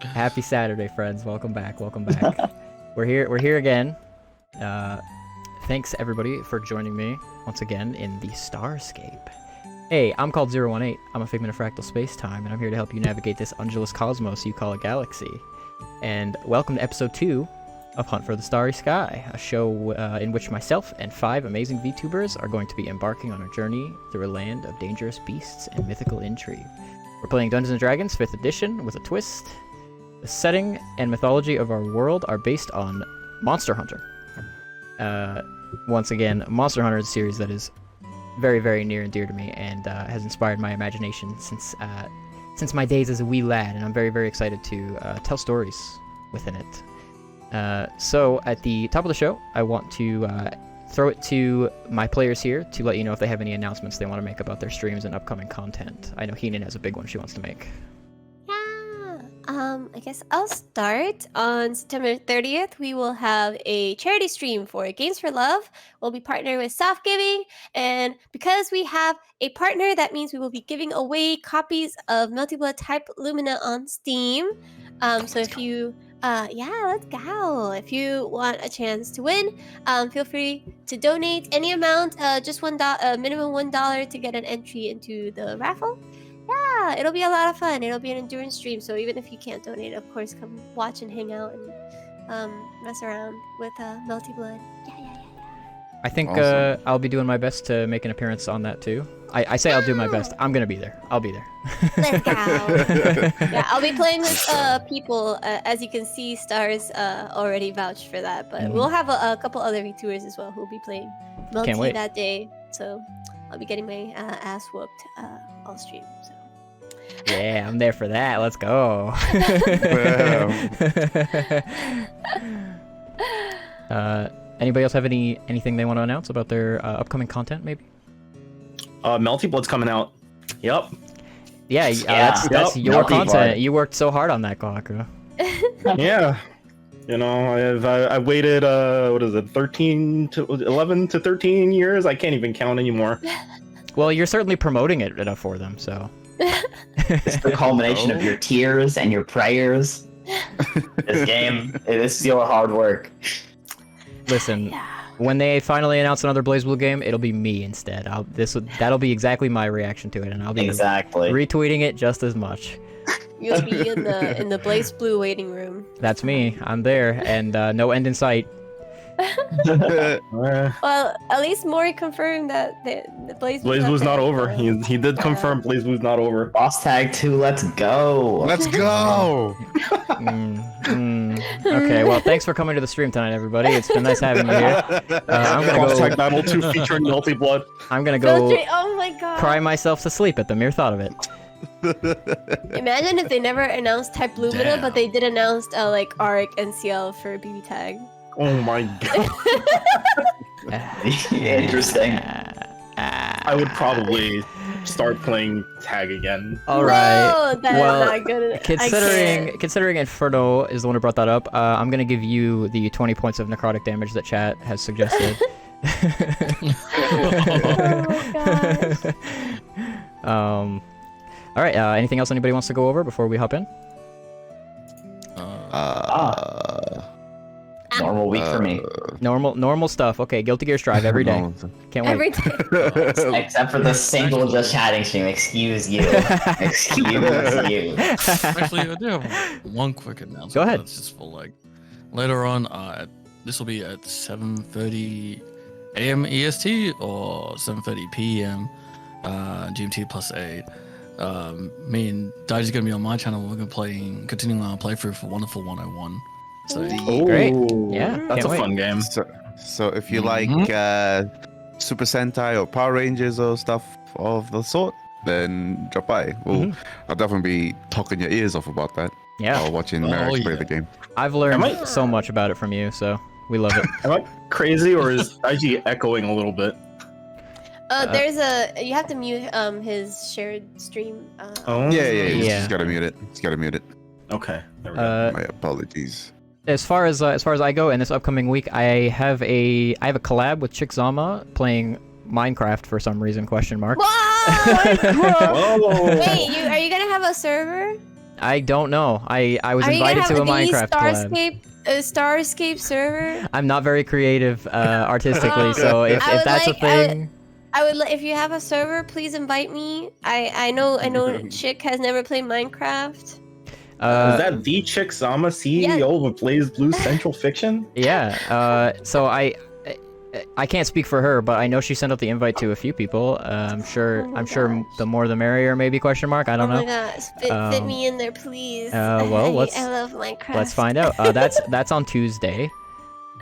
Happy Saturday, friends. Welcome back. Welcome back. We're here again. Thanks everybody for joining me once again in the Starscape. Hey, I'm called 018. I'm a figment of fractal space-time, and I'm here to help you navigate this undulous cosmos you call a galaxy. And welcome to episode 2 of Hunt for the Starry Sky, a show in which myself and 5 amazing VTubers are going to be embarking on a journey through a land of dangerous beasts and mythical intrigue. We're playing Dungeons & Dragons 5th edition with a twist. The setting and mythology of our world are based on Monster Hunter. Once again, Monster Hunter is a series that is very, very near and dear to me, and has inspired my imagination since my days as a wee lad, and I'm very, very excited to tell stories within it. So, at the top of the show, I want to throw it to my players here to let you know if they have any announcements they want to make about their streams and upcoming content. I know Heenan has a big one she wants to make. I guess I'll start. On September 30th, we will have a charity stream for Games for Love. We'll be partnering with Soft Giving, and because we have a partner, that means we will be giving away copies of Melty Blood Type Lumina on Steam. So if you, let's go. If you want a chance to win, feel free to donate any amount, just minimum $1 to get an entry into the raffle. Yeah, it'll be a lot of fun. It'll be an endurance stream, so even if you can't donate, of course, come watch and hang out and mess around with Melty Blood. Yeah. I think Awesome. I'll be doing my best to make an appearance on that too. I say I'll do my best. I'm gonna be there. I'll be there. Let's go. Yeah, I'll be playing with people. As you can see, Stars already vouched for that, but we'll have a couple other VTubers as well who'll be playing Can't Melty wait. that day. So I'll be getting my ass whooped all stream. So. Yeah, I'm there for that. Let's go. Anybody else have anything they want to announce about their upcoming content, maybe? Melty Blood's coming out. Yep. Yeah, that's Yep. your Melty content. Blood. You worked so hard on that, Kaku. Yeah. You know, I waited 13 to 11 to 13 years. I can't even count anymore. Well, you're certainly promoting it enough for them, so. It's the culmination of your tears and your prayers. This is your hard work. Listen, when they finally announce another BlazBlue game, it'll be me instead. That'll be exactly my reaction to it, and I'll be Exactly. retweeting it just as much. You'll be in the Blaze Blue waiting room. That's me. I'm there, and no end in sight. Well, at least Mori confirmed that the Blaze Blaze not over. so- He did confirm Blaze Blue's not over. Boss tag 2, let's go. Let's go! Okay, well, thanks for coming to the stream tonight, everybody. It's been nice having you here. I'm gonna Boss go. Tag Battle 2 featuring Melty Blood. I'm gonna go Oh my god. cry myself to sleep at the mere thought of it. Imagine if they never announced Type Lumina, Damn. but they did announce like ARC and CL for BB Tag. Oh my god. Interesting. I would probably start playing tag again. All right. Whoa, that's Well, not good. Considering Inferno is the one who brought that up, I'm gonna give you the 20 points of necrotic damage that chat has suggested. Oh my gosh. All right. Anything else anybody wants to go over before we hop in? Normal week for me. Normal stuff. Okay. Guilty Gear Strive every day. Can't wait. Every day. Except for the single just chatting stream. Excuse you. Excuse you. Actually, I do have one quick announcement. Go ahead. That's just for like later on. This will be at 7:30 a.m. EST or 7:30 p.m. GMT +8. Me and Daiji's gonna be on my channel. We're gonna continuing our playthrough for Wonderful 101. So Great. Ooh, Yeah, That's can't a wait. fun game. So if you like Super Sentai or Power Rangers or stuff of the sort, then drop by. I'll definitely be talking your ears off about that Yeah. while watching Oh, Merrick play yeah. the game. I've learned Am I- so much about it from you, so we love it. Am I crazy or is IG echoing a little bit? You have to mute his shared stream. Oh. Yeah. Yeah. Just gotta mute it. Okay. There we go. My apologies. As far as I go, in this upcoming week, I have a collab with Chickzama playing Minecraft for some reason? Question mark. Whoa! Whoa. Wait, are you gonna have a server? I don't know. I was Are you gonna invited have to a the Minecraft collab. Starscape server? I'm not very creative artistically, so if that's a thing. I would if you have a server, please invite me. I know Chick has never played Minecraft. Is that the Chick Sama CEO Yeah. of Blaze Blue Central Fiction? Yeah. So I can't speak for her, but I know she sent out the invite to a few people. I'm sure the more the merrier, maybe question mark. I don't know. Oh my gosh, fit me in there, please. Well, I love Minecraft. let's find out. That's on Tuesday.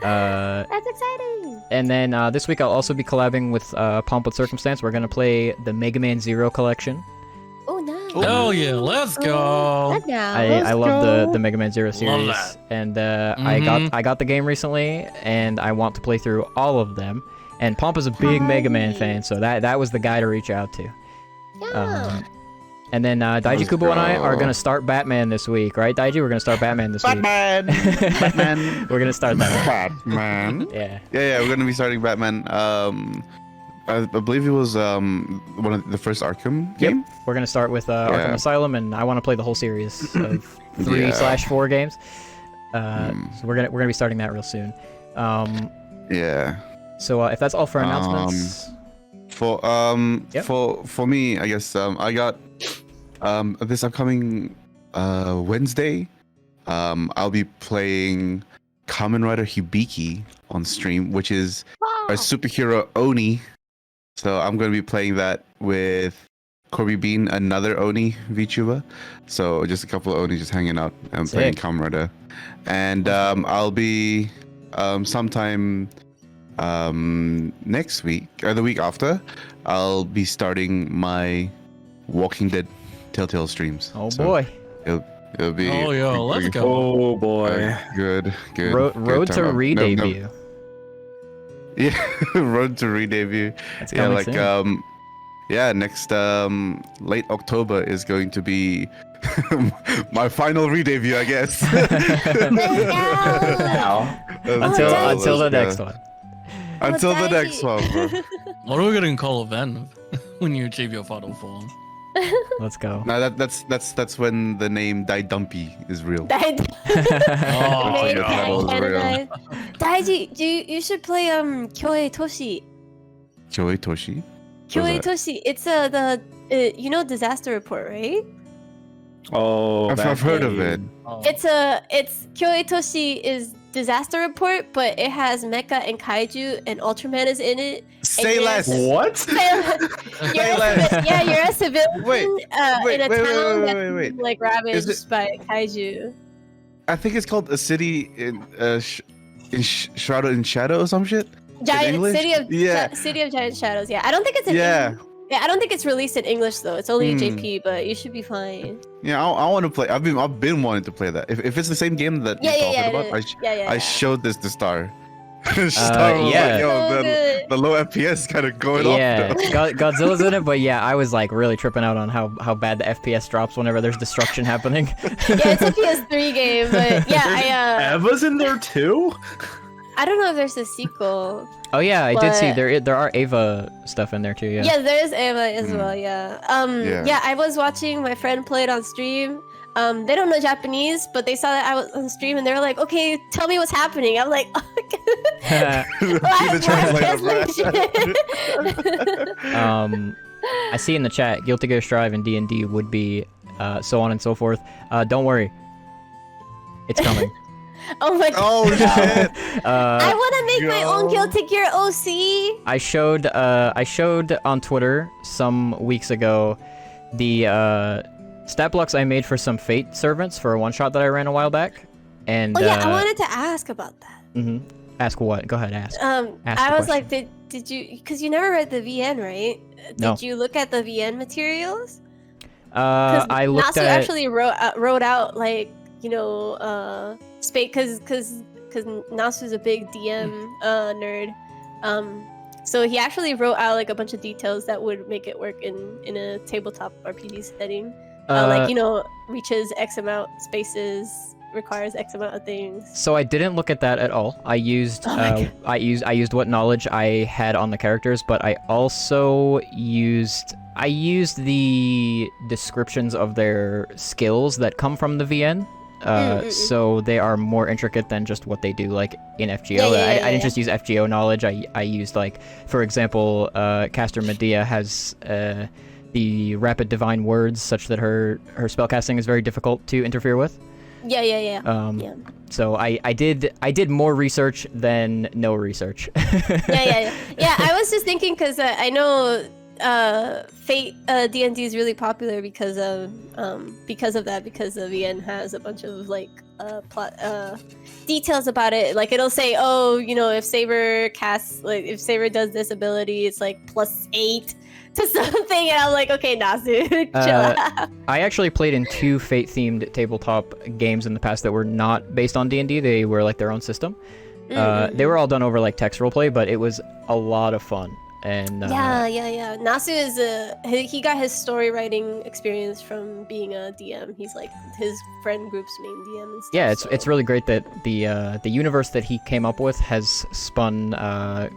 That's exciting. And then this week I'll also be collabing with Pomp with Circumstance. We're gonna play the Mega Man Zero collection. Oh nice. Oh yeah, let's go. Let's go. I love the Mega Man Zero series, that. and I got the game recently, and I want to play through all of them. And Pomp is a big Mega Man fan, so that was the guy to reach out to. Yeah. And then Daiji Kubo and I are gonna start Batman this week, right, Daiji? We're gonna start Batman this week. Batman. We're gonna start that. Batman. Yeah. Yeah, we're gonna be starting Batman. I believe it was one of the first Arkham game. Yep. We're gonna start with Arkham Asylum, and I want to play the whole series of 3/4 games. So we're gonna be starting that real soon. Yeah. So if that's all for announcements. For me, I guess I got this upcoming Wednesday. I'll be playing Kamen Rider Hibiki on stream, which is a superhero Oni. So I'm going to be playing that with Corby Bean, another Oni VTuber. So just a couple of Oni just hanging out and playing Kamen Rider. And I'll be sometime next week or the week after, I'll be starting my Walking Dead Telltale streams. Oh boy. It'll be. Oh yeah, let's go. Oh boy. Good. Road to re-debut. Yeah, road to re-debut. That's coming soon. Next late October is going to be my final re-debut, I guess. Until the next one. Until the next one, bro. What are we gonna call a Ven when you achieve your final form? Let's go. No, that's when the name Dai Dumpy is real. Oh, yeah. Daiji, you should play Kyoei Toshi. Kyoei Toshi? Kyoei Toshi. It's you know Disaster Report, right? Oh, I've heard of it. Oh. It's Kyoei Toshi is Disaster Report, but it has mecha and kaiju, and Ultraman is in it. Say less. What? You're a civilian in a town wait. like ravaged by kaiju. I think it's called A City in Shrouded in Shadow or some shit. City of Giant Shadows. Yeah, I don't think it's I don't think it's released in English though. It's only in JP, but you should be fine. Yeah, I want to play. I've been wanting to play that. If it's the same game that you're talking about, I showed this to Star. Star was like, yo, the low FPS kind of going off. Yeah, Godzilla's in it, but yeah, I was like really tripping out on how bad the FPS drops whenever there's destruction happening. Yeah, it's a PS3 game, but yeah, Eva's in there too. I don't know if there's a sequel. Oh yeah, I did see there are Ava stuff in there too. Yeah. Yeah, there is Ava as well. Yeah. Yeah, I was watching my friend play it on stream. They don't know Japanese, but they saw that I was on stream and they were like, "Okay, tell me what's happening." I'm like, I see in the chat, Guilty Gear Strive and D&D would be so on and so forth. Don't worry, it's coming. Oh my god. Oh shit. I want to make my own Guilty Gear OC. I showed on Twitter some weeks ago the stat blocks I made for some Fate servants for a one-shot that I ran a while back. And I wanted to ask about that. Ask what? Go ahead, ask. I was like, did you, because you never read the VN, right? Did you look at the VN materials? I looked Natsu at actually wrote out like, you know, space, because Nasu's a big DM nerd. So he actually wrote out like a bunch of details that would make it work in a tabletop RPG setting. Like, you know, reaches X amount spaces, requires X amount of things. So I didn't look at that at all. I used Oh my I used what knowledge I had on the characters, but I also used the descriptions of their skills that come from the VN. So they are more intricate than just what they do, like in FGO. I didn't just use FGO knowledge. I used, like, for example, Caster Medea has the rapid divine words, such that her spellcasting is very difficult to interfere with. Yeah. So I did more research than no research. Yeah. I was just thinking because I know Fate D&D is really popular because of that, because the VN has a bunch of like plot details about it. Like it'll say, oh, you know, if Saber does this ability, it's like +8 to something, and I'm like, okay, Nasu, chill out. I actually played in 2 Fate-themed tabletop games in the past that were not based on D&D. They were like their own system. They were all done over like text roleplay, but it was a lot of fun. And yeah. Nasu is he got his story writing experience from being a DM. He's like his friend group's main DM and stuff. Yeah, it's really great that the universe that he came up with has spun a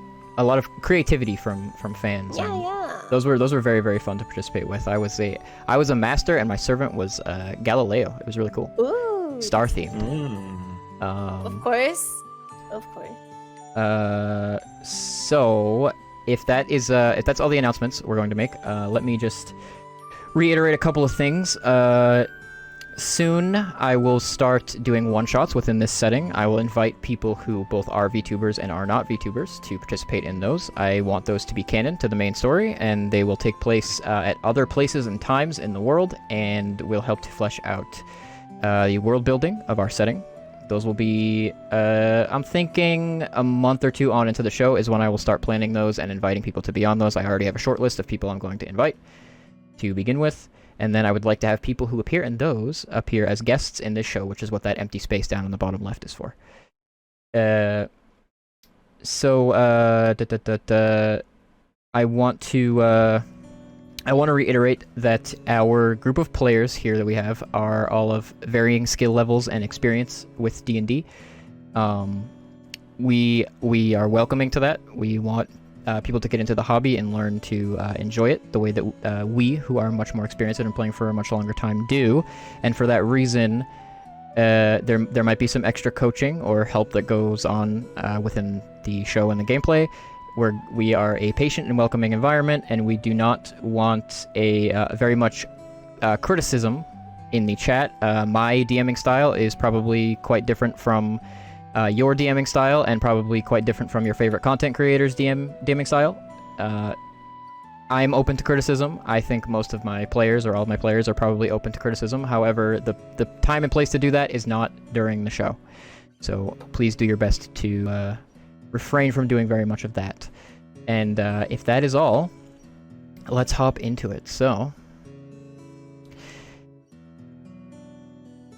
lot of creativity from fans. Yeah. Those were very, very fun to participate with. I was a master, and my servant was Galileo. It was really cool. Ooh. Star themed. Of course. So if that's all the announcements we're going to make, let me just reiterate a couple of things. Soon I will start doing one-shots within this setting. I will invite people who both are VTubers and are not VTubers to participate in those. I want those to be canon to the main story, and they will take place at other places and times in the world, and will help to flesh out the world building of our setting. Those will be, I'm thinking a month or 2 on into the show is when I will start planning those and inviting people to be on those. I already have a short list of people I'm going to invite to begin with. And then I would like to have people who appear in those appear as guests in this show, which is what that empty space down on the bottom left is for. I want to reiterate that our group of players here that we have are all of varying skill levels and experience with D&D. We are welcoming to that. We want people to get into the hobby and learn to enjoy it the way that we, who are much more experienced and playing for a much longer time, do. And for that reason, there might be some extra coaching or help that goes on within the show and the gameplay, where we are a patient and welcoming environment, and we do not want a very much criticism in the chat. My DMing style is probably quite different from your DMing style, and probably quite different from your favorite content creators' DMing style. I'm open to criticism. I think most of my players, or all of my players, are probably open to criticism. However, the time and place to do that is not during the show. So please do your best to refrain from doing very much of that. And if that is all, let's hop into it. So,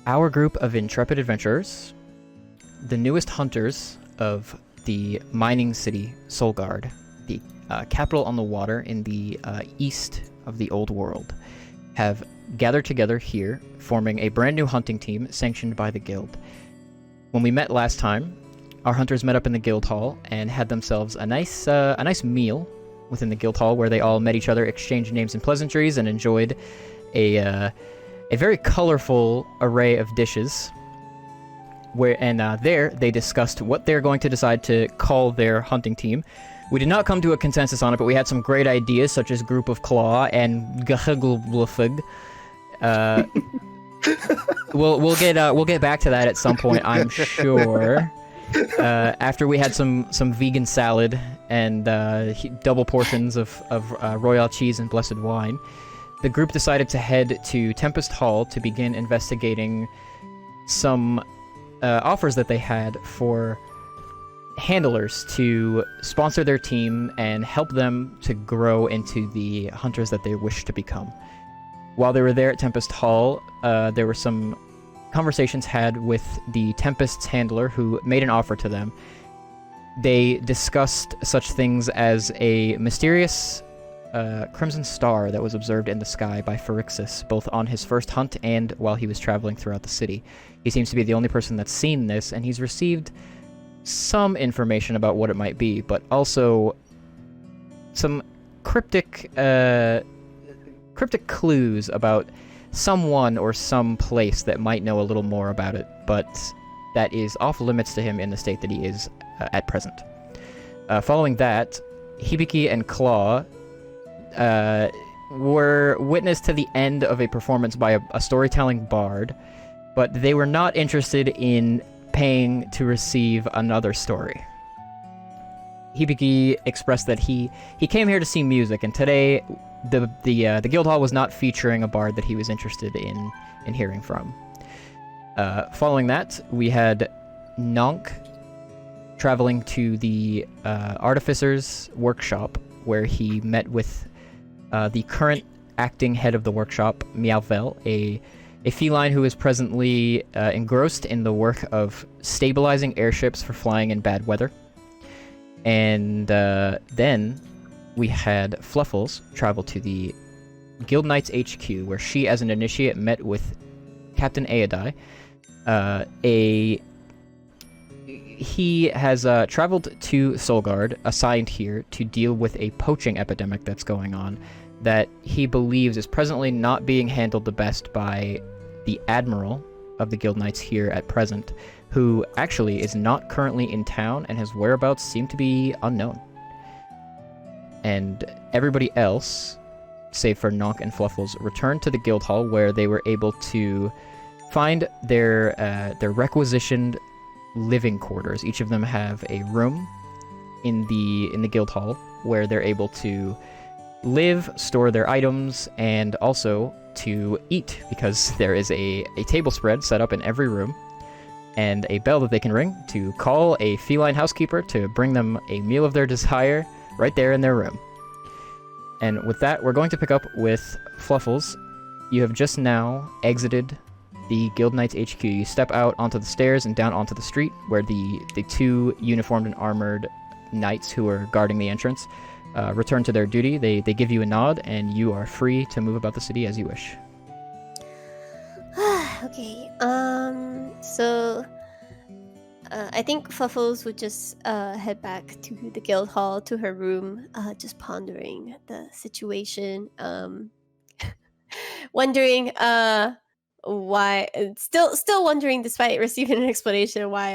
our group of intrepid adventurers, the newest hunters of the mining city Solgard, the capital on the water in the east of the old world, have gathered together here, forming a brand new hunting team sanctioned by the guild. When we met last time, our hunters met up in the guild hall and had themselves a nice meal within the guild hall, where they all met each other, exchanged names and pleasantries, and enjoyed a very colorful array of dishes. There they discussed what they're going to decide to call their hunting team. We did not come to a consensus on it, but we had some great ideas, such as Group of Claw and Gahugglblufug. We'll get back to that at some point, I'm sure. After we had some vegan salad and double portions of royal cheese and blessed wine, the group decided to head to Tempest Hall to begin investigating some offers that they had for handlers to sponsor their team and help them to grow into the hunters that they wish to become. While they were there at Tempest Hall, there were some conversations had with the Tempest's handler, who made an offer to them. They discussed such things as a mysterious crimson star that was observed in the sky by Pharixus, both on his first hunt and while he was traveling throughout the city. He seems to be the only person that's seen this, and he's received some information about what it might be, but also some cryptic clues about someone or some place that might know a little more about it, but that is off limits to him in the state that he is at present. Following that, Hibiki and Claw were witness to the end of a performance by a storytelling bard, but they were not interested in paying to receive another story. Hibiki expressed that he came here to see music, and today the guild hall was not featuring a bard that he was interested in hearing from. Following that, we had Nonk traveling to the artificer's workshop, where he met with the current acting head of the workshop, Meowvel, a feline who is presently engrossed in the work of stabilizing airships for flying in bad weather. And then we had Fluffles travel to the Guild Knights HQ, where she, as an initiate, met with Captain Aedai. He has traveled to Solgard, assigned here to deal with a poaching epidemic that's going on, that he believes is presently not being handled the best by the Admiral of the Guild Knights here at present, who actually is not currently in town, and his whereabouts seem to be unknown. And everybody else, save for Nonk and Fluffles, returned to the Guild Hall, where they were able to find their requisitioned living quarters. Each of them have a room in the Guild Hall where they're able to live, store their items, and also to eat, because there is a table spread set up in every room and a bell that they can ring to call a feline housekeeper to bring them a meal of their desire right there in their room. And with that, we're going to pick up with Fluffles. You have just now exited the Guild Knights HQ. You step out onto the stairs and down onto the street, where the two uniformed and armored knights who are guarding the entrance return to their duty. They give you a nod, and you are free to move about the city as you wish. Okay. So I think Fluffles would just head back to the guild hall, to her room, just pondering the situation, wondering why, still wondering, despite receiving an explanation, why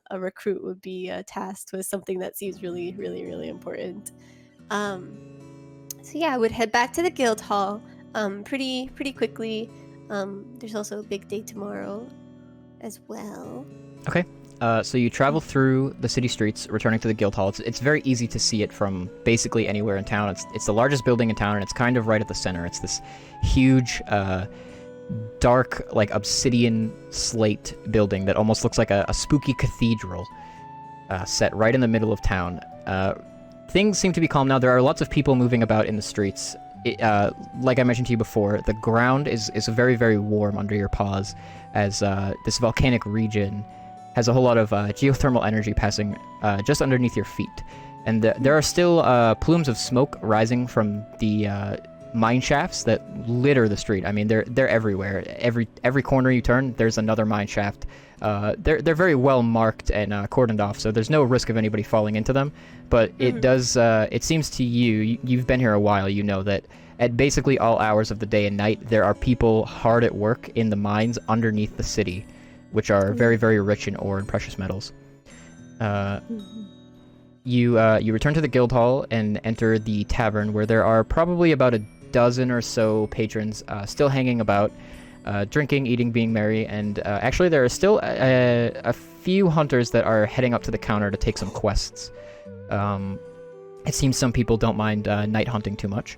a recruit would be tasked with something that seems really, really, really important. So yeah, I would head back to the guild hall pretty quickly. There's also a big day tomorrow as well. Okay. So you travel through the city streets, returning to the guild hall. It's very easy to see it from basically anywhere in town. It's the largest building in town, and it's kind of right at the center. It's this huge, dark, like obsidian slate building that almost looks like a spooky cathedral, set right in the middle of town. Things seem to be calm now. There are lots of people moving about in the streets. Like I mentioned to you before, the ground is very, very warm under your paws, as this volcanic region has a whole lot of geothermal energy passing just underneath your feet. And there are still plumes of smoke rising from the mine shafts that litter the street. I mean, they're everywhere. Every corner you turn, there's another mine shaft. They're very well marked and cordoned off, so there's no risk of anybody falling into them. But it does. It seems to you've been here a while. You know that at basically all hours of the day and night, there are people hard at work in the mines underneath the city, which are very, very rich in ore and precious metals. You return to the guild hall and enter the tavern, where there are probably about a dozen or so patrons still hanging about, drinking, eating, being merry, and actually there are still a few hunters that are heading up to the counter to take some quests. It seems some people don't mind night hunting too much.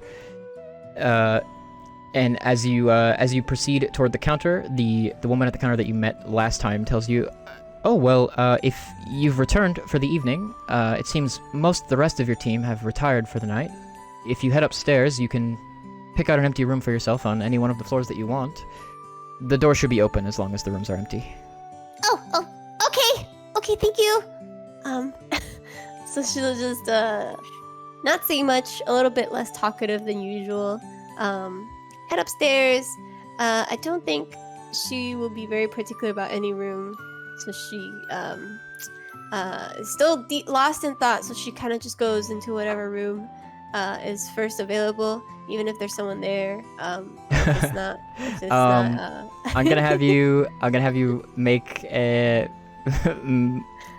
And as you proceed toward the counter, the woman at the counter that you met last time tells you, "Oh, well, if you've returned for the evening, it seems most of the rest of your team have retired for the night. If you head upstairs, you can pick out an empty room for yourself on any one of the floors that you want. The door should be open as long as the rooms are empty." Oh, okay, thank you. So she'll just not saying much, a little bit less talkative than usual. Head upstairs. I don't think she will be very particular about any room, so she is still lost in thought. So she kind of just goes into whatever room is first available, even if there's someone there. If it's not, I'm gonna have you. I'm gonna have you make a.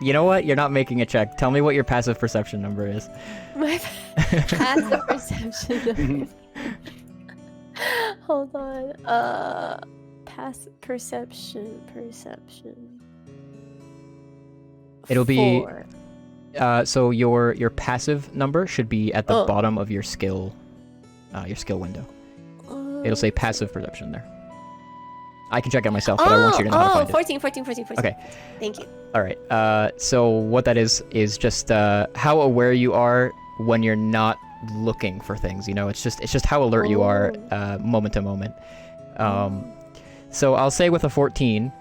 You know what? You're not making a check. Tell me what your passive perception number is. My passive perception. Hold on. Passive perception. It'll be. 4. So your passive number should be at the bottom of your skill window. It'll say passive perception there. I can check it myself, but I want you to know how to find 14. Okay. Thank you. All right. So what that is just how aware you are when you're not looking for things. You know, it's just how alert you are moment to moment. So I'll say with a 14,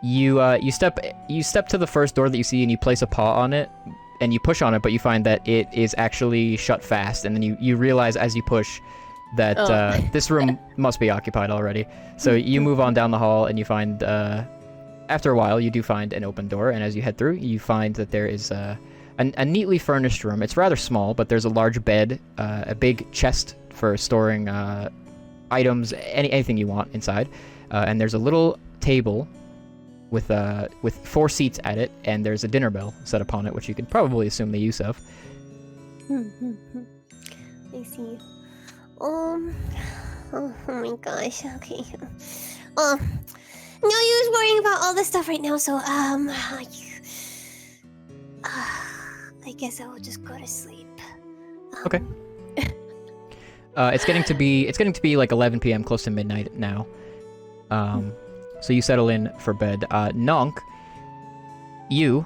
you step to the first door that you see and you place a paw on it and you push on it, but you find that it is actually shut fast, and then you realize as you push that this room must be occupied already. So you move on down the hall and you find after a while you do find an open door, and as you head through you find that there is a neatly furnished room. It's rather small, but there's a large bed, a big chest for storing items, anything you want inside, and there's a little table with 4 seats at it, and there's a dinner bell set upon it, which you could probably assume the use of. I see. Oh my gosh. Okay. No use worrying about all this stuff right now. So I guess I will just go to sleep. Okay. It's getting to be like 11 p.m., close to midnight now. So you settle in for bed. Nonk, you're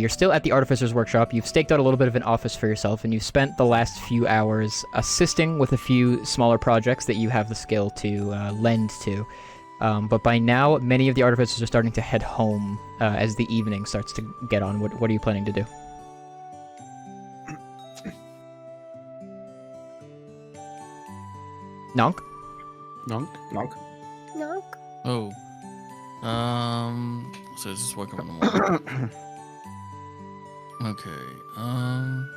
still at the Artificer's Workshop. You've staked out a little bit of an office for yourself, and you've spent the last few hours assisting with a few smaller projects that you have the skill to lend to. But by now, many of the Artificers are starting to head home as the evening starts to get on. What are you planning to do? Nonk? Knock. Knock. Oh. So it's just working on the morning. Okay. I'm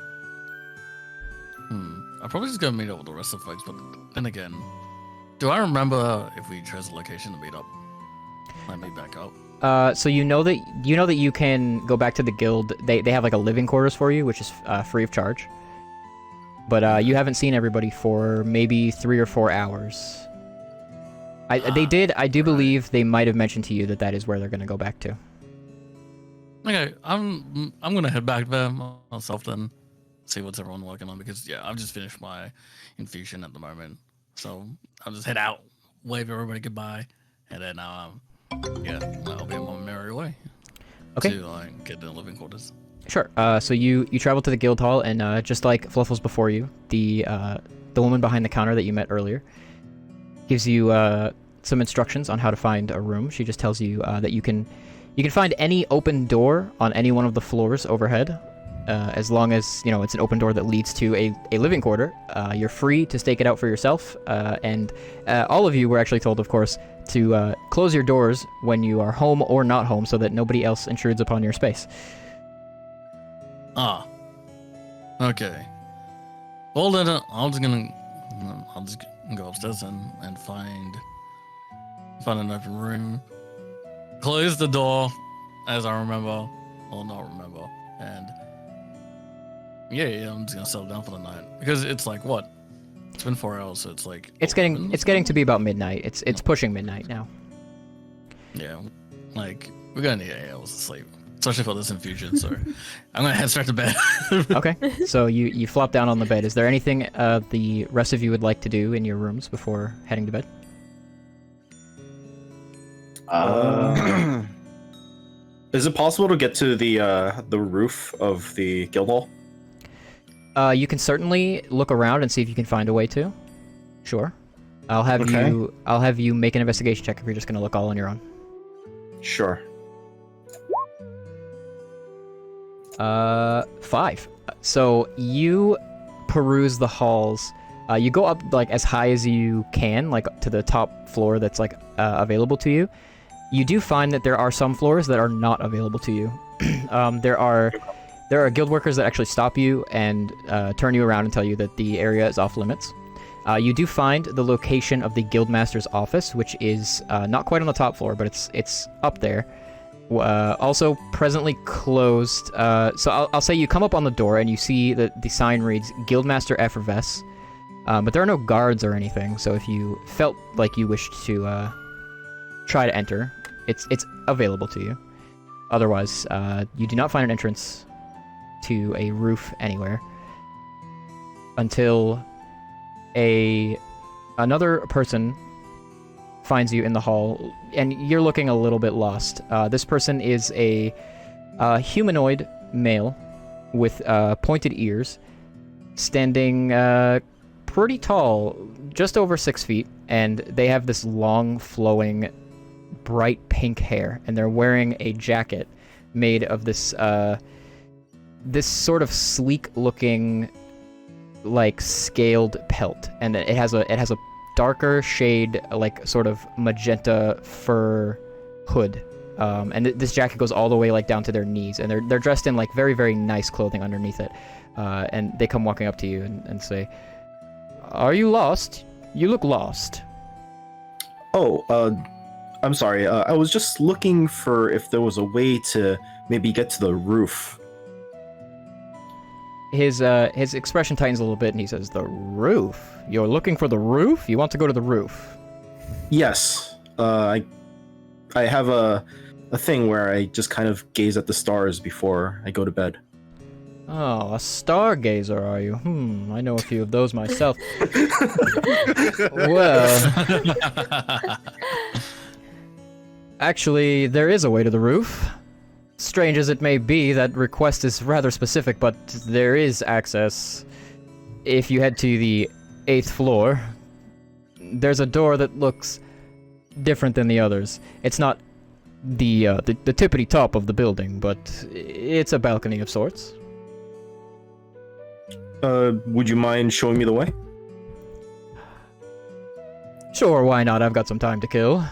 probably just gonna meet up with the rest of the folks, but then again, do I remember if we chose a location to meet up? Let me back up. So you know that you can go back to the guild. They have like a living quarters for you, which is free of charge. But you haven't seen everybody for maybe 3 or 4 hours. I do believe they might have mentioned to you that is where they're gonna go back to. Okay, I'm gonna head back there myself then, see what's everyone working on, because yeah, I've just finished my infusion at the moment, so I'll just head out, wave everybody goodbye, and then I'll be on my merry way. Okay. To get to the living quarters. Sure. So you travel to the guild hall, and just like Fluffles before you, the woman behind the counter that you met earlier gives you some instructions on how to find a room. She just tells you that you can find any open door on any one of the floors overhead, as long as it's an open door that leads to a living quarter. You're free to stake it out for yourself, and all of you were actually told, of course, to close your doors when you are home or not home, so that nobody else intrudes upon your space. Ah. Okay. Well then, I'll just go upstairs and find an open room. Close the door, as I remember, or not remember, and yeah, I'm just gonna settle down for the night, because it's like what? It's been 4 hours, so it's like it's getting to be about midnight. It's pushing midnight now. Yeah, like we're gonna need 8 hours of sleep, especially for this infusion. So I'm gonna head straight to bed. Okay, so you flop down on the bed. Is there anything the rest of you would like to do in your rooms before heading to bed? Is it possible to get to the roof of the guild hall? You can certainly look around and see if you can find a way to. Sure. I'll have you make an investigation check if you're just gonna look all on your own. Sure. 5. So you peruse the halls. You go up like as high as you can, like to the top floor that's like available to you. You do find that there are some floors that are not available to you. There are guild workers that actually stop you and turn you around and tell you that the area is off limits. You do find the location of the guildmaster's office, which is not quite on the top floor, but it's up there. Also presently closed. So I'll say you come up on the door and you see that the sign reads Guildmaster Effervesce, but there are no guards or anything. So if you felt like you wished to try to enter, it's available to you. Otherwise, you do not find an entrance to a roof anywhere until another person finds you in the hall, and you're looking a little bit lost. This person is a humanoid male with pointed ears, standing pretty tall, just over 6 feet, and they have this long, flowing, bright pink hair, and they're wearing a jacket made of this this sort of sleek-looking, like scaled pelt, and it has a darker shade, like sort of magenta fur hood, and this jacket goes all the way like down to their knees, and they're dressed in like very, very nice clothing underneath it, and they come walking up to you and say, "Are you lost? You look lost." Oh, I'm sorry. I was just looking for if there was a way to maybe get to the roof. His expression tightens a little bit, and he says, "The roof? You're looking for the roof? You want to go to the roof?" Yes. I have a thing where I just kind of gaze at the stars before I go to bed. Oh, a stargazer, are you? I know a few of those myself. Well, actually, there is a way to the roof. Strange as it may be, that request is rather specific, but there is access. If you head to the 8th floor, there's a door that looks different than the others. It's not the tippity top of the building, but it's a balcony of sorts. Would you mind showing me the way? Sure, why not? I've got some time to kill.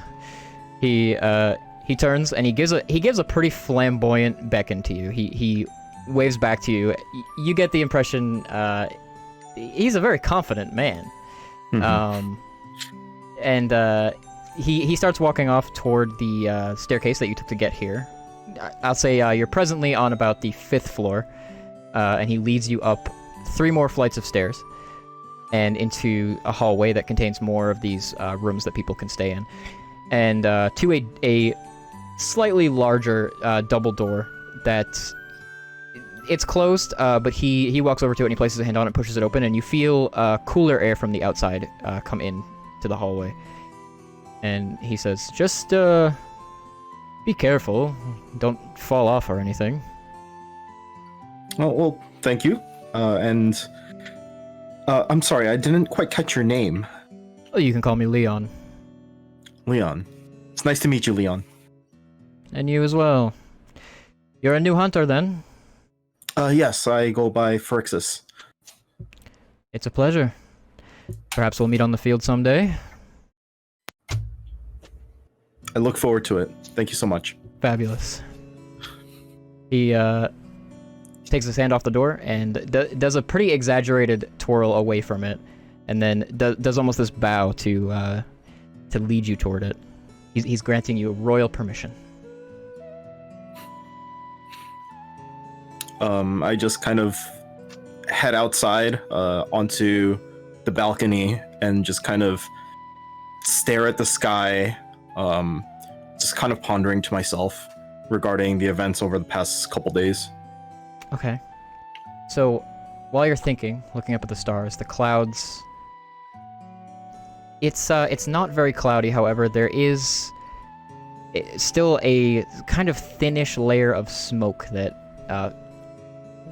He turns and he gives a pretty flamboyant beckon to you. He waves back to you. You get the impression he's a very confident man. Mm-hmm. He starts walking off toward the staircase that you took to get here. I'll say you're presently on about the 5th floor, and he leads you up 3 more flights of stairs and into a hallway that contains more of these rooms that people can stay in, and to a slightly larger double door that it's closed, but he walks over to it and he places a hand on it, pushes it open, and you feel cooler air from the outside come in to the hallway. And he says, "Just be careful, don't fall off or anything." Oh, well, thank you. And I'm sorry, I didn't quite catch your name. Oh, you can call me Leon. Leon. It's nice to meet you, Leon. And you as well. You're a new hunter, then? Yes, I go by Phrixus. It's a pleasure. Perhaps we'll meet on the field someday. I look forward to it. Thank you so much. Fabulous. He takes his hand off the door and does a pretty exaggerated twirl away from it, and then does almost this bow to lead you toward it. He's granting you royal permission. I just kind of head outside onto the balcony and just kind of stare at the sky, just kind of pondering to myself regarding the events over the past couple days. Okay. So, while you're thinking, looking up at the stars, the clouds... It's not very cloudy, however, there is still a kind of thinnish layer of smoke that...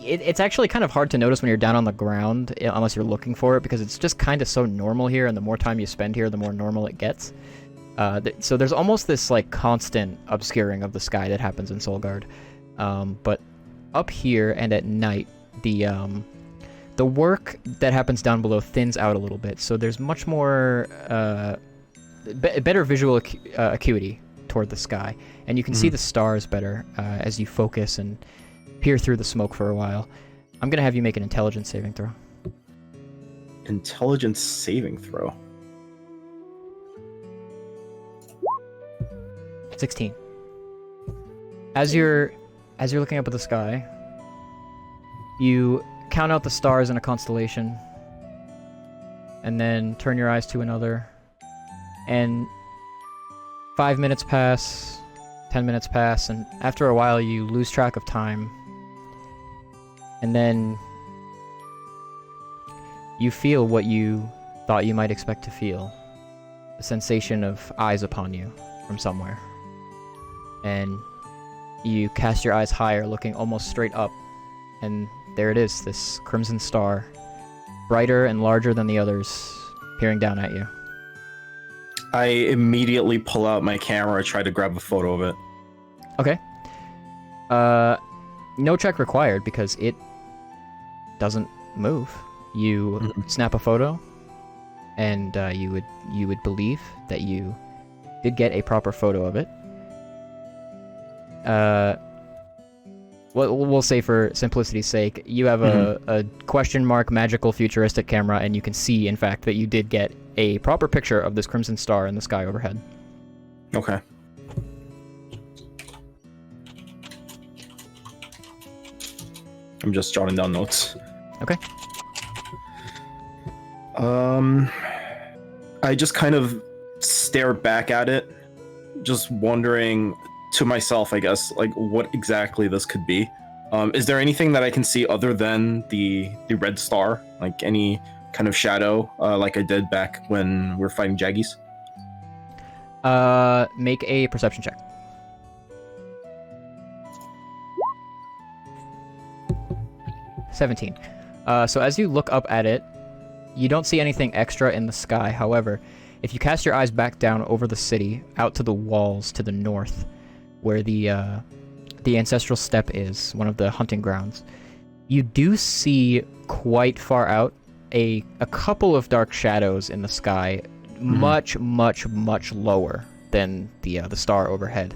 It's actually kind of hard to notice when you're down on the ground, unless you're looking for it, because it's just kind of so normal here, and the more time you spend here, the more normal it gets. So there's almost this like constant obscuring of the sky that happens in Solgard. But up here and at night, the the work that happens down below thins out a little bit, so there's much more better visual acuity toward the sky, and you can see the stars better as you focus and peer through the smoke for a while. I'm gonna have you make an intelligence saving throw. Intelligence saving throw. 16. As you're looking up at the sky, you count out the stars in a constellation, and then turn your eyes to another, and 5 minutes pass, 10 minutes pass, and after a while you lose track of time, and then you feel what you thought you might expect to feel, a sensation of eyes upon you from somewhere. And you cast your eyes higher, looking almost straight up, and there it is, this crimson star, brighter and larger than the others, peering down at you. I immediately pull out my camera, try to grab a photo of it. Okay. No check required because it doesn't move. You snap a photo, and you would believe that you did get a proper photo of it. We'll say for simplicity's sake, you have a question mark magical futuristic camera, and you can see, in fact, that you did get a proper picture of this crimson star in the sky overhead. Okay. I'm just jotting down notes. Okay. I just kind of stare back at it, just wondering to myself, I guess, like what exactly this could be. Is there anything that I can see other than the red star, like any kind of shadow, like I did back when we were fighting Jaggies? Make a perception check. 17. So as you look up at it, you don't see anything extra in the sky. However, if you cast your eyes back down over the city, out to the walls to the north, where the ancestral steppe is, one of the hunting grounds, you do see quite far out a couple of dark shadows in the sky, much lower than the star overhead.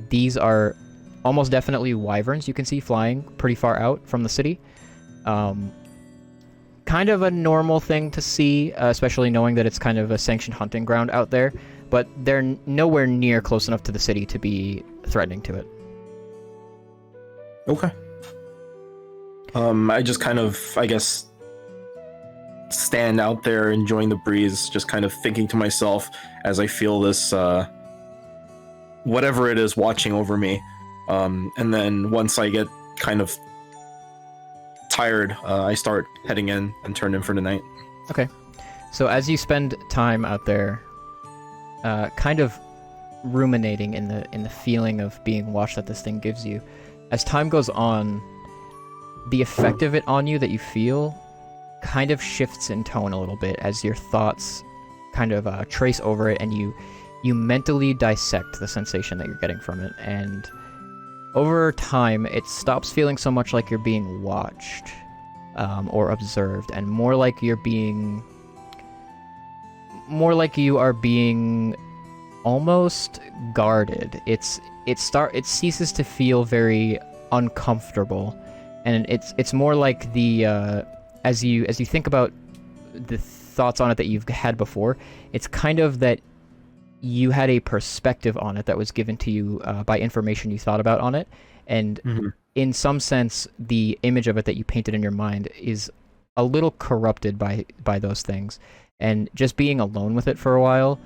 These are almost definitely wyverns you can see flying pretty far out from the city. Kind of a normal thing to see, especially knowing that it's kind of a sanctioned hunting ground out there, but they're nowhere near close enough to the city to be threatening to it. Okay. I just kind of, I guess, stand out there enjoying the breeze, just kind of thinking to myself as I feel this, whatever it is watching over me. And then once I get kind of tired, I start heading in and turn in for the night. Okay. So as you spend time out there, kind of ruminating in the feeling of being watched that this thing gives you, as time goes on, the effect of it on you that you feel kind of shifts in tone a little bit as your thoughts kind of trace over it, and you mentally dissect the sensation that you're getting from it, and over time it stops feeling so much like you're being watched or observed, and more like you are being almost guarded. It ceases to feel very uncomfortable, and it's more like the as you think about the thoughts on it that you've had before, it's kind of that you had a perspective on it that was given to you by information you thought about on it, and in some sense the image of it that you painted in your mind is a little corrupted by those things, and just being alone with it for a while,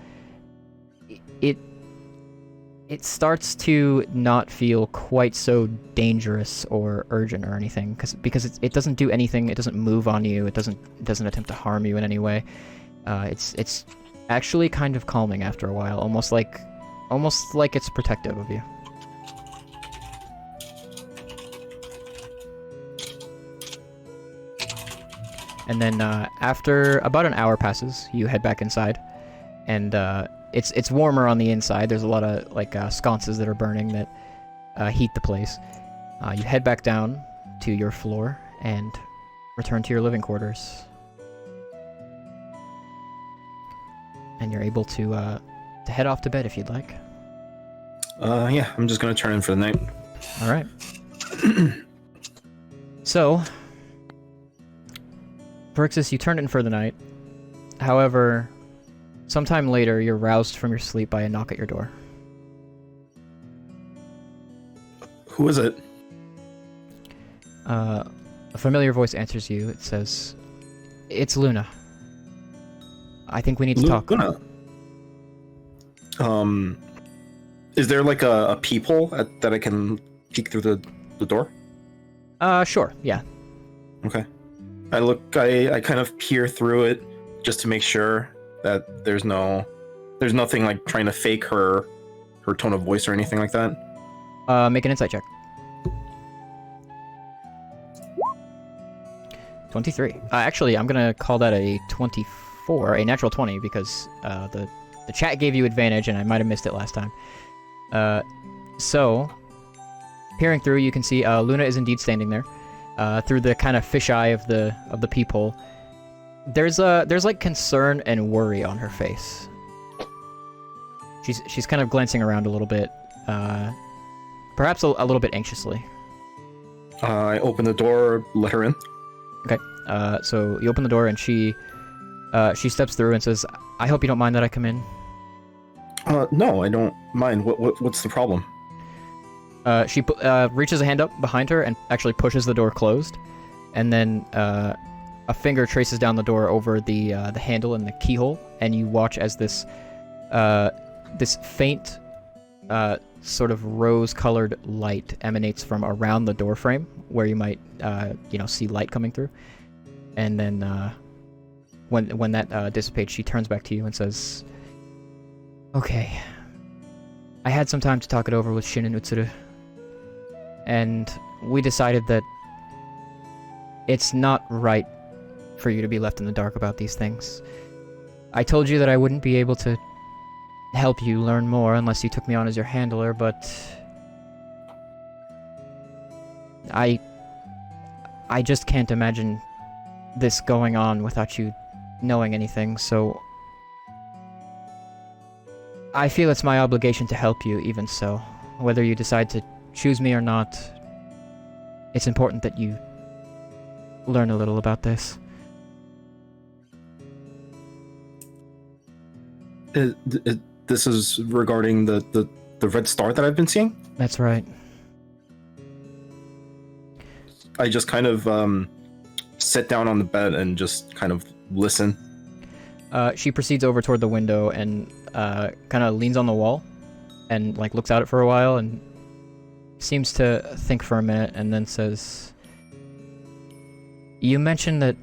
it starts to not feel quite so dangerous or urgent or anything, because it doesn't do anything. It doesn't move on you. It doesn't attempt to harm you in any way. It's actually kind of calming after a while, almost like it's protective of you. And then after about an hour passes, you head back inside, and it's warmer on the inside. There's a lot of sconces that are burning that heat the place. You head back down to your floor and return to your living quarters. And you're able to head off to bed if you'd like. Yeah, I'm just gonna turn in for the night. All right. So, Perixus, you turned in for the night. However, sometime later, you're roused from your sleep by a knock at your door. Who is it? A familiar voice answers you. It says, "It's Luna. I think we need to talk." Luna. Is there like a peephole that I can peek through the door? Sure, yeah. Okay. I kind of peer through it just to make sure that there's nothing like trying to fake her tone of voice or anything like that. Make an insight check. 23. Actually, I'm gonna call that a 24, a natural 20, because the chat gave you advantage, and I might have missed it last time. So, peering through, you can see Luna is indeed standing there. Through the kind of fisheye of the peephole, there's like concern and worry on her face. She's kind of glancing around a little bit, perhaps a little bit anxiously. I open the door, let her in. Okay. So you open the door and she steps through and says, "I hope you don't mind that I come in." No, I don't mind. What's the problem? She reaches a hand up behind her and actually pushes the door closed, and then a finger traces down the door over the handle and the keyhole, and you watch as this faint sort of rose-colored light emanates from around the door frame, where you might see light coming through, and then when that dissipates, she turns back to you and says, "Okay, I had some time to talk it over with Shin and Utsuru, and we decided that it's not right for you to be left in the dark about these things. I told you that I wouldn't be able to help you learn more unless you took me on as your handler, but I just can't imagine this going on without you knowing anything, so I feel it's my obligation to help you even so. Whether you decide to choose me or not, it's important that you learn a little about this." This is regarding the red star that I've been seeing? That's right. I just kind of sit down on the bed and just kind of listen. She proceeds over toward the window and kind of leans on the wall and like looks out it for a while and seems to think for a minute and then says, "You mentioned that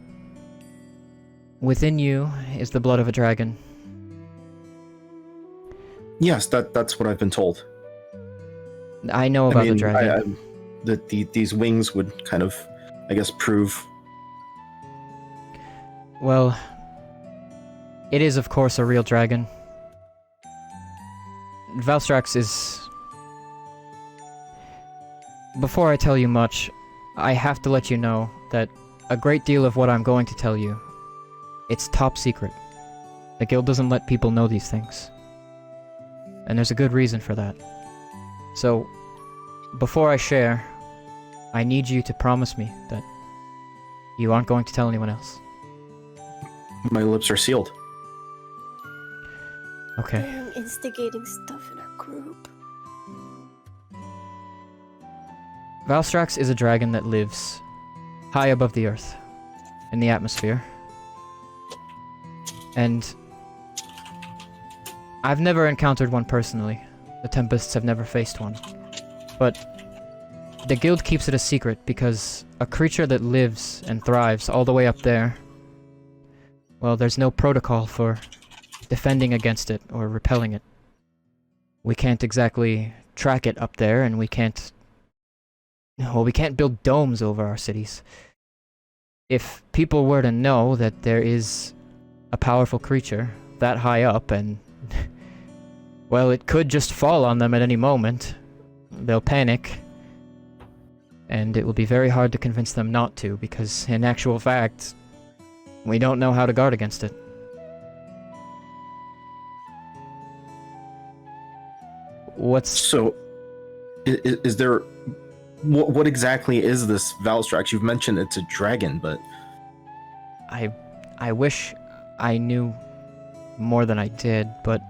within you is the blood of a dragon." Yes, that's what I've been told. I know about the dragon. These wings would kind of, I guess, prove. Well, it is of course a real dragon. Valstrax is... Before I tell you much, I have to let you know that a great deal of what I'm going to tell you, it's top secret. The guild doesn't let people know these things. And there's a good reason for that. So, before I share, I need you to promise me that you aren't going to tell anyone else. My lips are sealed. Okay. Damn, instigating stuff in our group. Valstrax is a dragon that lives high above the earth, in the atmosphere. And I've never encountered one personally. The Tempests have never faced one. But the guild keeps it a secret because a creature that lives and thrives all the way up there, well, there's no protocol for defending against it or repelling it. We can't exactly track it up there, and we can't build domes over our cities. If people were to know that there is a powerful creature that high up and well, it could just fall on them at any moment. They'll panic. And it will be very hard to convince them not to, because in actual fact, we don't know how to guard against it. So, is there... What exactly is this Valstrax? You've mentioned it's a dragon, but... I wish I knew more than I did, but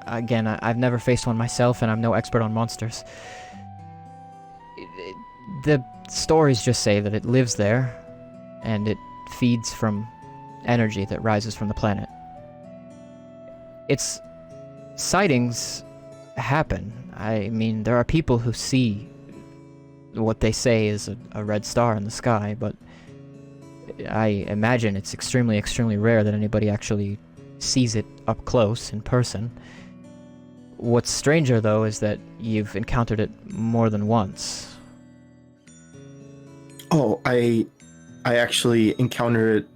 again, I've never faced one myself, and I'm no expert on monsters. The stories just say that it lives there, and it feeds from energy that rises from the planet. Its sightings happen. I mean, there are people who see what they say is a red star in the sky, but I imagine it's extremely, extremely rare that anybody actually sees it up close in person. What's stranger, though, is that you've encountered it more than once. Oh, I actually encountered it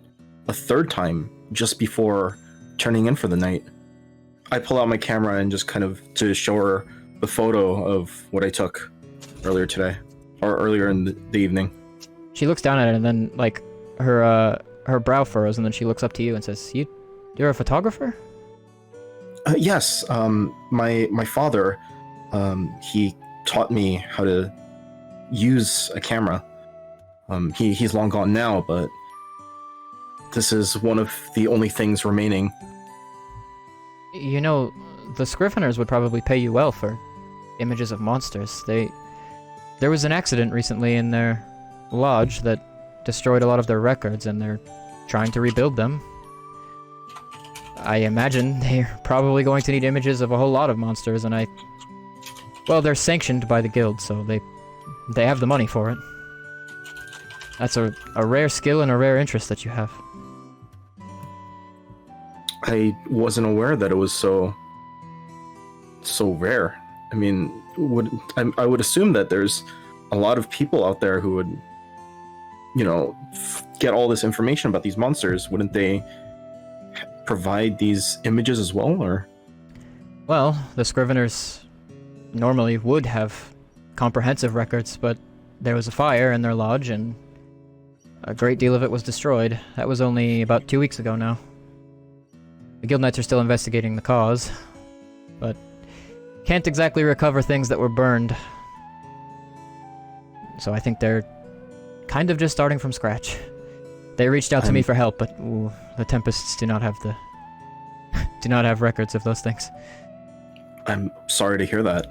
a third time just before turning in for the night. I pull out my camera and just kind of to show her the photo of what I took earlier today, or earlier in the evening. She looks down at it, and then, like, her brow furrows, and then she looks up to you and says, You're a photographer? Yes, my father, he taught me how to use a camera. He's long gone now, but this is one of the only things remaining. You know, the Scriveners would probably pay you well for images of monsters. There was an accident recently in their lodge that destroyed a lot of their records, and they're trying to rebuild them. I imagine they're probably going to need images of a whole lot of monsters, and well, they're sanctioned by the guild, so they have the money for it. That's a rare skill and a rare interest that you have. I wasn't aware that it was so rare. I mean, I would assume that there's a lot of people out there who would, get all this information about these monsters. Wouldn't they provide these images as well, or? Well, the Scriveners normally would have comprehensive records, but there was a fire in their lodge, and a great deal of it was destroyed. That was only about 2 weeks ago now. The Guild Knights are still investigating the cause, but can't exactly recover things that were burned. So I think they're kind of just starting from scratch. They reached out to me for help, but the Tempests do not have records of those things. I'm sorry to hear that.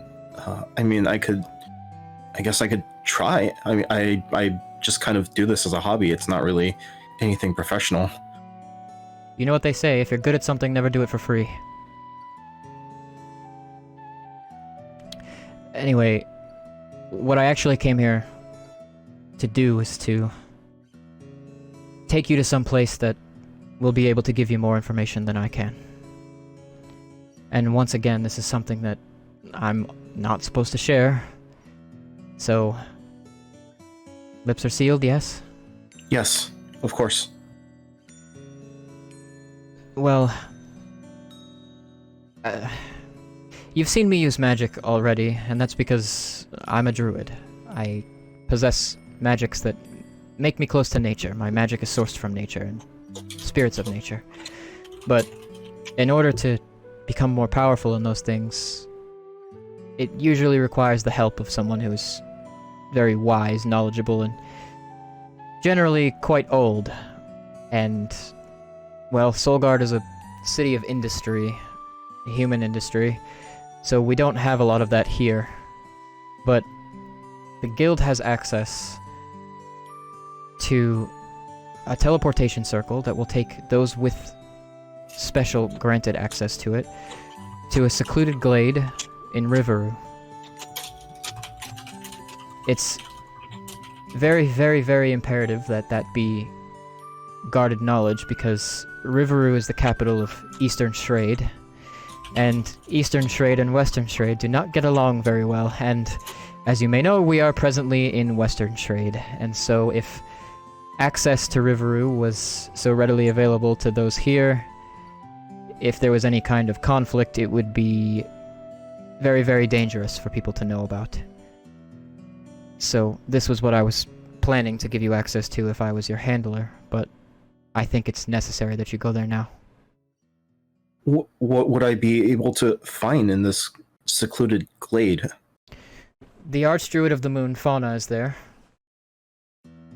I mean, I guess I could try. I mean, I just kind of do this as a hobby. It's not really anything professional. You know what they say, if you're good at something, never do it for free. Anyway, what I actually came here to do is to take you to some place that will be able to give you more information than I can. And once again, this is something that I'm not supposed to share. So, lips are sealed, yes? Yes, of course. Well, you've seen me use magic already, and that's because I'm a druid. I possess magics that make me close to nature. My magic is sourced from nature and spirits of nature. But in order to become more powerful in those things, it usually requires the help of someone who is very wise, knowledgeable, and generally quite old. And, well, Solgard is a city of industry, a human industry, so we don't have a lot of that here. But the guild has access to a teleportation circle that will take those with special granted access to it to a secluded glade in Riveru. It's very, very, very imperative that that be guarded knowledge, because Riveru is the capital of Eastern Shrade, and Eastern Shrade and Western Shrade do not get along very well, and as you may know, we are presently in Western Shrade, and so if access to Riveru was so readily available to those here, if there was any kind of conflict, it would be very, very dangerous for people to know about. So this was what I was planning to give you access to if I was your handler, but I think it's necessary that you go there now. What would I be able to find in this secluded glade? The Archdruid of the Moon, Fauna, is there.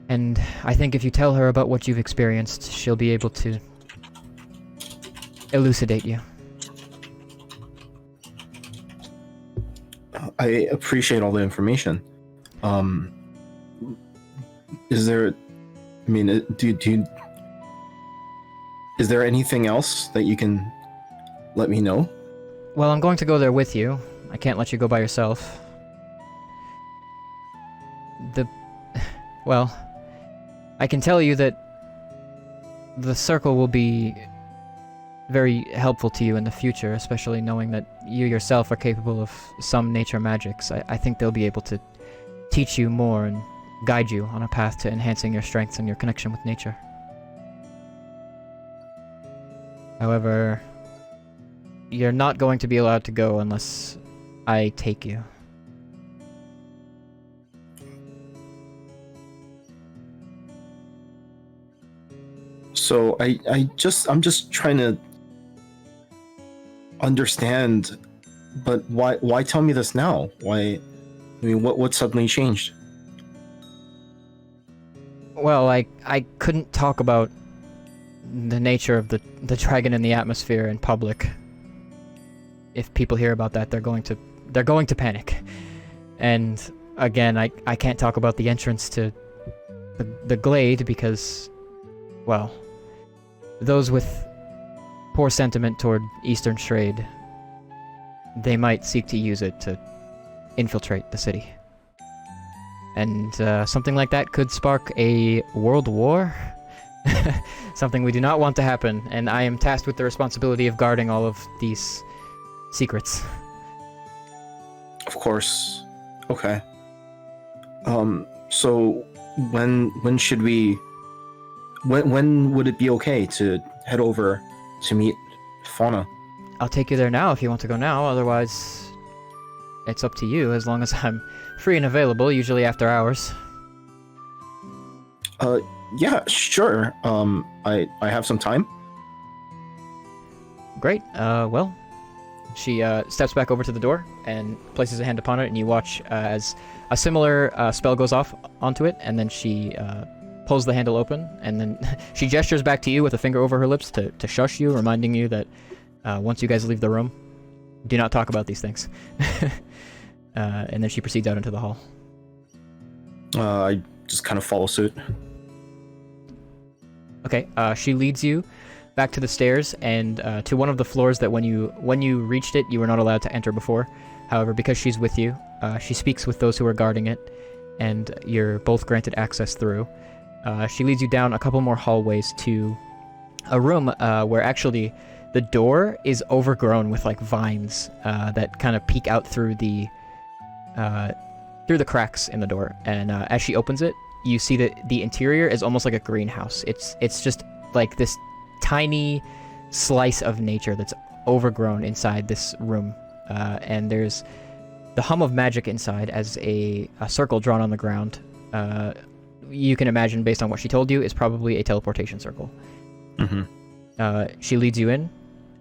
And I think if you tell her about what you've experienced, she'll be able to elucidate you. I appreciate all the information. Is there... I mean, is there anything else that you can let me know? Well, I'm going to go there with you. I can't let you go by yourself. Well, I can tell you that the circle will be very helpful to you in the future, especially knowing that you yourself are capable of some nature magics. I think they'll be able to teach you more and guide you on a path to enhancing your strengths and your connection with nature. However, you're not going to be allowed to go unless I take you. So I'm just trying to understand, but why tell me this now? Why? I mean, what suddenly changed? Well, I couldn't talk about the nature of the dragon in the atmosphere in public. If people hear about that, they're going to panic. And again, I can't talk about the entrance to the glade because, well, those with poor sentiment toward Eastern trade, they might seek to use it to infiltrate the city. And something like that could spark a world war. Something we do not want to happen, and I am tasked with the responsibility of guarding all of these secrets. Of course. Okay. So when should we... When would it be okay to head over to meet Fauna? I'll take you there now if you want to go now, otherwise it's up to you, as long as I'm free and available, usually after hours. Yeah, sure. I have some time. Great. Well, she steps back over to the door and places a hand upon it, and you watch as a similar spell goes off onto it, and then she pulls the handle open, and then she gestures back to you with a finger over her lips to shush you, reminding you that once you guys leave the room, do not talk about these things. And then she proceeds out into the hall. I just kind of follow suit. Okay, she leads you back to the stairs and to one of the floors that when you reached it, you were not allowed to enter before. However, because she's with you, she speaks with those who are guarding it, and you're both granted access through. She leads you down a couple more hallways to a room where actually the door is overgrown with like vines that kind of peek out through the cracks in the door. And as she opens it, you see that the interior is almost like a greenhouse. It's just like this tiny slice of nature that's overgrown inside this room. And there's the hum of magic inside as a circle drawn on the ground. You can imagine, based on what she told you, is probably a teleportation circle. Mm-hmm. She leads you in,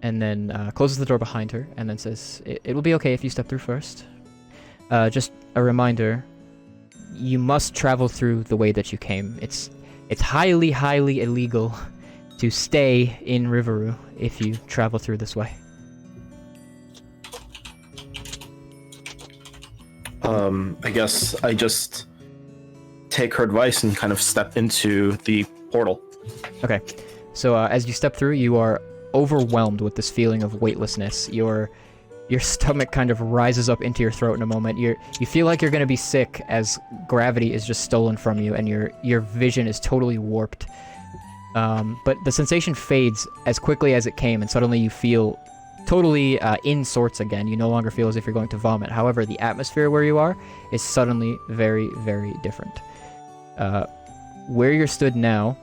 and then closes the door behind her, and then says, it will be okay if you step through first. Just a reminder, you must travel through the way that you came. It's highly, highly illegal to stay in Riveroo if you travel through this way. I guess I just take her advice and kind of step into the portal. Okay, so as you step through, you are overwhelmed with this feeling of weightlessness. Your stomach kind of rises up into your throat in a moment. You feel like you're going to be sick as gravity is just stolen from you, and your vision is totally warped. But the sensation fades as quickly as it came, and suddenly you feel totally in sorts again. You no longer feel as if you're going to vomit. However, the atmosphere where you are is suddenly very, very different. Where you're stood now,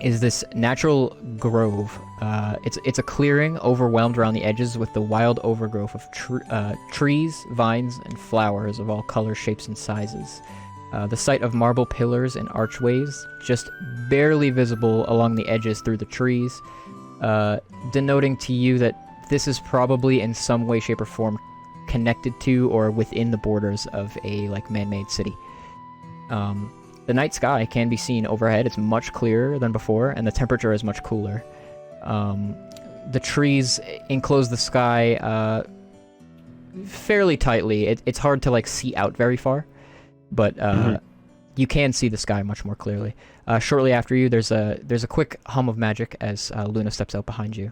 is this natural grove. It's a clearing overwhelmed around the edges with the wild overgrowth of trees, vines, and flowers of all colors, shapes, and sizes. The sight of marble pillars and archways, just barely visible along the edges through the trees, denoting to you that this is probably in some way, shape, or form connected to or within the borders of a man-made city. The night sky can be seen overhead. It's much clearer than before, and the temperature is much cooler. The trees enclose the sky fairly tightly. It's hard to see out very far, but you can see the sky much more clearly. Shortly after you, there's a quick hum of magic as Luna steps out behind you,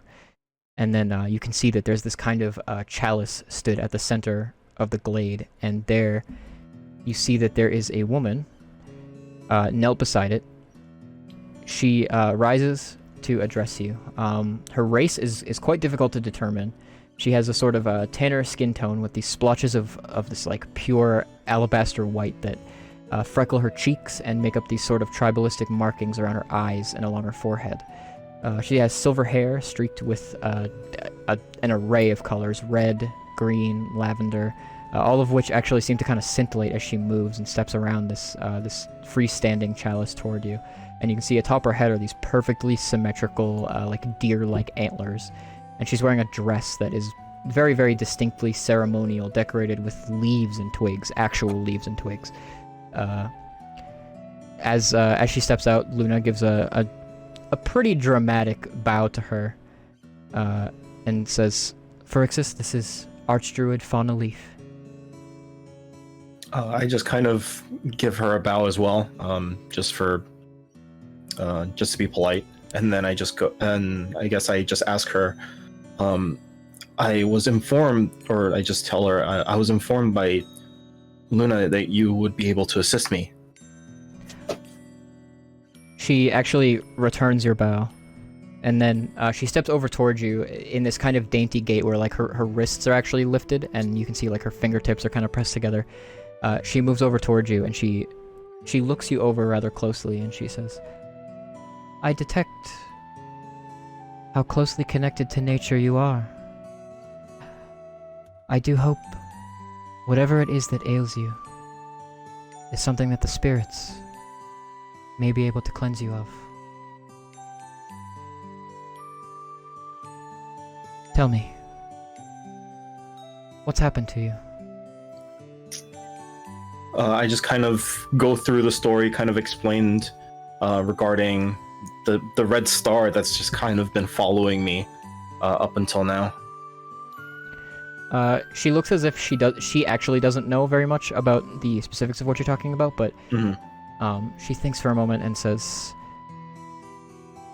and then you can see that there's this kind of chalice stood at the center of the glade, and there you see that there is a woman knelt beside it. She rises to address you. Her race is quite difficult to determine. She has a sort of tanner skin tone with these splotches of this pure alabaster white that freckle her cheeks and make up these sort of tribalistic markings around her eyes and along her forehead. She has silver hair streaked with an array of colors: red, green, lavender, all of which actually seem to kind of scintillate as she moves and steps around this freestanding chalice toward you. And you can see atop her head are these perfectly symmetrical, deer-like antlers. And she's wearing a dress that is very, very distinctly ceremonial, decorated with leaves and twigs, actual leaves and twigs. As she steps out, Luna gives a pretty dramatic bow to her, and says, "Phyrexius, this is Archdruid Fauna Leaf." I just kind of give her a bow as well, just to be polite, and then I just go, and I guess I just ask her. I was informed, or I just tell her, I was informed by Luna that you would be able to assist me. She actually returns your bow, and then she steps over towards you in this kind of dainty gait where her wrists are actually lifted, and you can see her fingertips are kind of pressed together. She moves over towards you, and she looks you over rather closely, and she says, "I detect how closely connected to nature you are. I do hope whatever it is that ails you is something that the spirits may be able to cleanse you of. Tell me, what's happened to you?" I just kind of go through the story, kind of explained regarding the red star that's just kind of been following me up until now. She looks as if she actually doesn't know very much about the specifics of what you're talking about, but she thinks for a moment and says,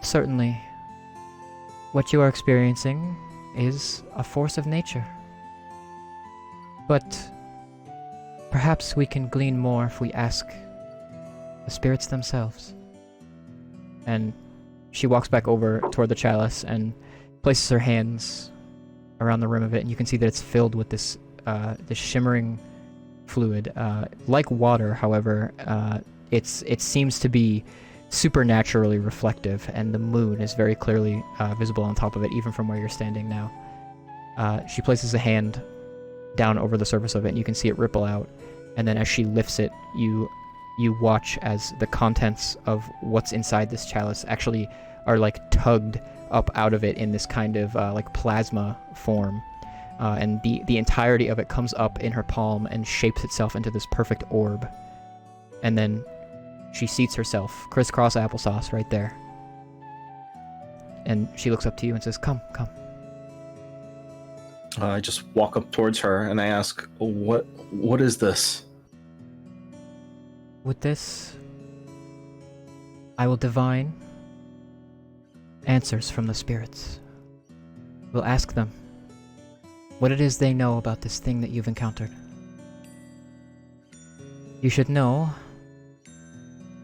"Certainly, what you are experiencing is a force of nature. But perhaps we can glean more if we ask the spirits themselves." And she walks back over toward the chalice and places her hands around the rim of it, and you can see that it's filled with this shimmering fluid. Like water, however, it seems to be supernaturally reflective, and the moon is very clearly visible on top of it, even from where you're standing now. She places a hand down over the surface of it, and you can see it ripple out. And then as she lifts it, you watch as the contents of what's inside this chalice actually are tugged up out of it in this kind of plasma form, and the entirety of it comes up in her palm and shapes itself into this perfect orb. And then she seats herself, crisscross applesauce, right there. And she looks up to you and says, "Come, come." I just walk up towards her and I ask, "What is this?" "With this, I will divine answers from the spirits. We'll ask them what it is they know about this thing that you've encountered. You should know,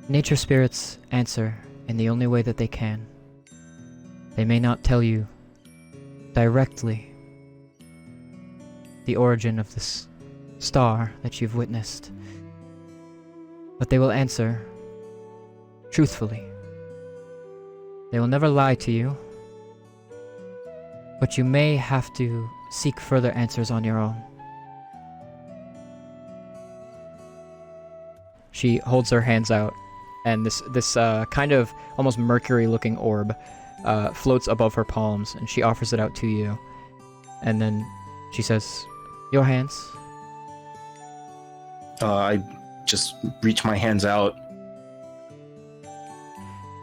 nature spirits answer in the only way that they can. They may not tell you directly the origin of this star that you've witnessed, but they will answer truthfully They will never lie to you, but you may have to seek further answers on your own. She holds her hands out, and this kind of almost mercury-looking orb floats above her palms, and she offers it out to you. And then she says, "Your hands." I just reach my hands out.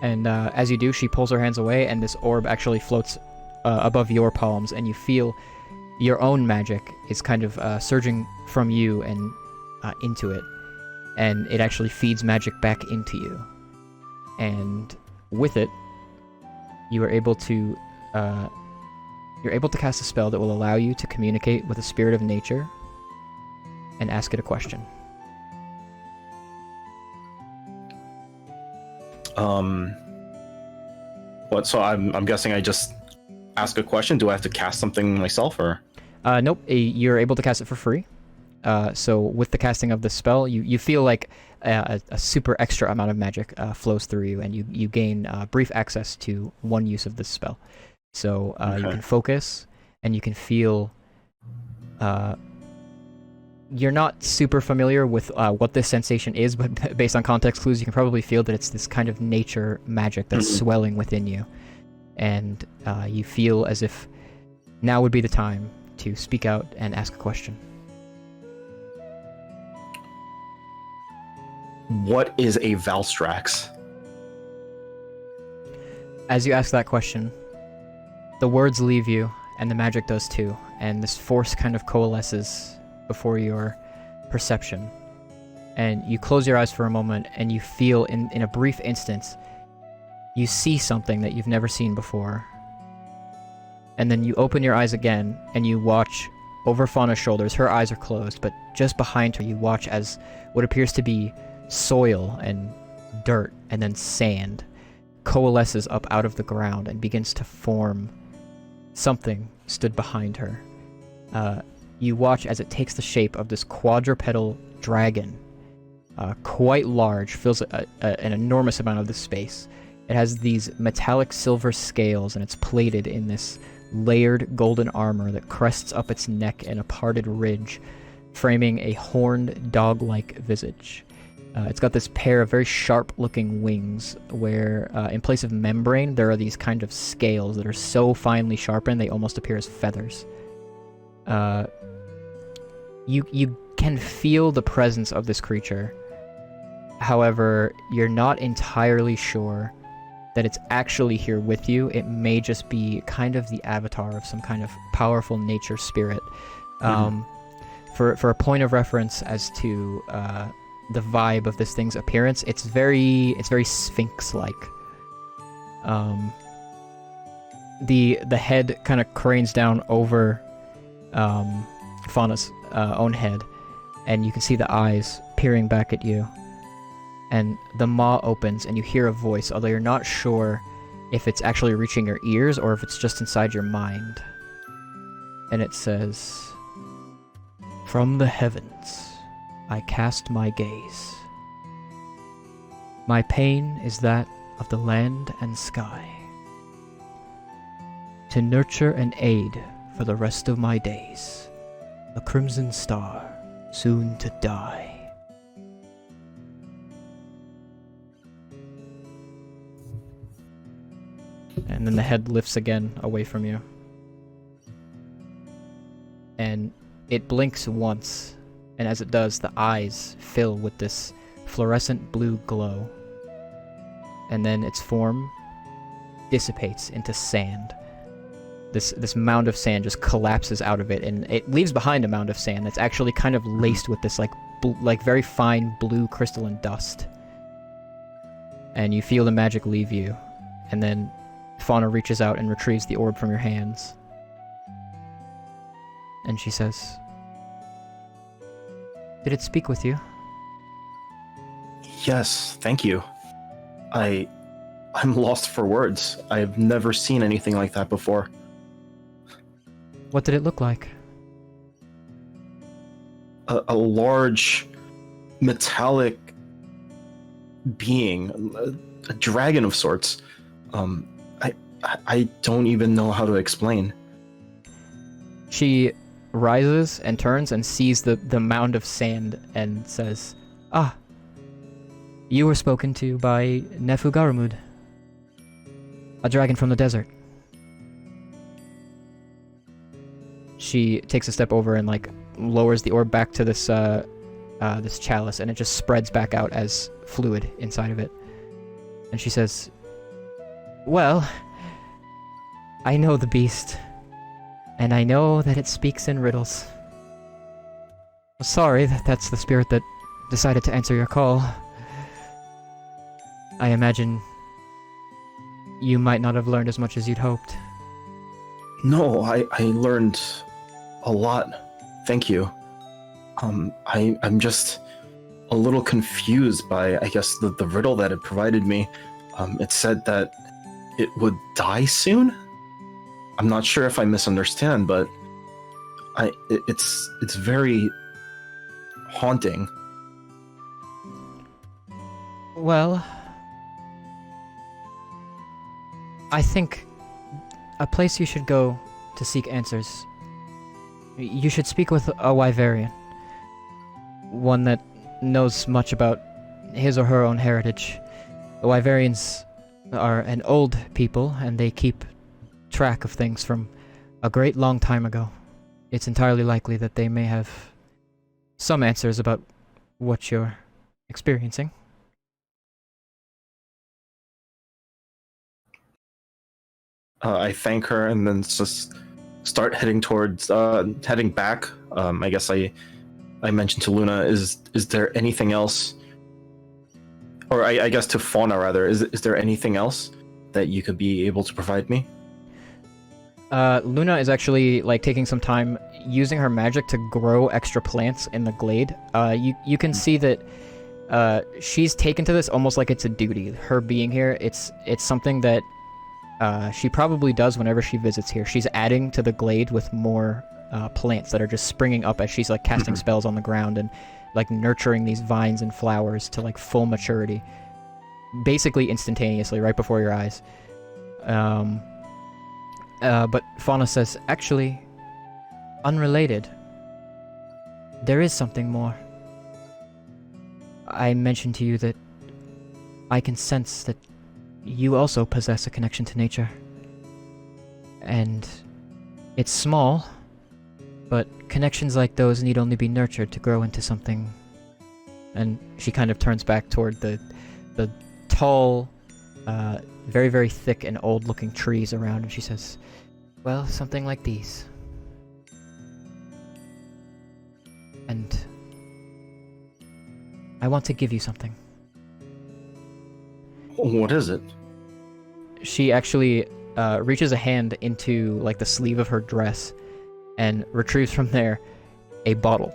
And as you do, she pulls her hands away, and this orb actually floats above your palms, and you feel your own magic is kind of surging from you and into it. And it actually feeds magic back into you. And with it, you are able to cast a spell that will allow you to communicate with a spirit of nature and ask it a question. What? So I'm guessing I just ask a question. Do I have to cast something myself, or? Nope. You're able to cast it for free. So with the casting of the spell, you feel like a super extra amount of magic flows through you, and you gain brief access to one use of this spell. So you can focus, and you can feel. You're not super familiar with what this sensation is, but based on context clues, you can probably feel that it's this kind of nature magic that's swelling within you, and you feel as if now would be the time to speak out and ask a question. What is a Valstrax? As you ask that question, the words leave you, and the magic does too, and this force kind of coalesces before your perception. And you close your eyes for a moment, and you feel in a brief instance, you see something that you've never seen before. And then you open your eyes again, and you watch over Fauna's shoulders. Her eyes are closed, but just behind her you watch as what appears to be soil and dirt and then sand coalesces up out of the ground and begins to form. Something stood behind her. You watch as it takes the shape of this quadrupedal dragon, quite large, fills an enormous amount of the space. It has these metallic silver scales, and it's plated in this layered golden armor that crests up its neck in a parted ridge, framing a horned dog-like visage. It's got this pair of very sharp-looking wings where, in place of membrane, there are these kind of scales that are so finely sharpened they almost appear as feathers. You can feel the presence of this creature. However, you're not entirely sure that it's actually here with you. It may just be kind of the avatar of some kind of powerful nature spirit. For a point of reference as to the vibe of this thing's appearance, it's very Sphinx-like. The head kind of cranes down over Fauna's own head, and you can see the eyes peering back at you. And the maw opens, and you hear a voice, although you're not sure if it's actually reaching your ears or if it's just inside your mind. And it says, "From the heavens, I cast my gaze. My pain is that of the land and sky. To nurture and aid for the rest of my days, a crimson star, soon to die." And then the head lifts again away from you. And it blinks once, and as it does, the eyes fill with this fluorescent blue glow. And then its form dissipates into sand. This mound of sand just collapses out of it, and it leaves behind a mound of sand that's actually kind of laced with this like very fine blue crystalline dust. And you feel the magic leave you, and then Fauna reaches out and retrieves the orb from your hands. And she says, "Did it speak with you?" Yes, thank you. I'm lost for words. I've never seen anything like that before. What did it look like? A large metallic being, a dragon of sorts. I don't even know how to explain. She rises and turns and sees the mound of sand and says, "Ah, you were spoken to by Nefugarumud, a dragon from the desert." She takes a step over and like lowers the orb back to this this chalice, and it just spreads back out as fluid inside of it. And she says, "Well, I know the beast, and I know that it speaks in riddles. Sorry that that's the spirit that decided to answer your call. I imagine you might not have learned as much as you'd hoped." No, I learned a lot. Thank you. I'm just a little confused by, I guess, the riddle that it provided me. It said that it would die soon? I'm not sure if I misunderstand, but it's very haunting. Well, I think a place you should go to seek answers. You should speak with a Wyverian. One that knows much about his or her own heritage. The Wyverians are an old people, and they keep track of things from a great long time ago. It's entirely likely that they may have some answers about what you're experiencing. I thank her and then just start heading towards heading back. I guess I mentioned to Luna, is there anything else, or I guess to Fauna rather, is there anything else that you could be able to provide me? Luna is actually like taking some time using her magic to grow extra plants in the glade. You can see that she's taken to this almost like it's a duty. Her being here, it's something that she probably does whenever she visits here. She's adding to the glade with more plants that are just springing up as she's like casting spells on the ground and like nurturing these vines and flowers to like full maturity, basically instantaneously right before your eyes. But Fauna says, actually, unrelated, there is something more. I mentioned to you that I can sense that you also possess a connection to nature. And it's small, but connections like those need only be nurtured to grow into something. And she kind of turns back toward the tall, very, very thick and old-looking trees around, and she says, well, something like these. And I want to give you something. What is it? She actually reaches a hand into like the sleeve of her dress and retrieves from there a bottle.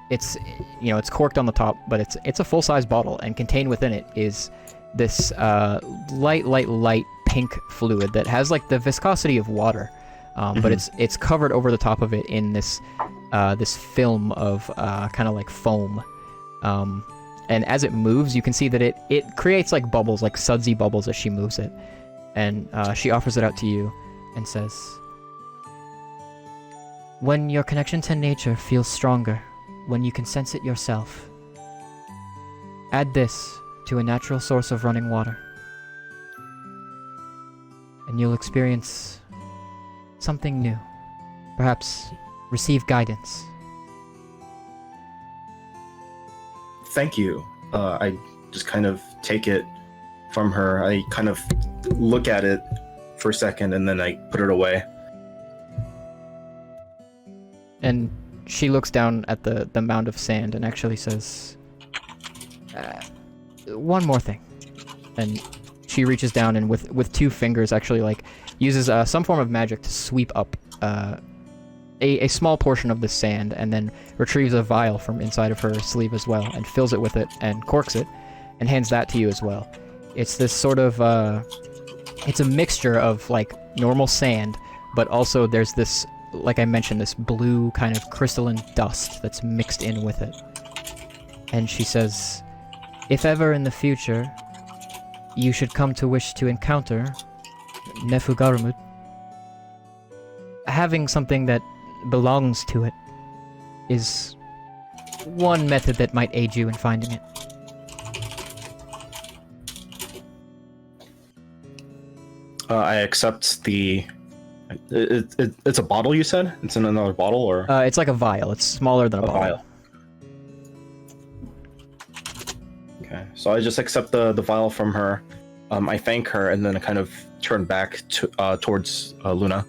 It's it's corked on the top, but it's a full-size bottle, and contained within it is this light pink fluid that has like the viscosity of water, but it's covered over the top of it in this this film of kind of like foam. And as it moves, you can see that it creates like bubbles, like sudsy bubbles as she moves it. And she offers it out to you and says, when your connection to nature feels stronger, when you can sense it yourself, add this to a natural source of running water, and you'll experience something new. Perhaps receive guidance. Thank you. I just kind of take it from her. I kind of look at it for a second, and then I put it away. And she looks down at the mound of sand and actually says, one more thing. And she reaches down and with two fingers actually like uses some form of magic to sweep up a small portion of the sand, and then retrieves a vial from inside of her sleeve as well, and fills it with it and corks it, and hands that to you as well. It's this sort of it's a mixture of like normal sand, but also there's this, like I mentioned, this blue kind of crystalline dust that's mixed in with it. And she says, if ever in the future you should come to wish to encounter Nefugarumut, having something that belongs to it is one method that might aid you in finding it. I accept the. It's a bottle, you said? It's in another bottle, or It's like a vial. It's smaller than a bottle. vial? Okay, so I just accept the vial from her. I thank her, and then I kind of turn back to towards Luna.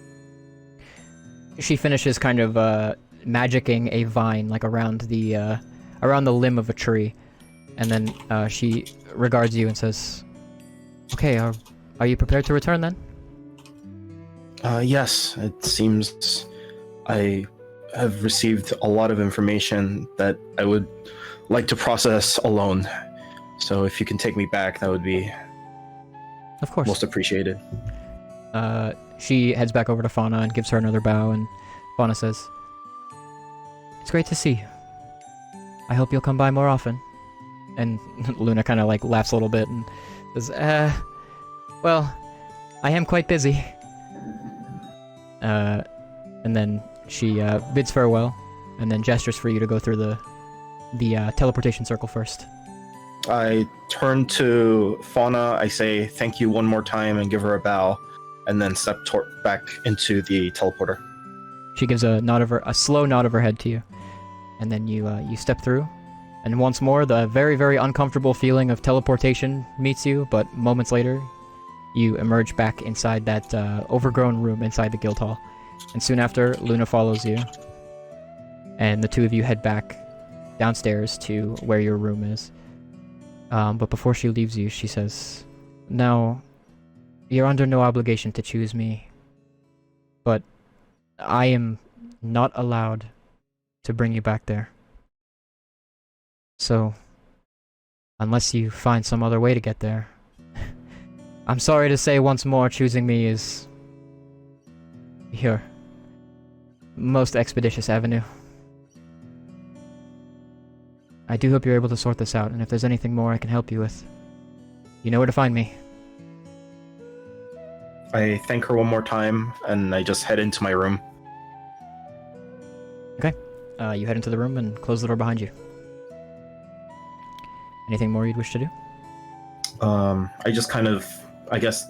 She finishes kind of magicking a vine like around the limb of a tree, and then she regards you and says, "Okay, are you prepared to return then?" Yes, it seems I have received a lot of information that I would like to process alone. So if you can take me back, that would be Of course. most appreciated. She heads back over to Fauna and gives her another bow, and Fauna says, "It's great to see you. I hope you'll come by more often." And Luna kind of like laughs a little bit and says, well, I am quite busy." And then she bids farewell, and then gestures for you to go through the teleportation circle first. I turn to Fauna, I say thank you one more time and give her a bow, and then step back into the teleporter. She gives a slow nod of her head to you, and then you step through, and once more the very, very uncomfortable feeling of teleportation meets you, but moments later you emerge back inside that overgrown room inside the guild hall, and soon after Luna follows you, and the two of you head back downstairs to where your room is. But before she leaves you, she says, "Now, you're under no obligation to choose me, but I am not allowed to bring you back there. So, unless you find some other way to get there, I'm sorry to say once more, choosing me is your most expeditious avenue. I do hope you're able to sort this out, and if there's anything more I can help you with, you know where to find me." I thank her one more time, and I just head into my room. You head into the room and close the door behind you. Anything more you'd wish to do? I just kind of, I guess,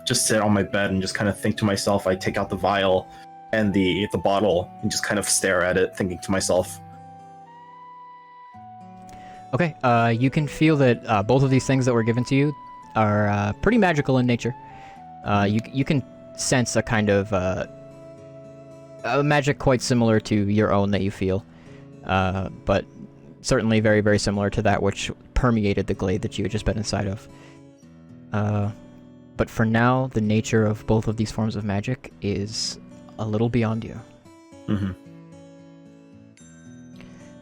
just sit on my bed and just kind of think to myself. I take out the vial and the bottle and just kind of stare at it, thinking to myself. Okay, you can feel that both of these things that were given to you are pretty magical in nature. You can sense a kind of a magic quite similar to your own that you feel, but certainly very, very similar to that which permeated the glade that you had just been inside of. But for now, the nature of both of these forms of magic is a little beyond you. Mm-hmm.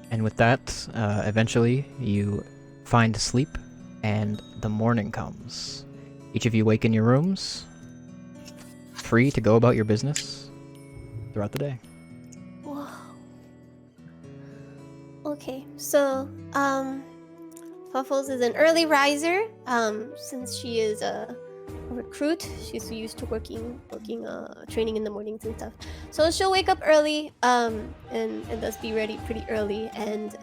And with that, eventually you find sleep, and the morning comes. Each of you wake in your rooms, free to go about your business throughout the day. Whoa. Okay, so Puffles is an early riser. Since she is a recruit, she's used to working training in the mornings and stuff. So she'll wake up early, and thus be ready pretty early. And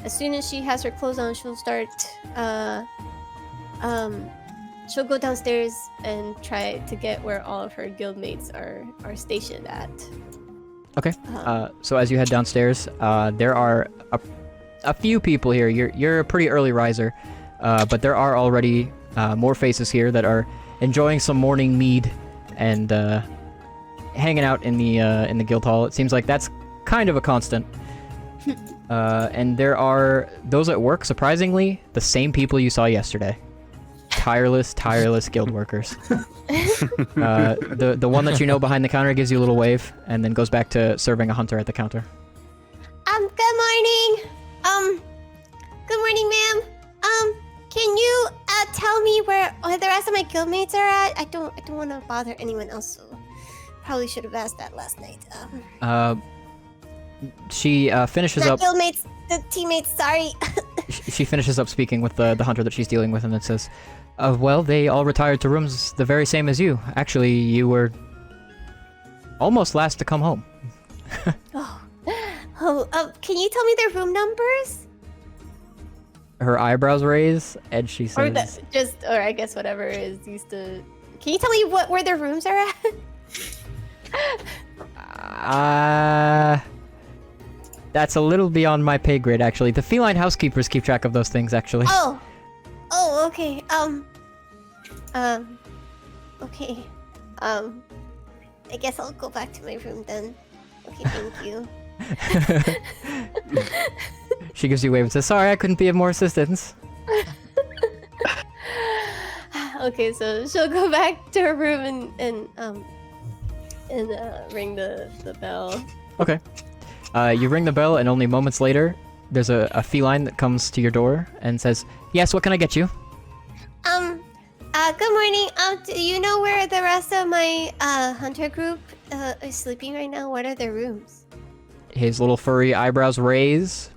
as soon as she has her clothes on, she'll start. She'll go downstairs and try to get where all of her guildmates are stationed at. Okay. So as you head downstairs, there are a few people here. You're a pretty early riser, but there are already more faces here that are enjoying some morning mead and hanging out in the guild hall. It seems like that's kind of a constant. And there are those at work. Surprisingly, the same people you saw yesterday. Tireless guild workers. The one that you know behind the counter gives you a little wave and then goes back to serving a hunter at the counter. Good morning. Good morning, ma'am. Can you tell me where the rest of my guildmates are at? I don't want to bother anyone else, so probably should have asked that last night. She finishes not up. guildmates, the teammates. Sorry. she finishes up speaking with the hunter that she's dealing with, and then says, well, they all retired to rooms the very same as you. Actually, you were almost last to come home. Can you tell me their room numbers? Her eyebrows raise, and she says, or I guess whatever is used to. Can you tell me where their rooms are at? That's a little beyond my pay grade, actually. The feline housekeepers keep track of those things, actually. Oh, okay. Okay. I guess I'll go back to my room then. Okay, thank you. She gives you a wave and says, sorry, I couldn't be of more assistance. Okay, so she'll go back to her room and ring the bell. Okay. You ring the bell, and only moments later, there's a feline that comes to your door and says, yes, what can I get you? Good morning. Do you know where the rest of my hunter group is sleeping right now? What are their rooms? His little furry eyebrows raise.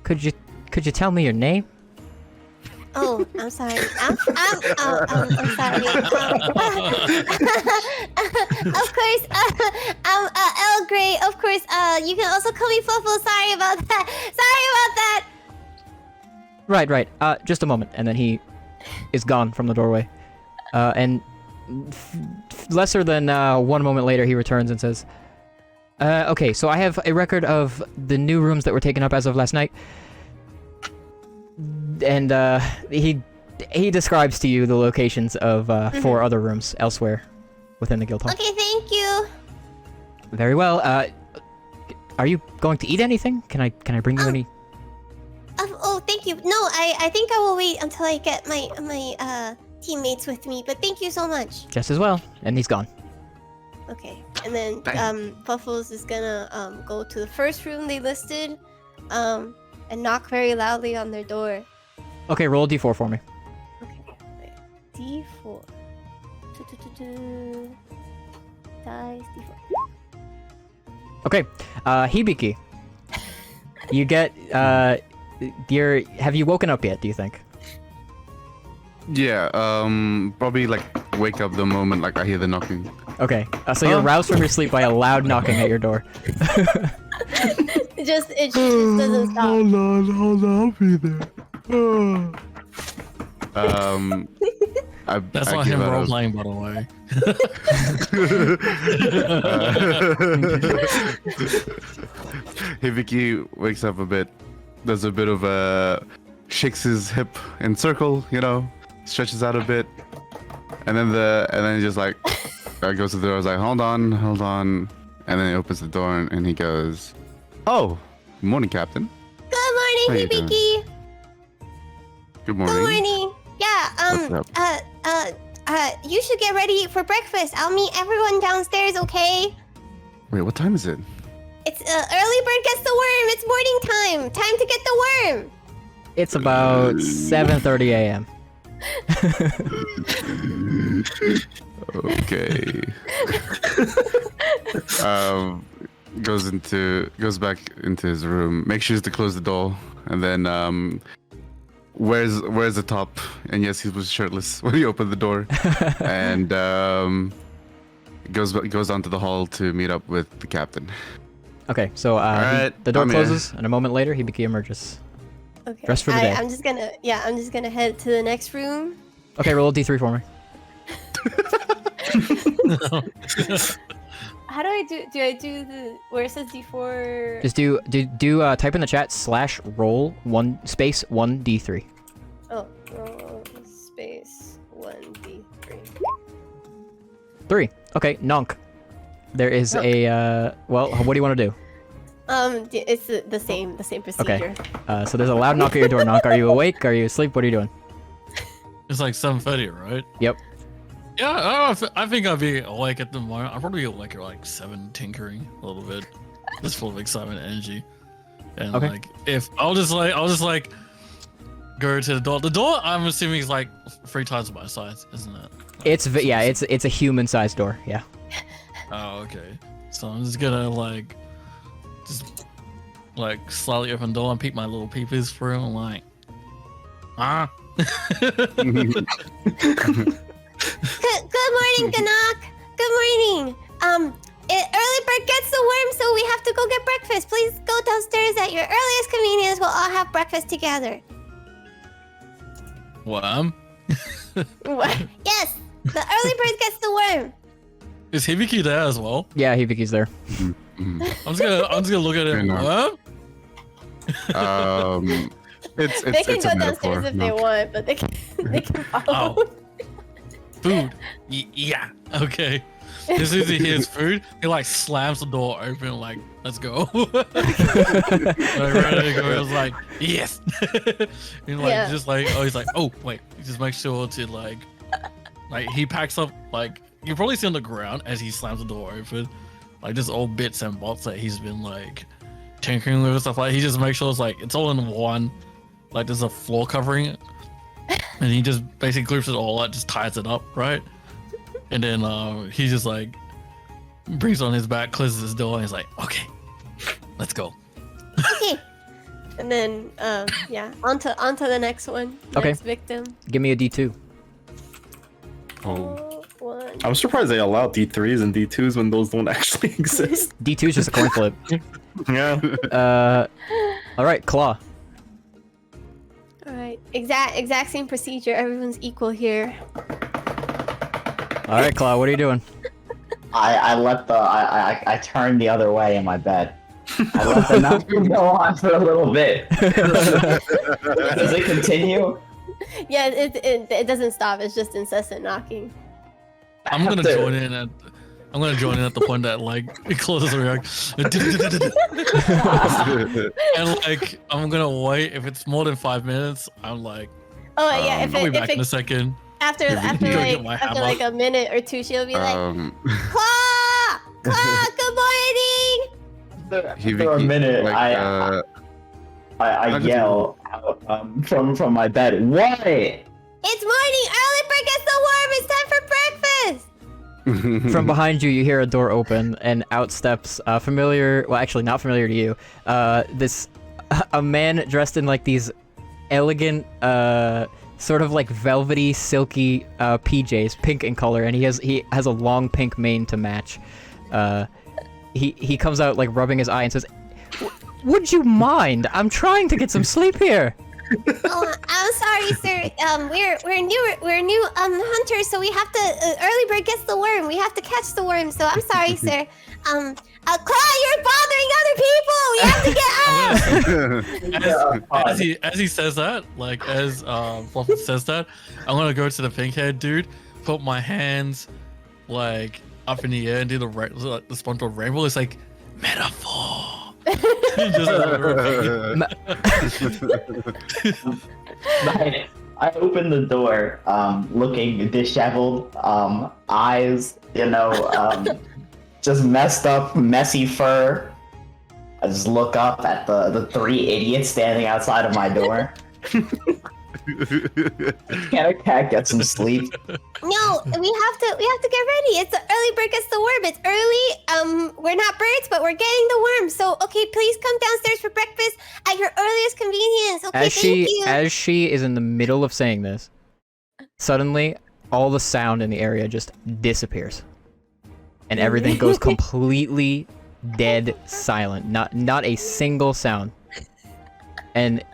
Could you tell me your name? Oh, I'm sorry. I'm sorry. Of course, El Grey. Of course, you can also call me Fluffle. Sorry about that. Right. Just a moment, and then he is gone from the doorway. And lesser than 1 moment later, he returns and says, okay, so I have a record of the new rooms that were taken up as of last night. And he describes to you the locations of 4 other rooms elsewhere within the guild hall. Okay, thank you. Very well. Are you going to eat anything? Can I bring you any? Oh, thank you. No, I think I will wait until I get my teammates with me. But thank you so much. Just as well. And he's gone. Okay, and then Puffles is gonna go to the first room they listed, and knock very loudly on their door. Okay, roll a d4 for me. Okay, wait. D4. Dice D4. Okay, Hibiki. You get have you woken up yet, do you think? Yeah, probably like wake up the moment like I hear the knocking. Okay, so you're roused from your sleep by a loud knocking at your door. It just doesn't stop. Hold on, I'll be there. That's I not give him out role a- playing, by the way. Hibiki wakes up a bit, does a bit of a shakes his hip in circle, stretches out a bit, and then he just like goes to the door. I was like, hold on, and then he opens the door and he goes, "Oh, good morning, Captain. Good morning, How you Hibiki. Good morning." Good morning. Yeah. What's You should get ready for breakfast. I'll meet everyone downstairs. Okay? Wait, what time is it? It's early bird gets the worm. It's morning time. Time to get the worm. It's about 7:30 a.m. Okay. Goes back into his room, makes sure to close the door, and then wears the top. And yes, he was shirtless when he opened the door, and goes onto the hall to meet up with the captain. Okay, so Alright, the door I'm here. closes, and a moment later, Hibiki emerges. Okay. Dressed for the day. I'm just gonna head to the next room. Okay, roll a d3 for me. How do I do? Do I do the where it says D4? Just do type in the chat /roll 1d3. Oh, roll space 1D3. 3. Okay, Nonk. There is a well, what do you want to do? It's the same procedure. So there's a loud knock at your door. Nonk, are you awake? Are you asleep? What are you doing? It's like 7:30, right? Yep. Yeah, I think I'll be awake at the moment. I'll probably be awake at like 7, tinkering a little bit, just full of excitement and energy. And Okay. like, if I'll just like go to the door. The door, I'm assuming, is like 3 times my size, isn't it? Like, It's a human-sized door. Yeah. Oh, okay. So I'm just gonna like, just like slightly open door and peek my little peepers through. And I'm like, ah. Good morning, Ganak. Good morning. Early bird gets the worm, so we have to go get breakfast. Please go downstairs at your earliest convenience. We'll all have breakfast together. Worm? What? Yes, the early bird gets the worm. Is Hibiki there as well? Yeah, Hibiki's there. I'm just gonna look at him. Fair Worm? It's They can it's a go metaphor. downstairs if No. they want, but they can follow. Oh. Food. Yeah. Okay. As soon as he hears food, he like slams the door open, like, let's go. Like, ready to go. I was like, yes. And like, Yeah. just like, oh, he's like, oh, wait. Just make sure to like he packs up, like, you probably see on the ground as he slams the door open, like, just old bits and bots that he's been like tinkering with and stuff. Like, he just makes sure it's like, it's all in one, like, there's a floor covering it. And he just basically groups it all out, just ties it up, right? And then he just like brings it on his back, closes his door, and he's like, okay, let's go. Okay. And then, yeah, onto the next one. Okay. Next victim. Give me a D2. Oh. One. I'm surprised they allow D3s and D2s when those don't actually exist. D2 is just a coin flip. Yeah. All right, Claw. All right. Exact same procedure. Everyone's equal here. All right, Claw, what are you doing? I turned the other way in my bed. I let the knocking go on for a little bit. Does it continue? Yeah, it doesn't stop. It's just incessant knocking. I'm gonna join in at the point that like it closes the and like I'm gonna wait. If it's more than 5 minutes, I'm like, Oh yeah, I'll be back in a second. after Go get my hammer. like a minute or two, she'll be like, Claw, good morning. For a minute, I just- yell out from my bed. What? It's morning. Early bird gets the worm. It's time for breakfast. From behind you, you hear a door open, and out steps familiar. Well, actually, not familiar to you. A man dressed in like these elegant, sort of like velvety, silky PJs, pink in color, and he has a long pink mane to match. He comes out like rubbing his eye and says, "Would you mind? I'm trying to get some sleep here." Oh, I'm sorry, sir. We're new hunters, so we have to. Early bird gets the worm. We have to catch the worm. So I'm sorry, sir. Claw, you're bothering other people. We have to get out. As he says that, like as Fluffy says that, I'm gonna go to the pink-haired dude, put my hands like up in the air and do the SpongeBob rainbow. It's like metaphor. Just I opened the door, looking disheveled, eyes, just messed up, messy fur. I just look up at the three idiots standing outside of my door. Can a cat get some sleep? No, we have to get ready. It's the early bird gets the worm. It's early. We're not birds, but we're getting the worm. So okay, please come downstairs for breakfast at your earliest convenience. Okay, thank you. As she is in the middle of saying this, suddenly all the sound in the area just disappears, and everything goes completely dead silent. Not a single sound. And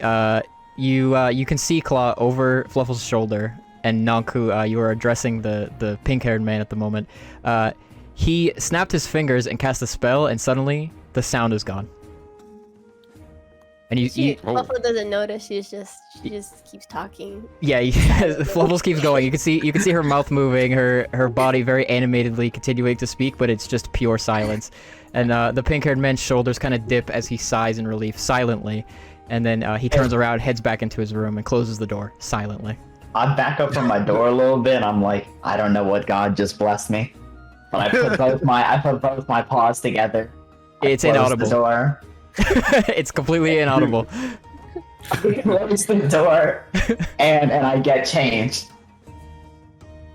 you can see Claw over Fluffle's shoulder, and Nanku, you are addressing the pink-haired man at the moment. He snapped his fingers and cast a spell, and suddenly the sound is gone. And Fluffle doesn't notice. She just keeps talking. yeah, Fluffles keeps going. You can see her mouth moving, her body very animatedly continuing to speak, but it's just pure silence. And the pink-haired man's shoulders kind of dip as he sighs in relief silently. And then he turns around, heads back into his room, and closes the door silently. I back up from my door a little bit. And I'm like, I don't know what God just blessed me, but I put both my paws together. It's Close inaudible. The door. It's completely inaudible. I close the door, and I get changed.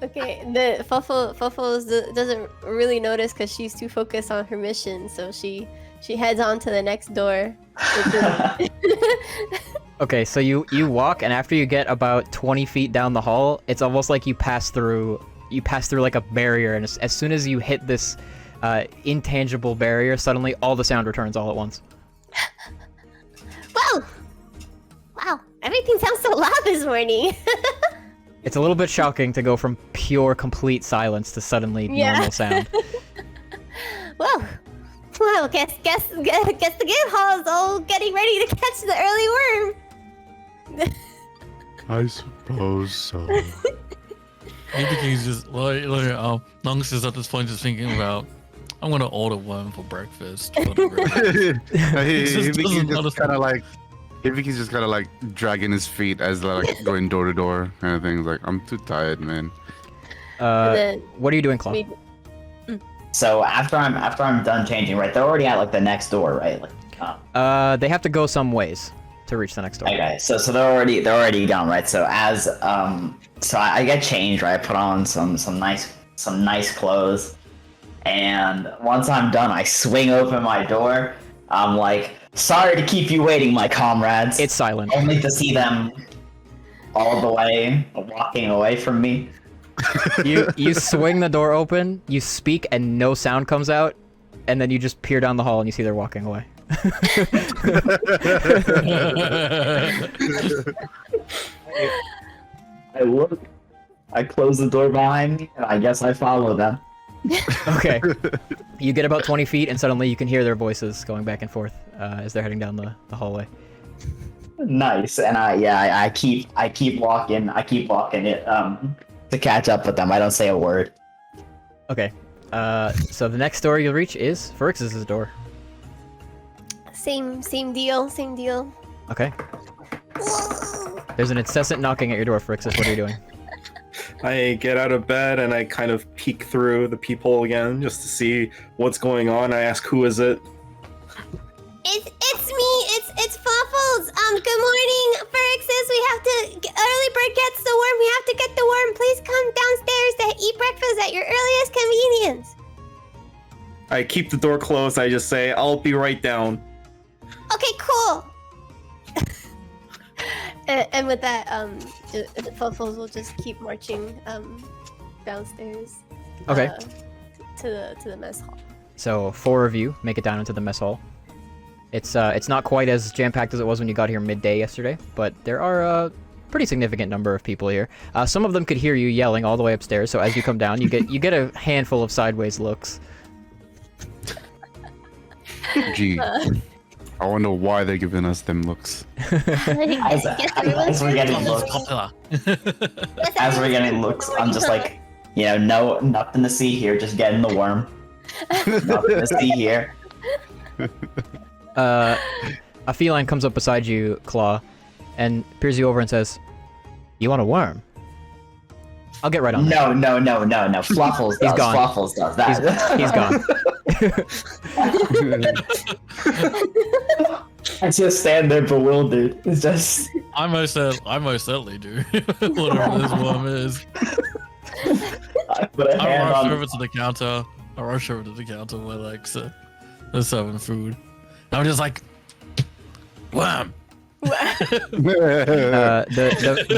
Okay, Fluffles doesn't really notice because she's too focused on her mission. So she she heads on to the next door. Okay, so you walk, and after you get about 20 feet down the hall, it's almost like you pass through like a barrier, and as soon as you hit this intangible barrier, suddenly all the sound returns all at once. Whoa! Wow, everything sounds so loud this morning. It's a little bit shocking to go from pure, complete silence to suddenly normal sound. Well, guess the game hall is all getting ready to catch the early worm. I suppose so. Maybe he's just Nongus is at this point just thinking about, I'm gonna order one for breakfast. Whatever. He's just doesn't just kind of like, he's just kind of like dragging his feet as like going door to door kind of thing. He's like, I'm too tired, man. then What are you doing, Claw? So after I'm done changing, right? They're already at like the next door, right? Like, They have to go some ways to reach the next door. okay, so they're already gone, right? So as so I get changed, right? I put on some nice clothes, and once I'm done, I swing open my door. I'm like, sorry to keep you waiting, my comrades. It's silent. Only to see them all the way walking away from me. You swing the door open, you speak, and no sound comes out, and then you just peer down the hall and you see they're walking away. I look, I close the door behind me, and I guess I follow them. Okay. You get about 20 feet, and suddenly you can hear their voices going back and forth as they're heading down the hallway. Nice, and I keep walking it to catch up with them. I don't say a word. Okay. So the next door you'll reach is Phyrexi's door. same deal. Okay. There's an incessant knocking at your door, Phyrexi's. What are you doing? I get out of bed and I kind of peek through the peephole again just to see what's going on. I ask, who is it? It's me. It's Fluffles. Good morning, Phyrexi's. We have to early bird gets the worm. We have to get the worm. Please come downstairs to eat breakfast at your earliest convenience. I keep the door closed. I just say, I'll be right down. Okay, cool. and with that, Fluffles will just keep marching downstairs. Okay. To the mess hall. So 4 of you make it down into the mess hall. It's not quite as jam-packed as it was when you got here midday yesterday, but there are a pretty significant number of people here. Some of them could hear you yelling all the way upstairs, so as you come down, you get a handful of sideways looks. Gee, I wonder why they're giving us them looks. As we're getting looks, I'm just like, no, nothing to see here. Just getting the worm. Nothing to see here. A feline comes up beside you, Claw, and peers you over and says, "You want a worm?" I'll get right on that. No. Fluffles does. He's gone. Fluffles does that. He's gone. I just stand there bewildered. It's just. I most certainly do. Whatever this worm is. I put a I hand rush on. over to the counter. Where like they're serving food. And I'm just like, worm. The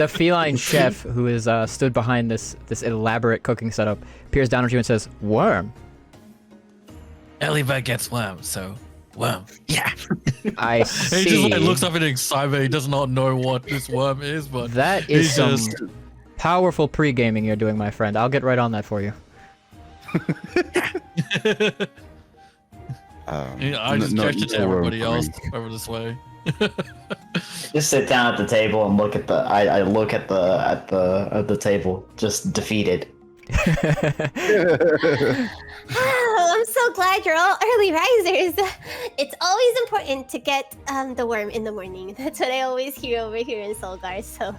feline chef who is stood behind this elaborate cooking setup peers down at you and says, "Worm." Early bird gets worm, so worm. Yeah. I He see. just like looks up in excitement. He does not know what this worm is, but That is he's some just powerful pre-gaming you're doing, my friend. I'll get right on that for you. I just gesture to everybody else over this way. Just sit down at the table and look at the. I look at the table, just defeated. Oh, I'm so glad you're all early risers. It's always important to get the worm in the morning. That's what I always hear over here in Solgar. So,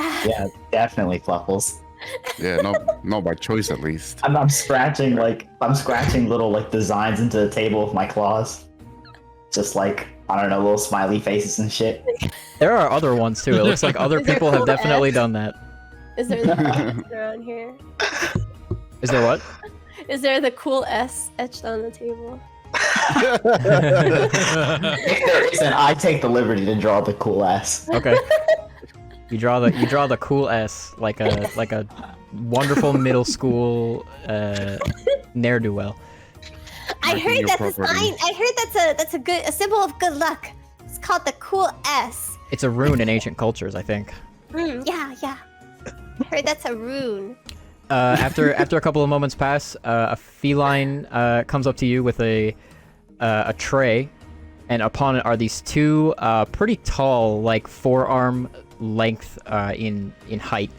Yeah, definitely Fluffles. Yeah, not by choice at least. I'm scratching little like designs into the table with my claws. Just like, I don't know, little smiley faces and shit. There are other ones too. It looks like other Is there people have cool definitely S? done that. is there the S around here? Is there what? Is there the cool S etched on the table? If there isn't, I take the liberty to draw the cool S. Okay. You draw the cool S like a wonderful middle school ne'er do well. I Marking heard your that's a property. sign. I heard that's a symbol of good luck. It's called the cool S. It's a rune in ancient cultures, I think. Yeah. I heard that's a rune. After a couple of moments pass, a feline comes up to you with a tray, and upon it are these two pretty tall, like forearm length in height,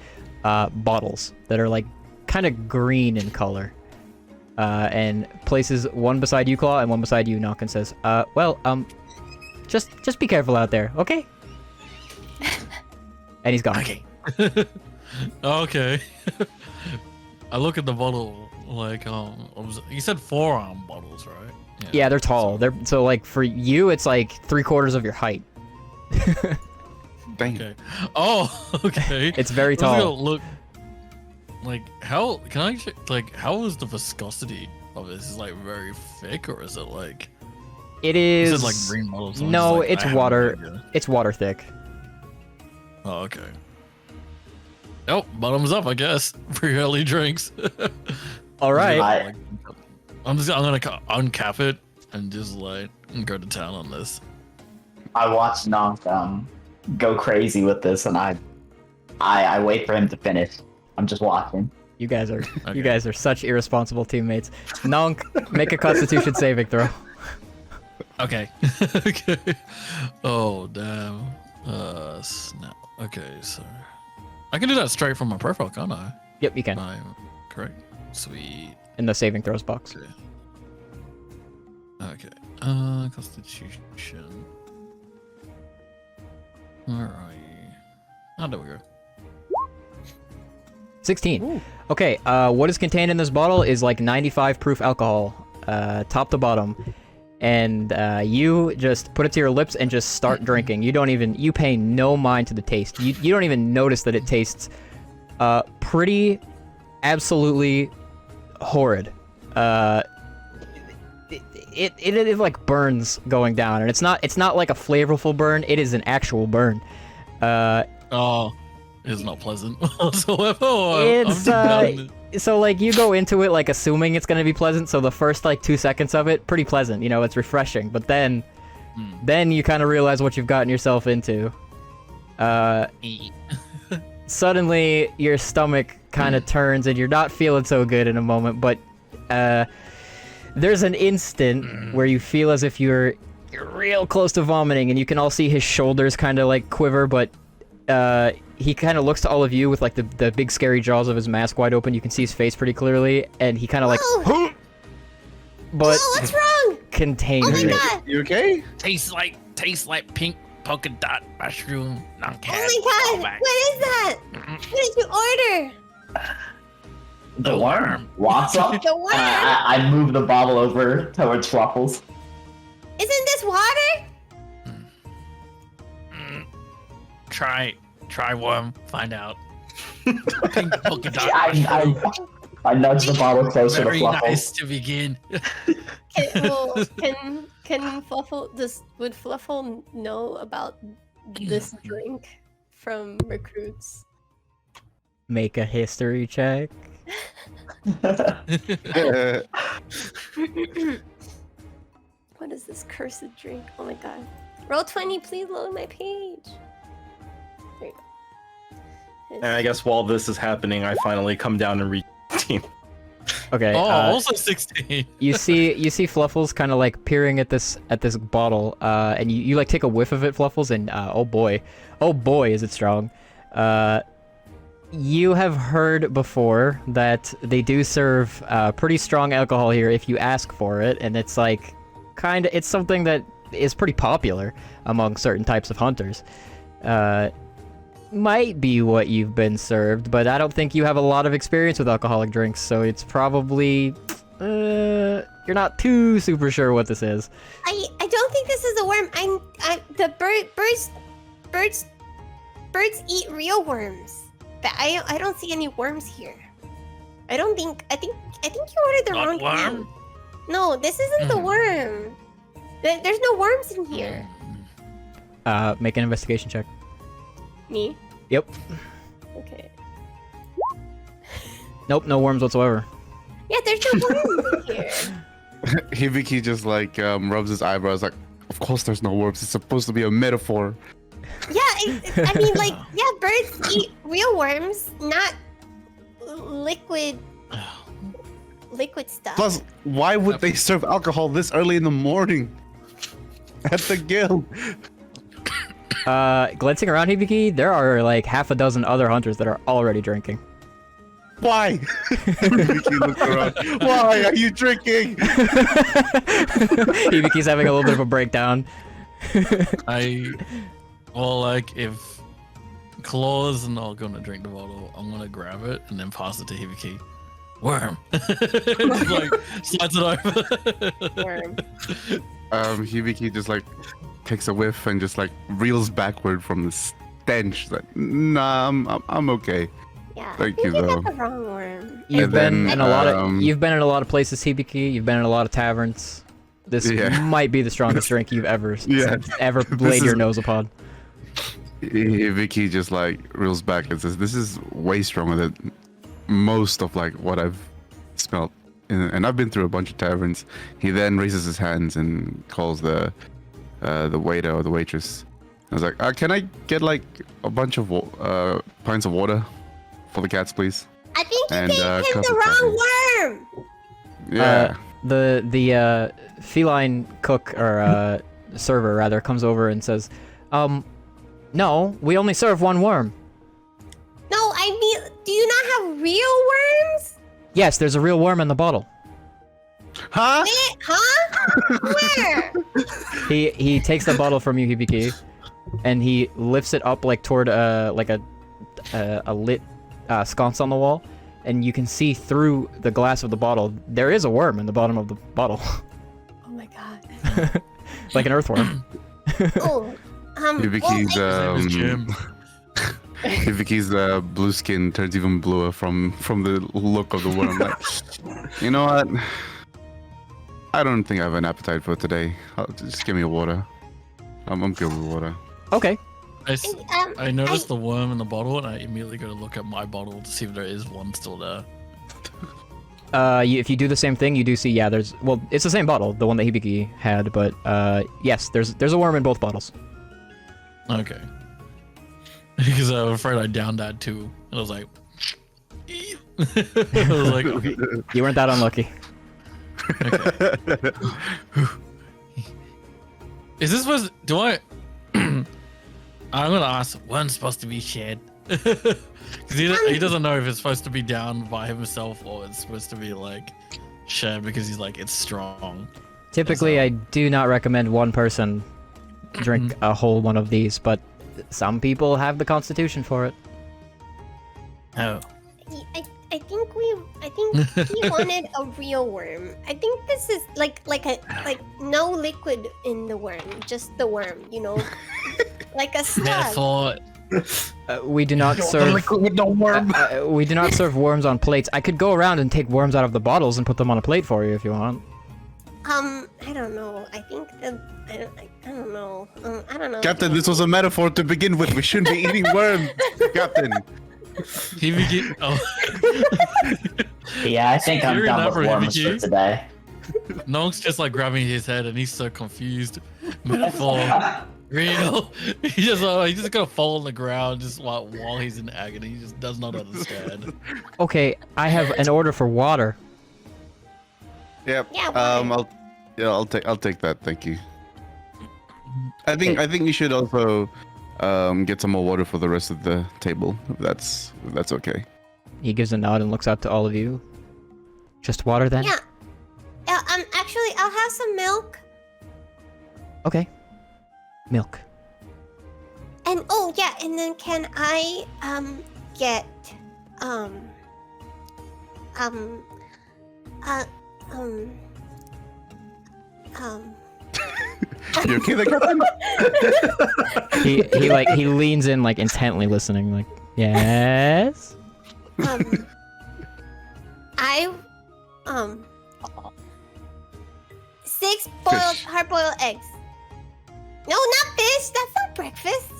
bottles that are like kind of green in color, and places one beside you, Claw, and one beside you, Knock, and says, just be careful out there, okay? And he's gone. Okay. Okay. I look at the bottle like you said forearm bottles, right? Yeah, they're tall. They're so like for you, it's like 3/4 of your height. Dang. Okay. Oh, okay. It's very I was gonna tall. look like how can I like how is the viscosity of this? Is it like very thick or is it like It is is it like green bottles? So I'm no, just like, it's I have no water. idea. It's water thick. Oh, okay. Oh, bottoms up, I guess. Free early drinks. All right. I'm gonna uncap it and just like go to town on this. I watched Nonk go crazy with this, and I wait for him to finish. I'm just watching. You guys are Okay. you guys are such irresponsible teammates. Nonk, make a Constitution saving throw. Okay. Okay. Oh damn. Snap. Okay, so I can do that straight from my profile, can't I? Yep, you can. I'm correct. Sweet. In the saving throws box. Okay. Okay. Constitution. Alright. Oh, there we go. 16. Okay, what is contained in this bottle is like 95 proof alcohol, top to bottom. And you just put it to your lips and just start drinking. You pay no mind to the taste. You don't even notice that it tastes pretty absolutely horrid. It like burns going down, and it's not like a flavorful burn, it is an actual burn. Oh, it's not pleasant whatsoever. It's so like you go into it like assuming it's gonna be pleasant, so the first like 2 seconds of it, pretty pleasant, you know, it's refreshing, but then you kind of realize what you've gotten yourself into. Suddenly your stomach kind of turns and you're not feeling so good in a moment, but there's an instant where you feel as if you're real close to vomiting, and you can all see his shoulders kind of like quiver, but he kind of looks to all of you with like the big scary jaws of his mask wide open. You can see his face pretty clearly, and he kind of like but Oh, what's wrong? contains Oh my it. god! You okay? tastes like pink polka dot mushroom non-cat. Oh my god! What is that? What did you order? The worm wants some. The worm? I move the bottle over towards Fluffles. Isn't this water? Try worm. Find out. Pink polka dot. I nudge the bottle closer to Very Fluffles. nice to begin. Can Fluffle would Fluffle know about this drink from recruits? Make a history check. What is this cursed drink? Oh my god. Roll 20, please load my page. There you go. And I guess while this is happening, I finally come down and reach the team. Okay. Oh, also 16. you see Fluffles kind of like peering at this bottle, and you like take a whiff of it, Fluffles, and oh boy, is it strong. You have heard before that they do serve pretty strong alcohol here if you ask for it, and it's like it's something that is pretty popular among certain types of hunters. Might be what you've been served, but I don't think you have a lot of experience with alcoholic drinks, so it's probably you're not too super sure what this is. I don't think this is a worm. Birds eat real worms. But I don't see any worms here. I think you ordered the wrong Not worm? thing. No, this isn't the worm. There's no worms in here. Make an investigation check. Me? Yep. Okay. Nope, no worms whatsoever. Yeah, there's no worms in here. Hibiki just like rubs his eyebrows like, of course there's no worms. It's supposed to be a metaphor. Yeah, I mean, like, yeah, birds eat real worms, not liquid stuff. Plus, why would they serve alcohol this early in the morning at the guild? Glancing around Hibiki, there are like half a dozen other hunters that are already drinking. Why? Hibiki looks around. Why are you drinking? Hibiki's having a little bit of a breakdown. Well, like, if Claw's not gonna drink the bottle, I'm gonna grab it and then pass it to Hibiki. Worm! Just like, slides it over. Worm. Hibiki just like takes a whiff and just like reels backward from the stench. Like, nah, I'm okay. Yeah. Thank I you, think though. got the wrong worm. You've And been then, in a lot of you've been in a lot of places, Hibiki. You've been in a lot of taverns. This Yeah. might be the strongest drink you've ever Yeah. ever laid your nose upon. Hibiki just like reels back and says, "This is way stronger than most of like what I've smelled." And I've been through a bunch of taverns. He then raises his hands and calls the waiter or the waitress. I was like, "Can I get like a bunch of pints of water for the cats, please?" I think you And, gave him cup the of wrong worm. Yeah. The feline cook or server rather comes over and says, no, we only serve one worm. No, I mean, do you not have real worms? Yes, there's a real worm in the bottle. Huh? Huh? Where? He takes the bottle from you, Hibiki, and he lifts it up like toward like a lit sconce on the wall, and you can see through the glass of the bottle. There is a worm in the bottom of the bottle, Oh my god. like an earthworm. Oh. Hibiki's His name is Jim. Hibiki's blue skin turns even bluer from the look of the worm. Like, you know what? I don't think I have an appetite for today. Just give me water. I'm good with water. Okay. I noticed the worm in the bottle, and I immediately go to look at my bottle to see if there is one still there. If you do the same thing, you do see, yeah, it's the same bottle, the one that Hibiki had, but yes, there's a worm in both bottles. Okay. Because I was afraid I downed that too. And I was like, I was like, okay. You weren't that unlucky. Is this supposed? Do I? I'm gonna ask. One's supposed to be shared. Because he doesn't know if it's supposed to be down by himself or it's supposed to be like shared because he's like it's strong. Typically, I do not recommend one person drink a whole one of these, but some people have the constitution for it. Oh. I think he wanted a real worm. I think this is like no liquid in the worm, just the worm, you know, like a slug. Therefore, We do not serve. liquid with no worm. We do not serve worms on plates. I could go around and take worms out of the bottles and put them on a plate for you if you want. I don't know. I think I don't know. I don't know. Captain, this was a metaphor to begin with. We shouldn't be eating worms, Captain. he begin. Oh. Yeah, I think I'm You're done not with worms Hibiki. for today. Nong's just like grabbing his head and he's so confused. Metaphor, real. He just gonna fall on the ground just while he's in agony. He just does not understand. Okay, I have an order for water. Yep. Yeah, I'll take that. Thank you. I think you should also get some more water for the rest of the table. If that's okay. He gives a nod and looks out to all of you. Just water then? Yeah. Actually, I'll have some milk. Okay. Milk. And oh yeah, and then can I get You okay there, Captain? He leans in like intently listening, like, yes? 6 hard-boiled eggs. No, not fish. That's not breakfast.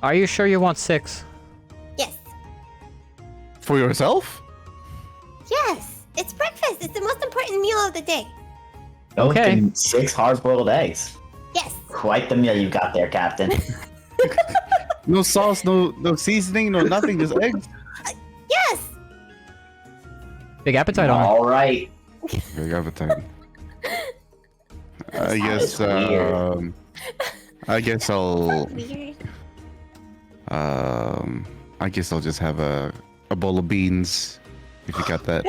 Are you sure you want 6? Yes. For yourself? Yes. It's breakfast. It's the most important meal of the day. Okay. 6 hard-boiled eggs. Yes. Quite the meal you got there, Captain. No sauce, no seasoning, no nothing, just eggs. Yes. Big appetite on it. All right. Big appetite. I guess. weird. I guess I'll. Weird. I guess I'll just have a bowl of beans. If you got that.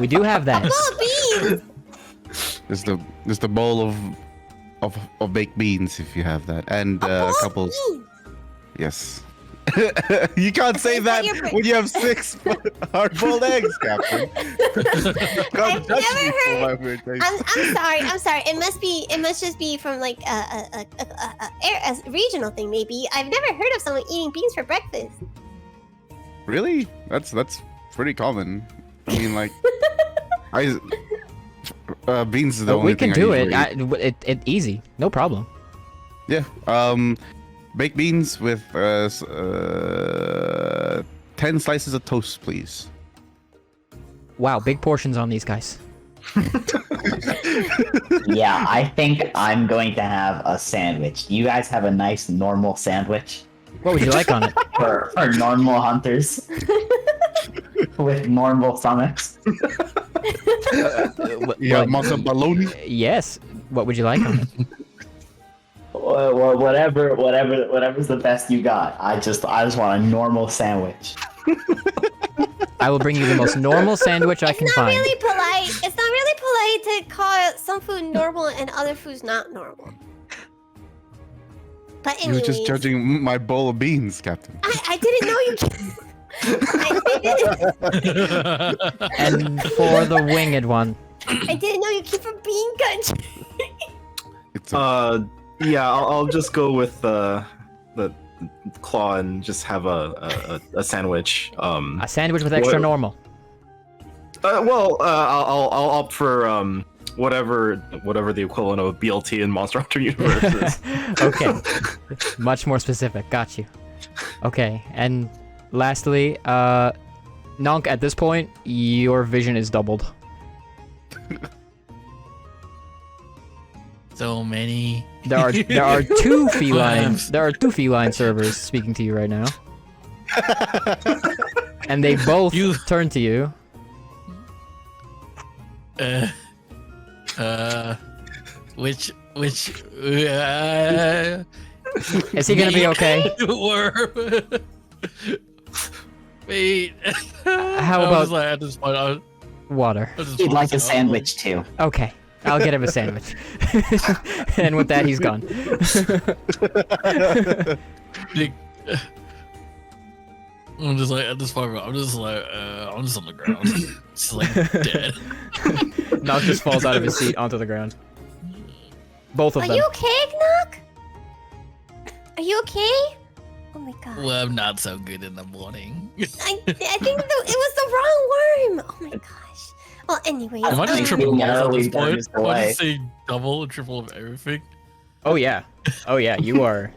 We do have that. Oh, beans. Just a bowl of baked beans if you have that, and a couple. Beans. Yes. You can't say Is that that your when you have 6 hard-boiled eggs, Captain. I've never heard. I'm sorry. It must just be from like a regional thing, maybe. I've never heard of someone eating beans for breakfast. Really? That's pretty common. I mean, like, beans is the But only we can thing do I it. usually eat. It easy. No problem. Yeah. Baked beans with 10 slices of toast, please. Wow, big portions on these guys. Yeah, I think I'm going to have a sandwich. You guys have a nice normal sandwich What would you like on it? for normal hunters with normal stomachs. Yeah, masa baloney. Yes. What would you like on it? Well, whatever's the best you got. I just want a normal sandwich. I will bring you the most normal sandwich I It's can not find. really polite. It's not really polite to call some food normal and other foods not normal. But You were anyways, just judging my bowl of beans, Captain. I didn't know you. And for the winged one. I didn't know you came from bean country. It's a, Yeah, I'll just go with the claw and just have a sandwich. A sandwich with extra What- normal. I'll opt for whatever the equivalent of a BLT in Monster Hunter Universe is. Okay. Much more specific. Got you. Okay. And lastly, Nonk, at this point, your vision is doubled. So many. There are 2 feline Lambs. there are 2 feline servers speaking to you right now. And they both You- turn to you. Which Is he gonna be okay? Worm. Wait. How I was about like, at this point, water? He'd like a sandwich too. Okay. I'll get him a sandwich. And with that, he's gone. I'm just like at this point, I'm just on the ground, just like dead. Knock just falls out of his seat onto the ground. Both of Are them. you okay, Knock? Are you okay? Oh my god. Well, I'm not so good in the morning. I think it was the wrong worm. Oh my gosh. Well, anyways. Am I just think triple we balls at know this we've done point? this Am I away. just saying double and triple of everything? Oh yeah. Oh yeah. You are,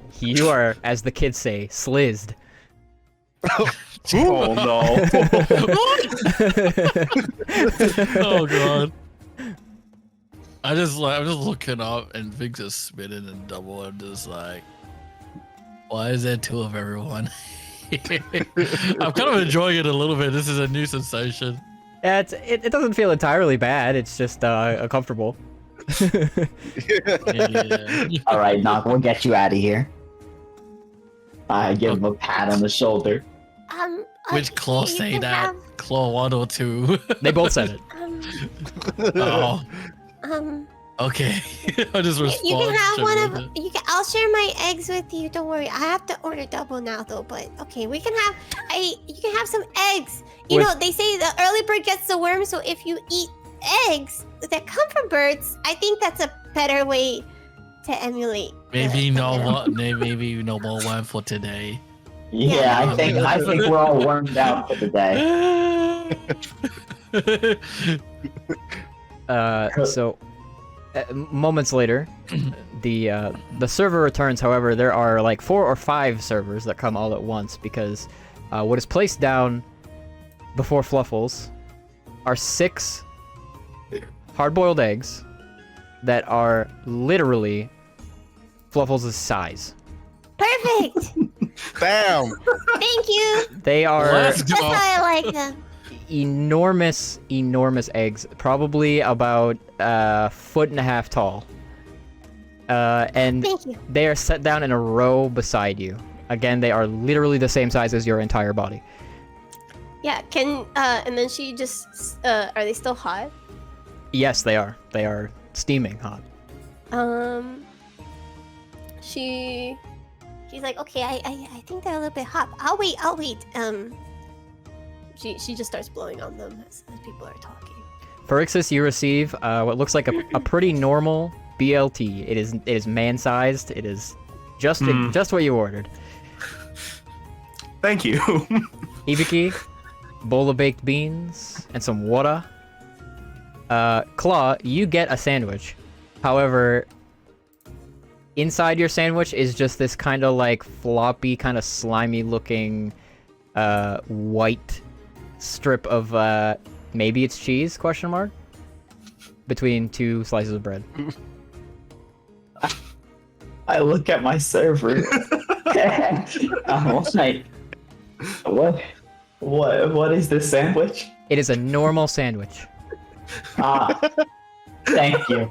as the kids say, slizzed. Oh no! Oh god. I'm just looking up and things are spinning and double. I'm just like, why is there 2 of everyone? I'm kind of enjoying it a little bit. This is a new sensation. Yeah, it doesn't feel entirely bad. It's just uncomfortable. Yeah. All right, Knock, we'll get you out of here. I give him a pat on the shoulder. Which claw you say can that? have, Claw 1 or 2? They both said it. Oh, okay. I just respond. you can have one with of. it. I'll share my eggs with you. Don't worry. I have to order double now though. But okay, we can have. You can have some eggs. You With- know they say the early bird gets the worm. So if you eat eggs that come from birds, I think that's a better way to emulate. Maybe the- no more. Maybe no more one for today. Yeah, I think we're all wormed out for the day. So Moments later, the server returns. However, there are like 4 or 5 servers that come all at once because what is placed down before Fluffles are 6 hard-boiled eggs that are literally Fluffles' size. Perfect. Damn. Thank you. They are Let's That's go. how I like them. enormous eggs, probably about 1.5 foot tall. And Thank you. they are set down in a row beside you. Again, they are literally the same size as your entire body. Yeah. And then she just. Are they still hot? Yes, they are. They are steaming hot. She's like, okay, I think they're a little bit hot. I'll wait. She just starts blowing on them as people are talking. Phyrexius, you receive what looks like a pretty normal BLT. It is man-sized. It is just what you ordered. Thank you. Ibiki, bowl of baked beans, and some water. Claw, you get a sandwich. However, inside your sandwich is just this kind of like floppy, kind of slimy looking white strip of maybe it's cheese, question mark, between 2 slices of bread. I look at my server. I'm like, what is this sandwich? It is a normal sandwich. Ah, thank you.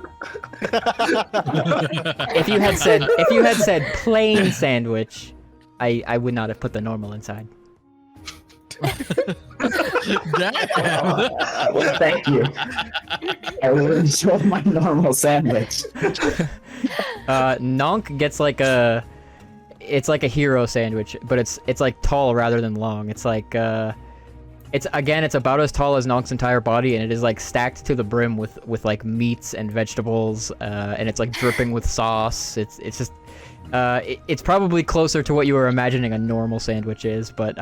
If you had said plain sandwich, I would not have put the normal inside. Damn. Well, thank you. I will enjoy my normal sandwich. Nonk gets like it's like a hero sandwich, but it's like tall rather than long. It's like it's about as tall as Nonk's entire body, and it is like stacked to the brim with like meats and vegetables, and it's like dripping with sauce. It's just it's probably closer to what you were imagining a normal sandwich is, but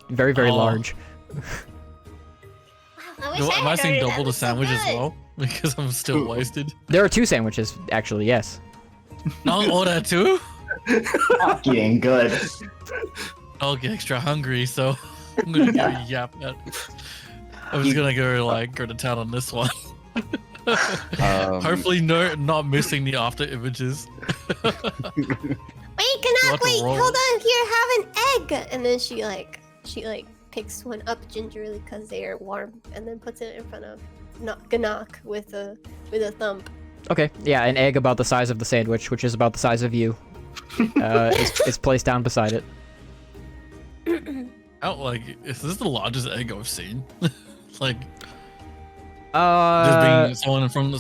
very Oh. large. I wish Am I had seeing ordered that. double the It's so sandwich as good. well? Because I'm still wasted. There are 2 sandwiches actually. Yes. No, order 2? Fucking good. I'll get extra hungry, so I'm gonna go yap that. I'm just gonna go to town on this one. Hopefully, not missing the after images. Wait, Canuck, What a wait, roll. hold on. Here, have an egg. And then she picks one up gingerly because they are warm, and then puts it in front of Canuck with a thumb. Okay. Yeah, an egg about the size of the sandwich, which is about the size of you, is placed down beside it. Is this the largest egg I've seen? Just Uh, being someone from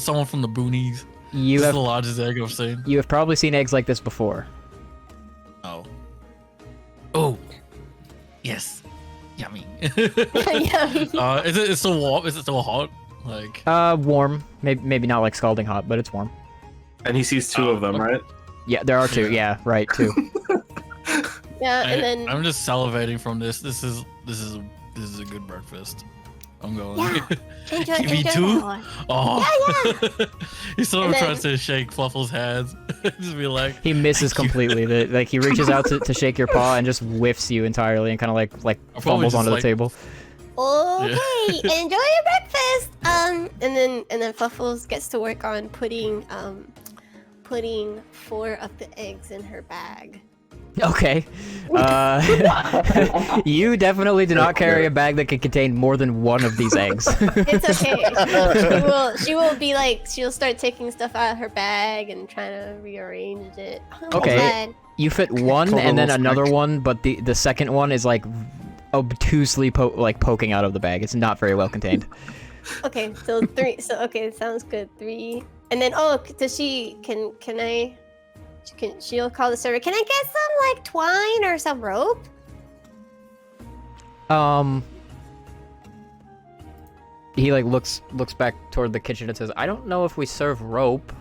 the boonies. you This is have the largest egg I've seen. you have probably seen eggs like this before. Oh. Oh. Yes. Yummy. Yeah. Is it still warm? Is it still hot? Warm. Maybe not like scalding hot, but it's warm. And he sees 2 of them, right? Yeah, there are 2. Yeah, right, 2. Yeah, and then I'm just salivating from this. This is a good breakfast. I'm going. Yeah. enjoy Me that too? one. Oh. Yeah, He sort And of then- tries to shake Fluffle's hands. Just be like, He misses Thank you. completely. Like he reaches out to shake your paw and just whiffs you entirely and kind of like I'll probably fumbles just, onto the like- table. Okay, enjoy your breakfast. And then Fluffles gets to work on putting 4 of the eggs in her bag. Okay. You definitely do not carry a bag that can contain more than 1 of these eggs. It's okay. She will be like, she'll start taking stuff out of her bag and trying to rearrange it. Oh, Okay. God. You fit 1 Clever and then little another snack. one, but the second one is like obtusely poking out of the bag. It's not very well contained. Okay, so 3. So okay, sounds good. 3, and then does she? She'll call the server. Can I get some like twine or some rope? He like looks back toward the kitchen and says, "I don't know if we serve rope."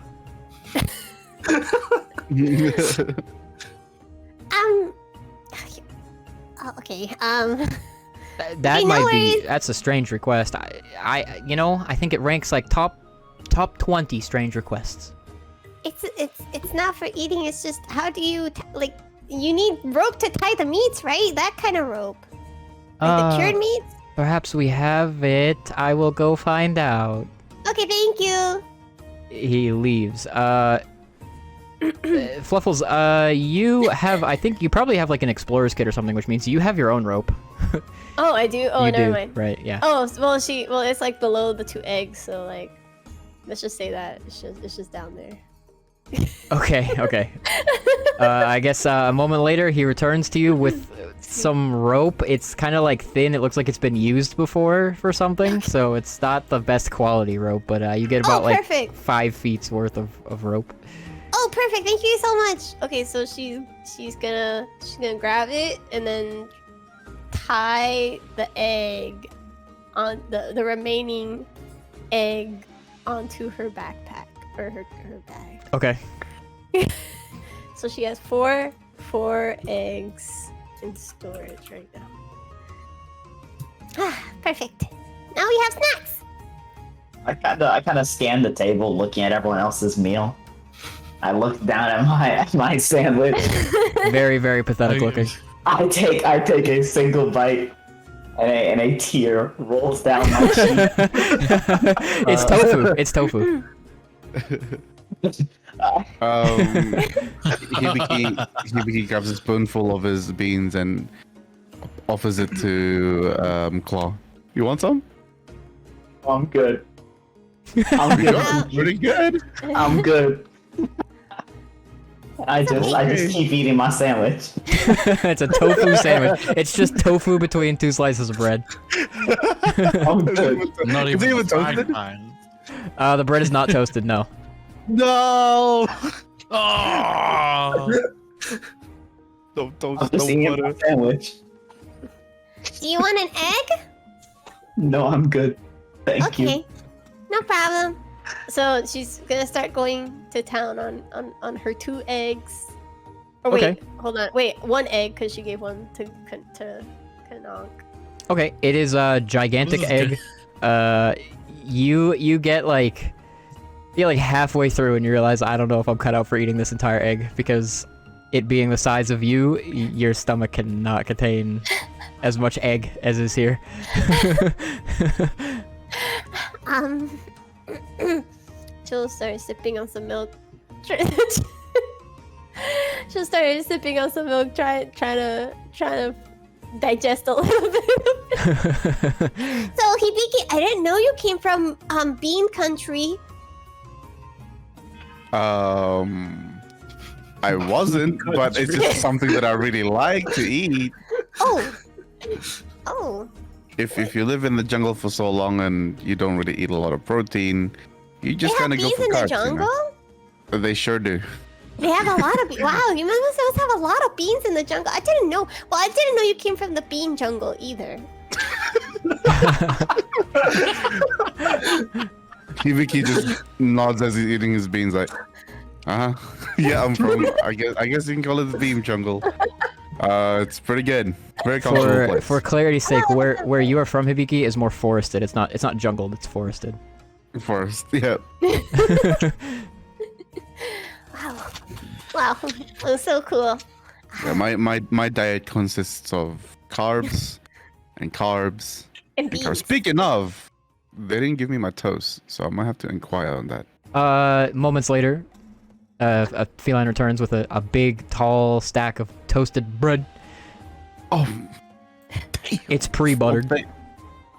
Oh, okay. That Okay, no might be. worries. That's a strange request. I think it ranks like top Top 20 strange requests. It's not for eating. It's just how do you like? You need rope to tie the meats, right? That kind of rope. Like the cured meats. Perhaps we have it. I will go find out. Okay, thank you. He leaves. Fluffles, you have, I think you probably have like an explorer's kit or something, which means you have your own rope. Oh, I do? Oh, You never do, mind. right, yeah. Oh, well, it's like below the 2 eggs, so like, let's just say that. It's just down there. Okay, okay. I guess a moment later, he returns to you with some rope. It's kind of like thin. It looks like it's been used before for something, so it's not the best quality rope, but you get about like perfect. 5 feet's worth of rope. Oh, perfect. Thank you so much. Okay, so she's gonna grab it and then tie the egg on the remaining egg onto her backpack or her bag. Okay. So she has four eggs in storage right now. Ah, perfect. Now we have snacks. I kind of scan the table, looking at everyone else's meal. I look down at my sandwich. Very, very pathetic looking. I take a single bite, and a tear rolls down my cheek. It's tofu. It's tofu. Hibiki grabs a spoonful of his beans and offers it to Claw. You want some? I'm good. I'm good. Pretty good. I'm good. I just keep eating my sandwich. It's a tofu sandwich. It's just tofu between 2 slices of bread. I'm good. Not Is it even even the fried toasted? kind. The bread is not toasted, no. No! Oh! Don't I'm just eating my sandwich. Do you want an egg? No, I'm good. Thank you. Okay, no problem. So she's gonna start going to town on her 2 eggs. Or wait, Okay. hold on. Wait, 1 egg because she gave one to Kanonk. Okay, it is a gigantic This is egg. You get like halfway through and you realize I don't know if I'm cut out for eating this entire egg because it being the size of you, your stomach cannot contain as much egg as is here. She'll start sipping on some milk. She'll start sipping on some milk, trying to digest a little bit. So Hibiki, I didn't know you came from bean country. I wasn't, but it's just something that I really like to eat. Oh. If you live in the jungle for so long and you don't really eat a lot of protein, you just They have kind of go bees for in the carbs. jungle? They sure do. They have a lot of beans. Wow, you must have a lot of beans in the jungle. I didn't know. Well, I didn't know you came from the bean jungle either. Hibiki just nods as he's eating his beans, like, uh-huh. Yeah, I'm from. I guess you can call it the bean jungle. It's pretty good. Very comfortable place. For clarity's sake, where you are from, Hibiki, is more forested. It's not jungled. It's forested. Forest, yeah. Wow, oh, so cool. Yeah, my diet consists of carbs and carbs. And And beans. carbs. Speaking of, they didn't give me my toast, so I might have to inquire on that. Moments later, a feline returns with a big, tall stack of toasted bread. Oh, It's pre-buttered.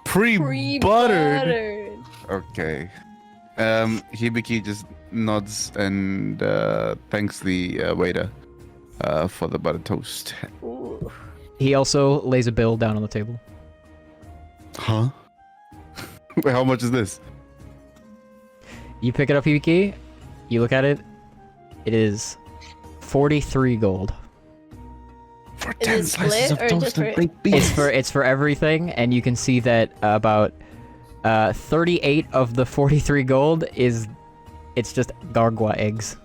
Pre-buttered. Okay. Hibiki just nods and thanks the waiter for the buttered toast. Ooh. He also lays a bill down on the table. Huh? Wait, how much is this? You pick it up, Hibiki. You look at it. It is 43 gold. For Is 10 it slices split of or just toasted for- baked beans. It's for everything, and you can see that about 38 of the 43 gold it's just gargwa eggs.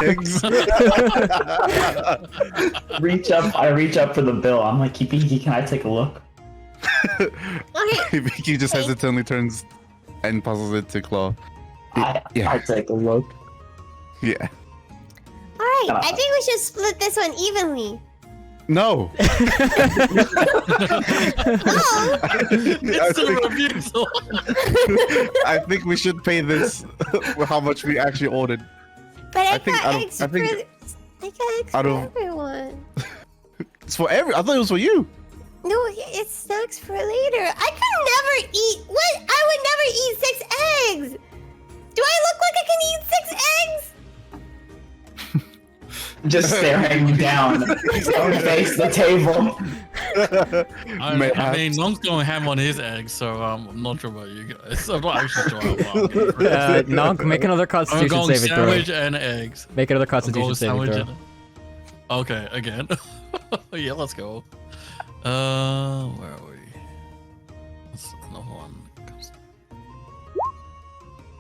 Eggs. I reach up for the bill. I'm like, Hibiki, can I take a look? Okay. Hibiki just hesitantly turns and passes it to Claw. I take a look. Yeah. All right, I think we should split this one evenly. No. It's a refusal. I think we should pay this how much we actually ordered. But I think got out of- eggs I think for out of- everyone. It's for I thought it was for you. No, it's snacks for later. I could never eat. What? I would never eat 6 eggs. Do I look like I can eat 6 eggs? Just staring down. Don't face the table. I mean, Nonk's going ham on his eggs, so I'm not sure about you guys. I'm not actually sure how well. Nonk, make another I'm Constitution going saving throw. sandwich and eggs. Make another I'm Constitution going saving sandwich throw. and... Okay, again. Yeah, let's go. Where are we? That's another one.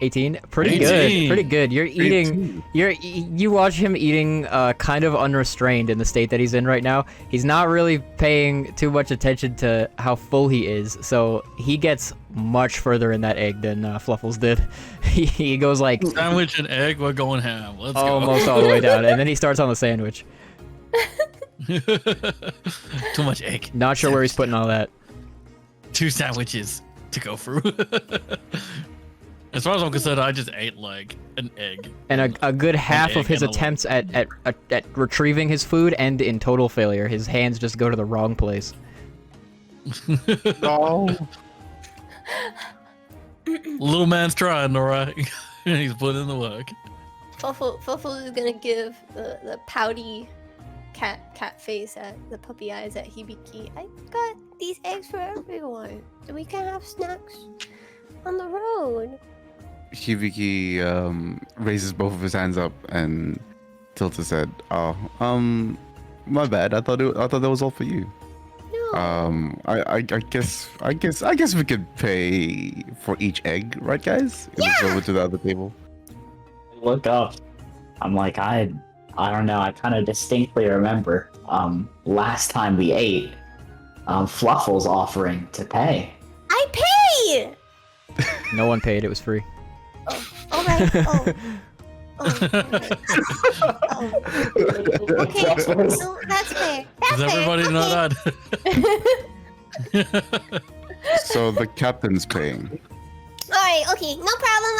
18. Pretty 18. good. Pretty good. You're eating. You watch him eating, kind of unrestrained in the state that he's in right now. He's not really paying too much attention to how full he is, so he gets much further in that egg than Fluffles did. He goes like Sandwich and egg, we're going ham. Let's go. almost all the way down, and then he starts on the sandwich. Too much egg. Not sure where he's putting all that. 2 sandwiches to go through. As far as I'm concerned, I just ate like an egg. And a good half of egg his and a attempts at retrieving his food end in total failure. His hands just go to the wrong place. Oh. Little man's trying, alright. He's putting in the work. Fuffle is gonna give the pouty cat face at the puppy eyes at Hibiki. I got these eggs for everyone, so we can have snacks on the road. Hibiki raises both of his hands up and tilts his head. Oh, my bad. I thought that was all for you. No. I guess we could pay for each egg, right, guys? Let's go over to the other table. Look up. I'm like, I don't know. I kind of distinctly remember last time we ate, Fluffle's offering to pay. I paid. No one paid. It was free. Oh, right. Oh. Alright. Oh. Okay. No, that's fair. That's Does everybody fair. know that? So the captain's paying. Alright. Okay. No problem.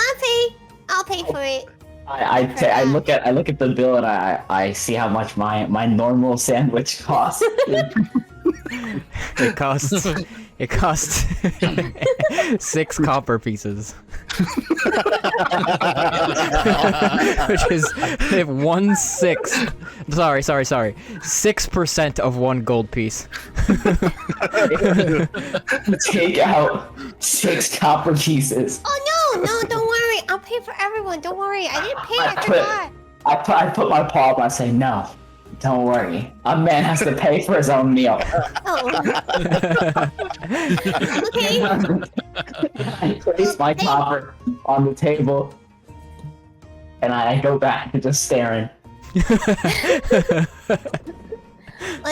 I'll pay for it. I look at the bill and I see how much my normal sandwich costs. It costs 6 copper pieces. Which is 1/6. Sorry. 6% of 1 gold piece. Take out 6 copper pieces. Oh no, don't worry. I'll pay for everyone. Don't worry. I didn't pay. I forgot. I put my paw up and I say, no, don't worry. A man has to pay for his own meal. Oh. Okay. I place my copper on the table and I go back to just staring. Well,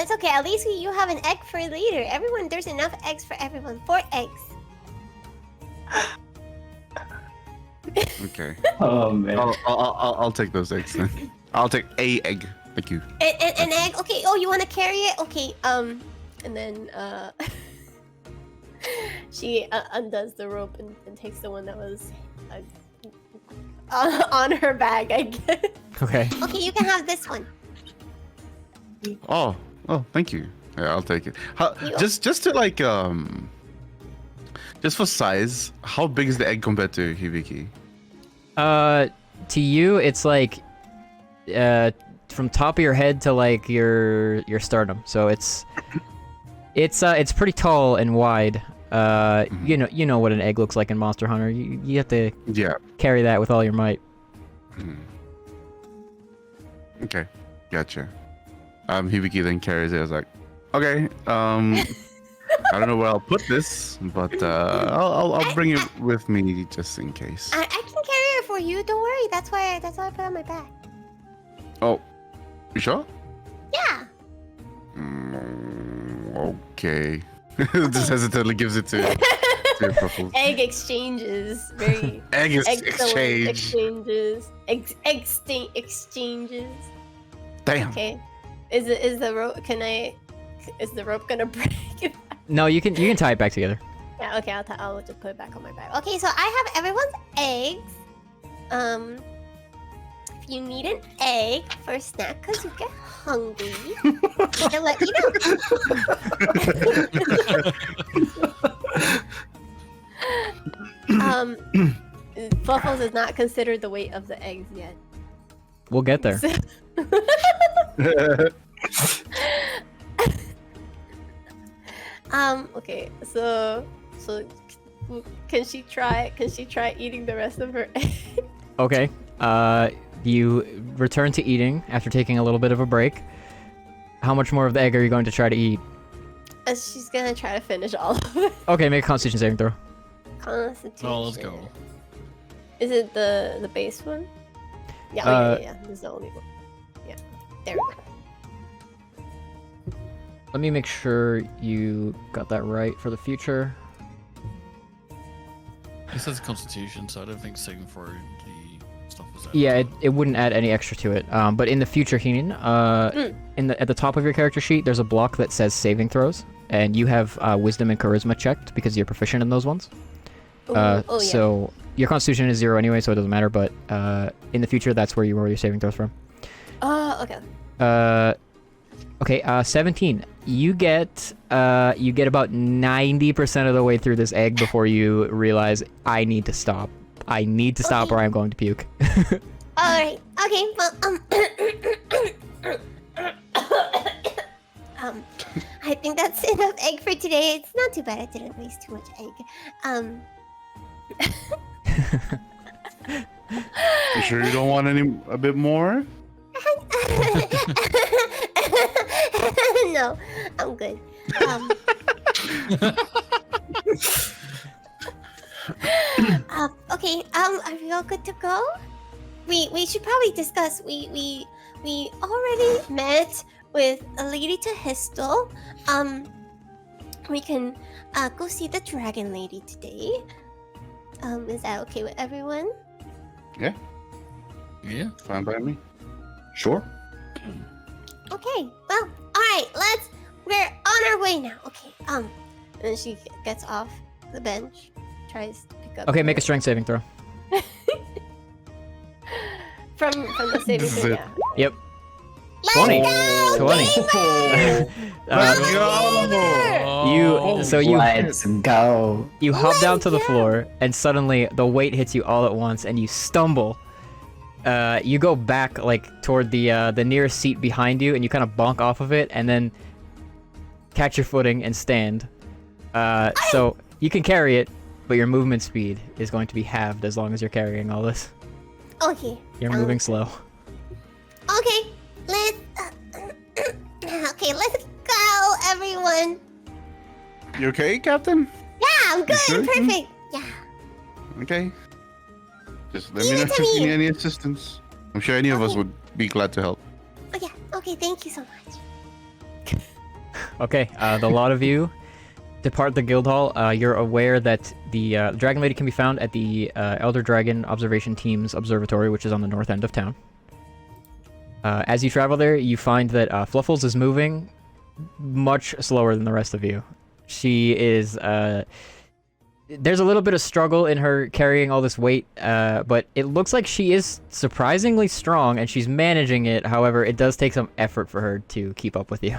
it's okay. At least you have an egg for later. Everyone, there's enough eggs for everyone. 4 eggs. Okay. Oh man. I'll take those eggs then. I'll take a egg. Thank you. An egg. Okay. Oh, you want to carry it? Okay. And then she undoes the rope and takes the one that was on her bag, I guess. Okay. Okay, you can have this one. Oh, thank you. Yeah, I'll take it. You- Just to like just for size, how big is the egg compared to Hibiki? To you, it's like, from top of your head to like your sternum. So it's pretty tall and wide. You know what an egg looks like in Monster Hunter. You have to carry that with all your might. Okay, gotcha. Hibiki then carries it. I was like, okay, I don't know where I'll put this, but I'll bring it with me just in case. I can carry it for you. Don't worry. That's why I put it on my back. Oh, you sure? Yeah. Okay. Just hesitantly gives it to Dear Fluffles. Egg exchanges. Very Egg excellent exchange. exchanges. Exchanges. Damn. Okay. Is the rope? Is the rope gonna break? No, you can tie it back together. Yeah. Okay. I'll just put it back on my back. Okay. So I have everyone's eggs. If you need an egg for a snack because you get hungry, I'll let you know. Fluffles is not considered the weight of the eggs yet. We'll get there. Okay. So can she try eating the rest of her egg? Okay. You return to eating after taking a little bit of a break. How much more of the egg are you going to try to eat? She's gonna try to finish all of it. Okay, make a Constitution saving throw. Constitution. Oh, let's go. Is it the base one? Yeah, yeah. This is the only one. Yeah. There we go. Let me make sure you got that right for the future. It says Constitution, so I don't think saving for the stuff was added. Yeah, it wouldn't add any extra to it. But in the future, Heenan, at the top of your character sheet, there's a block that says saving throws, and you have Wisdom and Charisma checked because you're proficient in those ones. Yeah. So your Constitution is 0 anyway, so it doesn't matter. But in the future, that's where you roll your saving throws from. Okay. Okay. 17. You get about 90% of the way through this egg before you realize I need to stop. I need to stop, or I'm going to puke. Alright. Okay. Well, I think that's enough egg for today. It's not too bad. I didn't waste too much egg. You sure you don't want a bit more? No, I'm good. Okay. Are we all good to go? We should probably discuss. We already met with a lady to Histel. We can go see the dragon lady today. Is that okay with everyone? Yeah, Yeah. fine by me. Sure. Okay. Well, all right. We're on our way now. Okay. And she gets off the bench, tries to pick up. Okay, make a strength saving throw. from the saving throw. Yeah. Yep. Let's 20. go, 20. gamer! Let's go. You hop down to the yeah. floor, and suddenly the weight hits you all at once, and you stumble. You go back toward the nearest seat behind you, and you kind of bonk off of it, and then catch your footing and stand. So you can carry it, but your movement speed is going to be halved as long as you're carrying all this. Okay. You're moving slow. Okay. Okay, let's go, everyone. You okay, Captain? Yeah, I'm good. sure? I'm perfect. Yeah. Okay. Just let me know if you need any assistance. I'm sure any of us would be glad to help. Oh yeah. Okay. Thank you so much. Okay, the lot of you depart the guild hall. You're aware that the Dragon Lady can be found at the Elder Dragon Observation Team's observatory, which is on the north end of town. As you travel there, you find that Fluffles is moving much slower than the rest of you. She is... there's a little bit of struggle in her carrying all this weight, but it looks like she is surprisingly strong, and she's managing it. However, it does take some effort for her to keep up with you.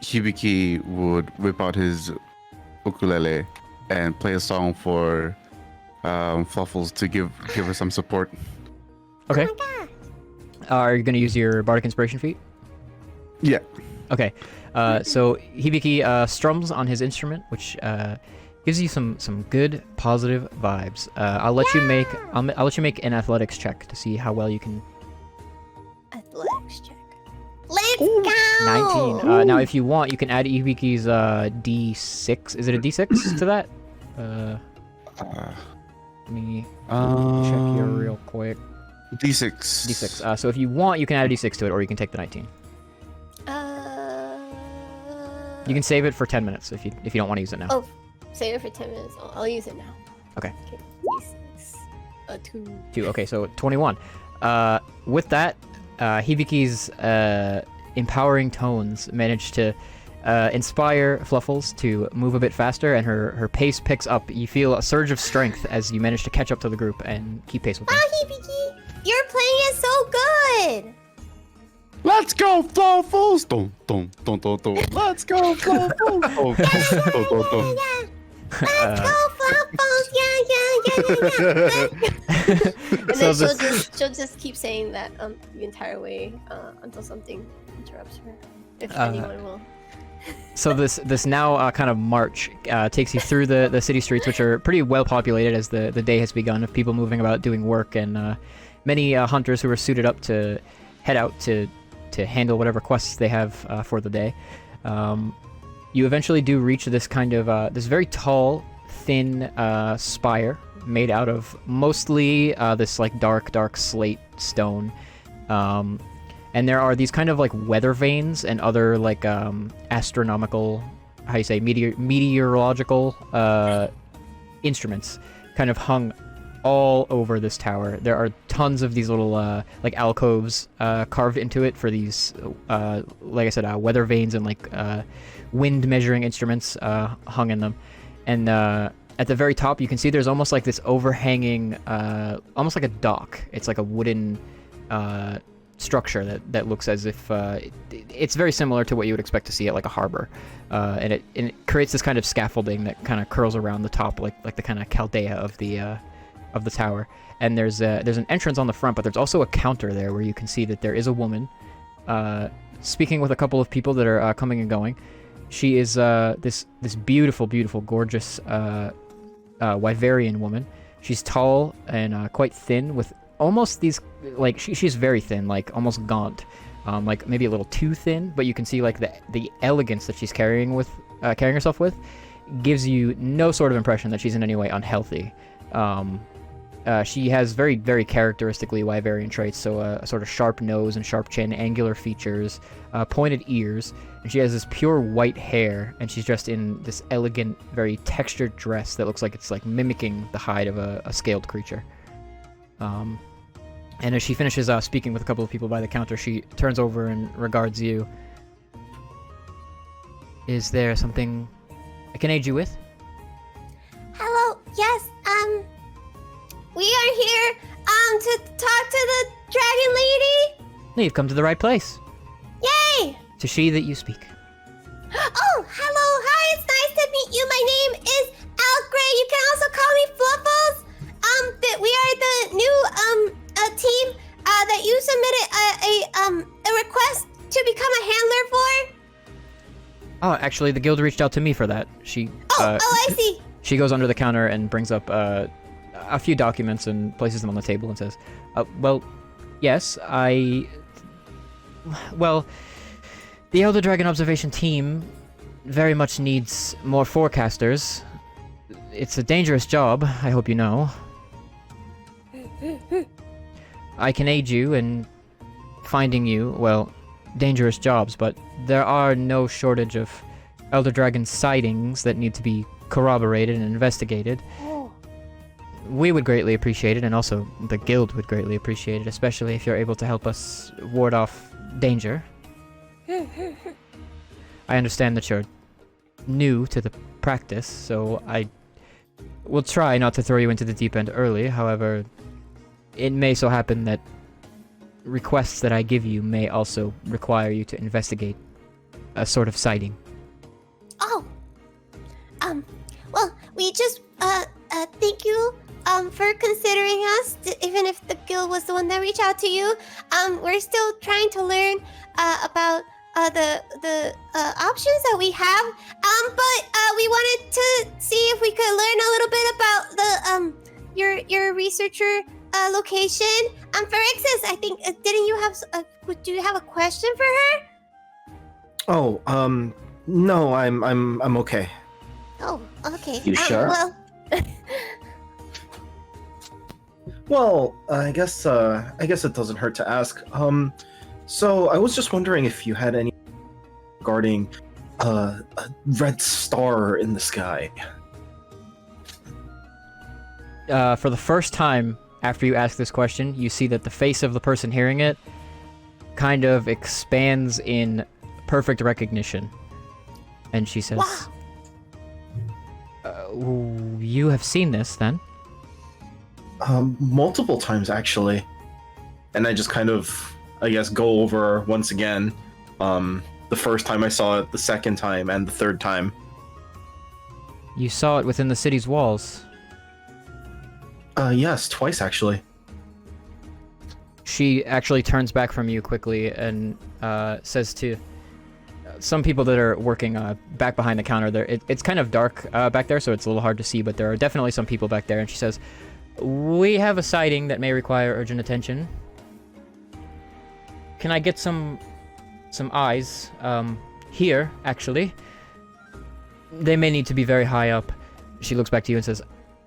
Hibiki would whip out his ukulele and play a song for Fluffles to give her some support. Okay. Oh my god. Are you going to use your Bardic Inspiration feat? Yeah. Okay. So Hibiki strums on his instrument, which gives you some good positive vibes. I'll let you make an athletics check to see how well you can. Athletics check. Let's go. 19. Now, if you want, you can add Hibiki's D6. Is it a D6 to that? Let me check here real quick. D6. D6. So if you want, you can add a D6 to it, or you can take the 19. You can save it for 10 minutes if you don't want to use it now. Oh, save it for 10 minutes. I'll use it now. Okay. D6, 2. 2. Okay, so 21. With that, Hibiki's empowering tones manage to inspire Fluffles to move a bit faster, and her pace picks up. You feel a surge of strength as you manage to catch up to the group and keep pace with them. Wow, Hibiki! You're playing it so good! Let's go, Fluffles! Dum, dum, dum, dum, dum. Let's go, Fluffles! Dum, dum, dum, dum, dum. Let's go, Fluffles! Yeah. And So then this- she'll just keep saying that the entire way until something interrupts her. If anyone will. So this now kind of march takes you through the city streets, which are pretty well populated as the day has begun, of people moving about doing work, and many hunters who are suited up to head out to handle whatever quests they have for the day. You eventually do reach this kind of this very tall, thin spire made out of mostly this like dark slate stone. And there are these kind of like weather vanes and other like astronomical, how you say, meteorological instruments kind of hung all over this tower. There are tons of these little like alcoves carved into it for these, like I said, weather vanes and like wind measuring instruments hung in them. And at the very top, you can see there's almost like this overhanging, almost like a dock. It's like a wooden structure that looks as if it's very similar to what you would expect to see at like a harbor, and it creates this kind of scaffolding that kind of curls around the top, like the kind of caldea of the tower. And there's an entrance on the front, but there's also a counter there where you can see that there is a woman speaking with a couple of people that are coming and going. She is this beautiful, gorgeous Wyverian woman. She's tall and quite thin, with almost these, like, she's very thin, like almost gaunt, like maybe a little too thin, but you can see like the elegance that she's carrying herself with gives you no sort of impression that she's in any way unhealthy. She has very, very characteristically Wyverian traits, so a sort of sharp nose and sharp chin, angular features, pointed ears, and she has this pure white hair, and she's dressed in this elegant, very textured dress that looks like it's like mimicking the hide of a scaled creature. And as she finishes speaking with a couple of people by the counter, she turns over and regards you. Is there something I can aid you with? Hello. Yes. We are here to talk to the dragon lady. No, you've come to the right place. Yay! To she that you speak. Oh, hello. Hi. It's nice to meet you. My name is Algray. You can also call me Fluffles. We are the new team that you submitted a request to become a handler for. Oh, actually, the guild reached out to me for that. She. I see. She goes under the counter and brings up a few documents and places them on the table and says, well, yes, well, the Elder Dragon Observation Team very much needs more forecasters. It's a dangerous job, I hope you know. I can aid you in finding you, well, dangerous jobs, but there are no shortage of Elder Dragon sightings that need to be corroborated and investigated. Oh. We would greatly appreciate it, and also the guild would greatly appreciate it, especially if you're able to help us ward off danger. I understand that you're new to the practice, so I will try not to throw you into the deep end early. However, it may so happen that requests that I give you may also require you to investigate a sort of sighting. Oh. Well, we just thank you for considering us, even if the guild was the one that reached out to you. We're still trying to learn about the options that we have. But we wanted to see if we could learn a little bit about the your researcher location. Phyrexis, I think didn't you have do you have a question for her? Oh, no, I'm okay. Oh, okay. You sure? Well, Well, I guess it doesn't hurt to ask. So I was just wondering if you had any regarding A red star in the sky. For the first time after you ask this question, you see that the face of the person hearing it kind of expands in perfect recognition. And she says, you have seen this, then? Multiple times, actually. And I just kind of, I guess, go over once again. The first time I saw it, the second time, and the third time. You saw it within the city's walls. Yes, twice, actually. She actually turns back from you quickly and says to some people that are working back behind the counter there, it's kind of dark back there, so it's a little hard to see, but there are definitely some people back there, and she says, we have a sighting that may require urgent attention. Can I get some eyes here, actually? They may need to be very high up. She looks back to you and says,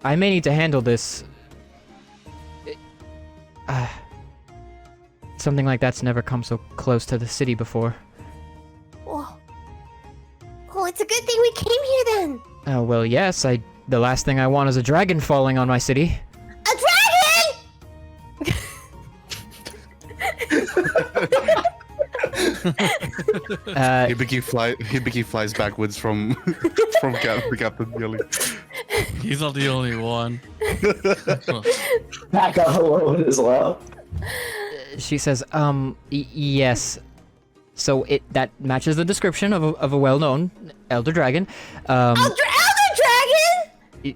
I may need to handle this. Something like that's never come so close to the city before. Whoa. Oh, it's a good thing we came here then. Oh, well, yes, the last thing I want is a dragon falling on my city. A dragon! Hibiki flies backwards from the captain yelling. He's not the only one. Back up alone as well. She says, yes. So that matches the description of a well-known elder dragon. Elder dragon!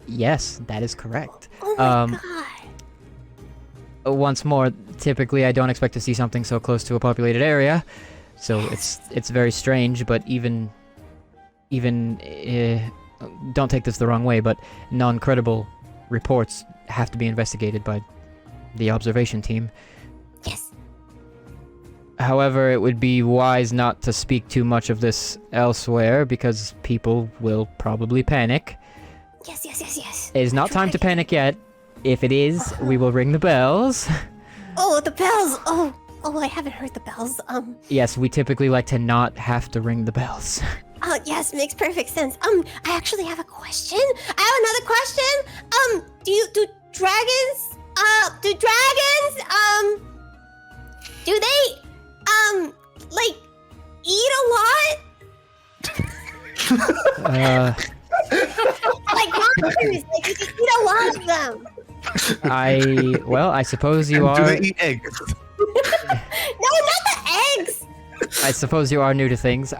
Yes, that is correct. Oh my god. Once more, typically I don't expect to see something so close to a populated area, so it's very strange. But even don't take this the wrong way, but non-credible reports have to be investigated by the observation team. Yes. However, it would be wise not to speak too much of this elsewhere, because people will probably panic. Yes. It is not time to panic yet. If it is, we will ring the bells. Oh, the bells! Oh, I haven't heard the bells. Yes, we typically like to not have to ring the bells. Oh, yes, makes perfect sense. I actually have a question. I have another question. Do dragons, do they, like, eat a lot? Like monsters, like, you can eat a lot of them. I suppose you Do are... they eat eggs? No, not the eggs! I suppose you are new to things.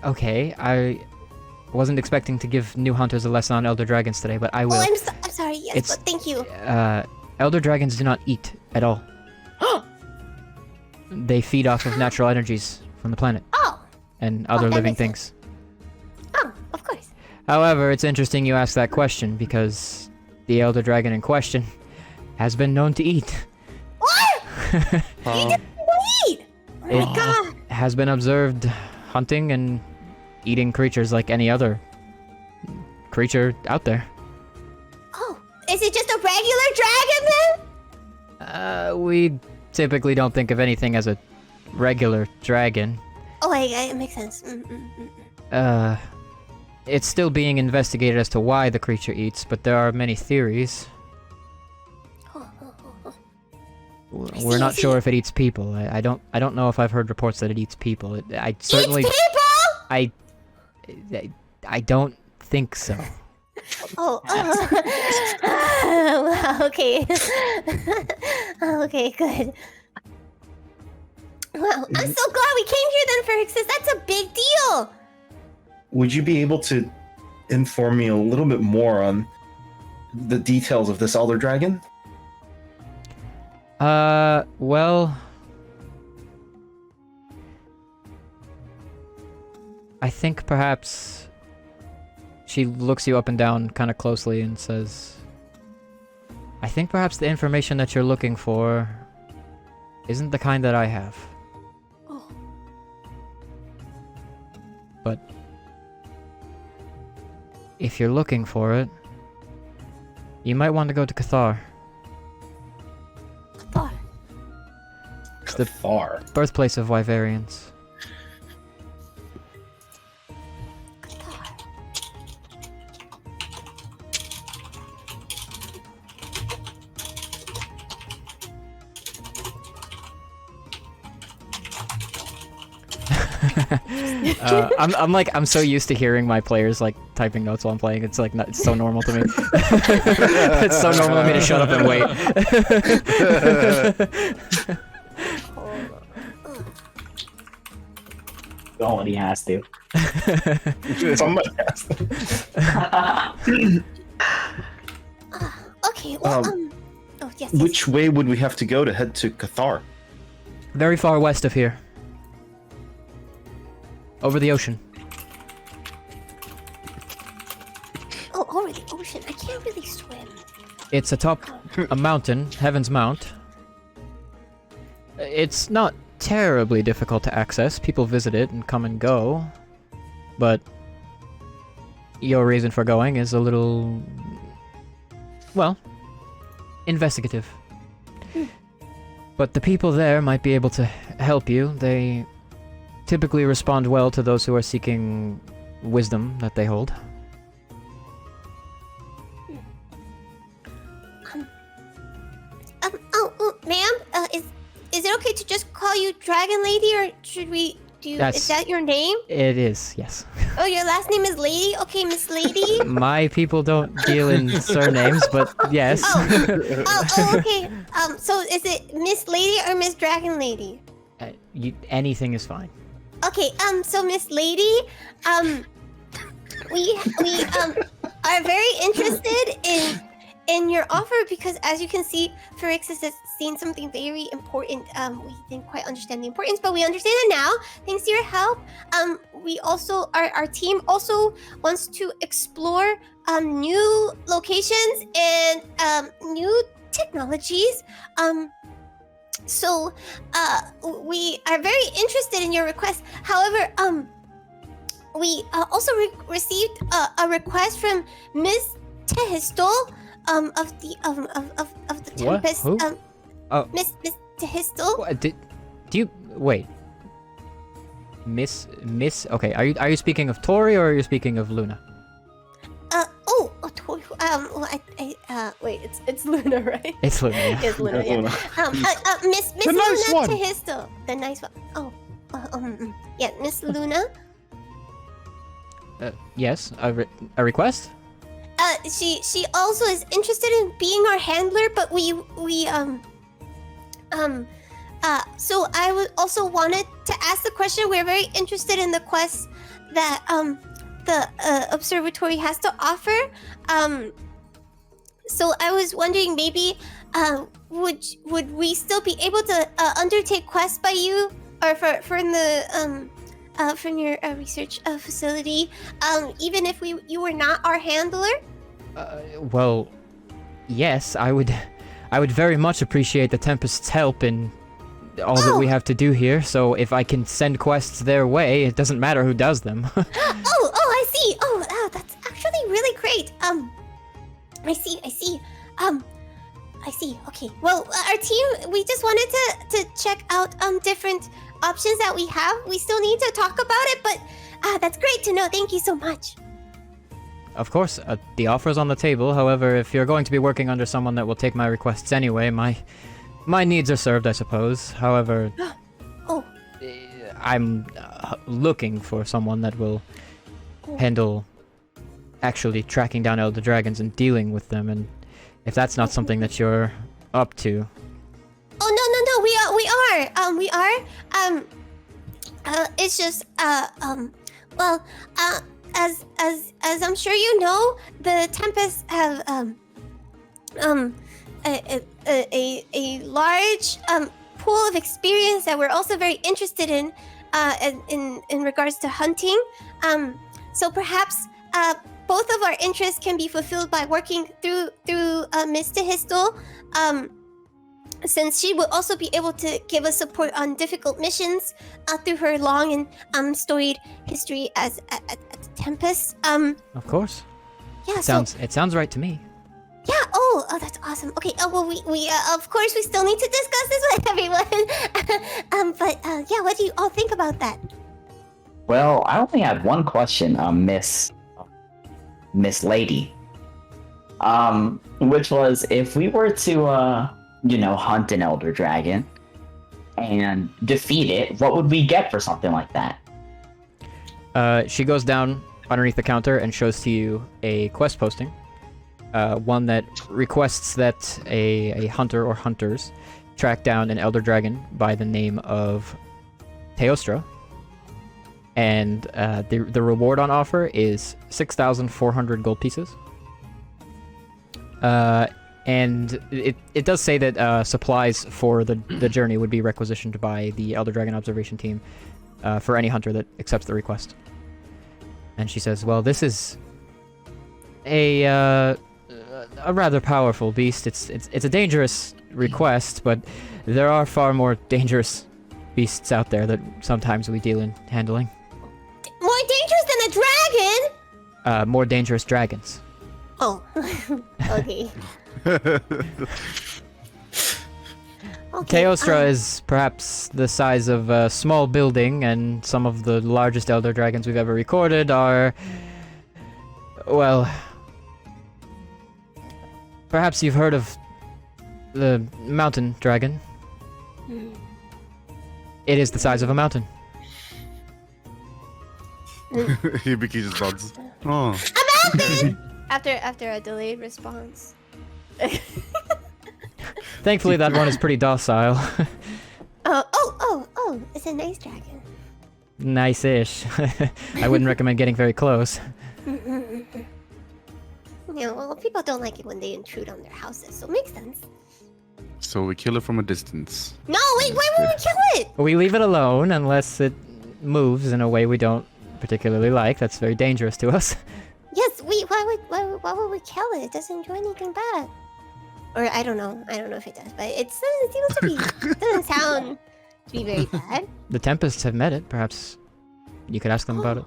Okay, I wasn't expecting to give new hunters a lesson on elder dragons today, but I will. Oh, I'm sorry, yes, but thank you. Elder dragons do not eat at all. They feed off of natural energies from the planet. Oh! And other that living makes things. Oh, of course. However, it's interesting you ask that question, because the elder dragon in question has been known to eat. What? You didn't eat! Oh my god! Has been observed hunting and eating creatures like any other creature out there. Oh, is it just a regular dragon then? We typically don't think of anything as a regular dragon. Oh, it makes sense. It's still being investigated as to why the creature eats, but there are many theories. We're not sure if it eats people. I don't know if I've heard reports that it eats people. I certainly... Eats people? I don't think so. Oh, well, okay. Okay, good. Well, I'm so glad we came here then, Ferixus. That's a big deal. Would you be able to inform me a little bit more on the details of this elder dragon? Well... I think perhaps... She looks you up and down kind of closely and says... I think perhaps the information that you're looking for isn't the kind that I have. Oh. But... if you're looking for it, you might want to go to Cathar. Cathar. It's the Far. birthplace of Wyverians. I'm so used to hearing my players like typing notes while I'm playing. It's like it's so normal to me. It's so normal to me to shut up and wait. Don't when he has to. Somebody has to. Okay, well, oh, yes, yes. Which way would we have to go to head to Cathar? Very far west of here. Over the ocean. Oh, over the ocean. I can't really swim. It's atop a mountain, Heaven's Mount. It's not terribly difficult to access. People visit it and come and go. But your reason for going is a little, well, investigative. But the people there might be able to help you. They typically respond well to those who are seeking wisdom that they hold. Ma'am, is it okay to just call you Dragon Lady, or should we do? Is that your name? It is, yes. Oh, your last name is Lady. Okay, Miss Lady. My people don't deal in surnames, but yes. Oh, okay. So is it Miss Lady or Miss Dragon Lady? Anything is fine. Okay. So Miss Lady, we are very interested in your offer because, as you can see, Phyrexius has seen something very important. We didn't quite understand the importance, but we understand it now. Thanks to your help. We also, our team also wants to explore new locations and new technologies. So we are very interested in your request. However, we also received a request from Miss Tehistel. Of the Tempest. What? Who? Miss Tehistel. What, do you wait? Miss. Okay, are you speaking of Tori or are you speaking of Luna? Tori. Wait, it's Luna, right? It's Luna. Yeah. It's Luna. It's Yeah. Luna. Miss The nice Luna one. Tehistel. The nice one. Yeah, Miss Luna. Yes, a request. She also is interested in being our handler, but so I would also wanted to ask the question. We're very interested in the quest that the observatory has to offer. So I was wondering, maybe would we still be able to undertake quests by you, or from your research facility, even if you were not our handler? Well, yes, I would very much appreciate the Tempest's help in all that we have to do here. So if I can send quests their way, it doesn't matter who does them. I see. Oh, that's actually really great. I see. I see. Okay. Well, our team, we just wanted to check out different options that we have. We still need to talk about it, but that's great to know. Thank you so much. Of course, the offer's on the table. However, if you're going to be working under someone that will take my requests anyway, my needs are served, I suppose. However, I'm looking for someone that will handle actually tracking down Elder Dragons and dealing with them, and if that's not something that you're up to. Oh, no, we are. It's just, as I'm sure you know, the Tempests have a large pool of experience that we're also very interested in regards to hunting. So perhaps both of our interests can be fulfilled by working through Miss Tehistel, since she will also be able to give us support on difficult missions through her long and storied history as at the Tempest. Of course. Yeah. It sounds right to me. Yeah. Oh, that's awesome. Okay. Well, we of course we still need to discuss this with everyone. But yeah, what do you all think about that? Well, I only had one question, Miss Lady. Which was, if we were to hunt an elder dragon and defeat it, what would we get for something like that? She goes down underneath the counter and shows to you a quest posting. One that requests that a hunter or hunters track down an elder dragon by the name of Teostra. And the reward on offer is 6,400 gold pieces. And it does say that supplies for the journey would be requisitioned by the Elder Dragon Observation Team for any hunter that accepts the request. And she says, well, this is a rather powerful beast. It's a dangerous request, but there are far more dangerous beasts out there that sometimes we deal in handling. More dangerous than a dragon? More dangerous dragons. Oh, okay. Okay, Teostra is perhaps the size of a small building, and some of the largest elder dragons we've ever recorded are... well... perhaps you've heard of the mountain dragon. It is the size of a mountain. Hibiki just nods. Oh. A mountain! After a delayed response. Thankfully, that one is pretty docile. Oh, it's a nice dragon. Nice-ish. I wouldn't recommend getting very close. Yeah, well, people don't like it when they intrude on their houses, so it makes sense. So we kill it from a distance. No, wait, why would we kill it? We leave it alone unless it moves in a way we don't particularly like. That's very dangerous to us. Yes, why would we kill it? It doesn't do anything bad. Or I don't know if it does, but it seems to be, it doesn't sound to be very bad. The Tempests have met it. Perhaps you could ask them about it,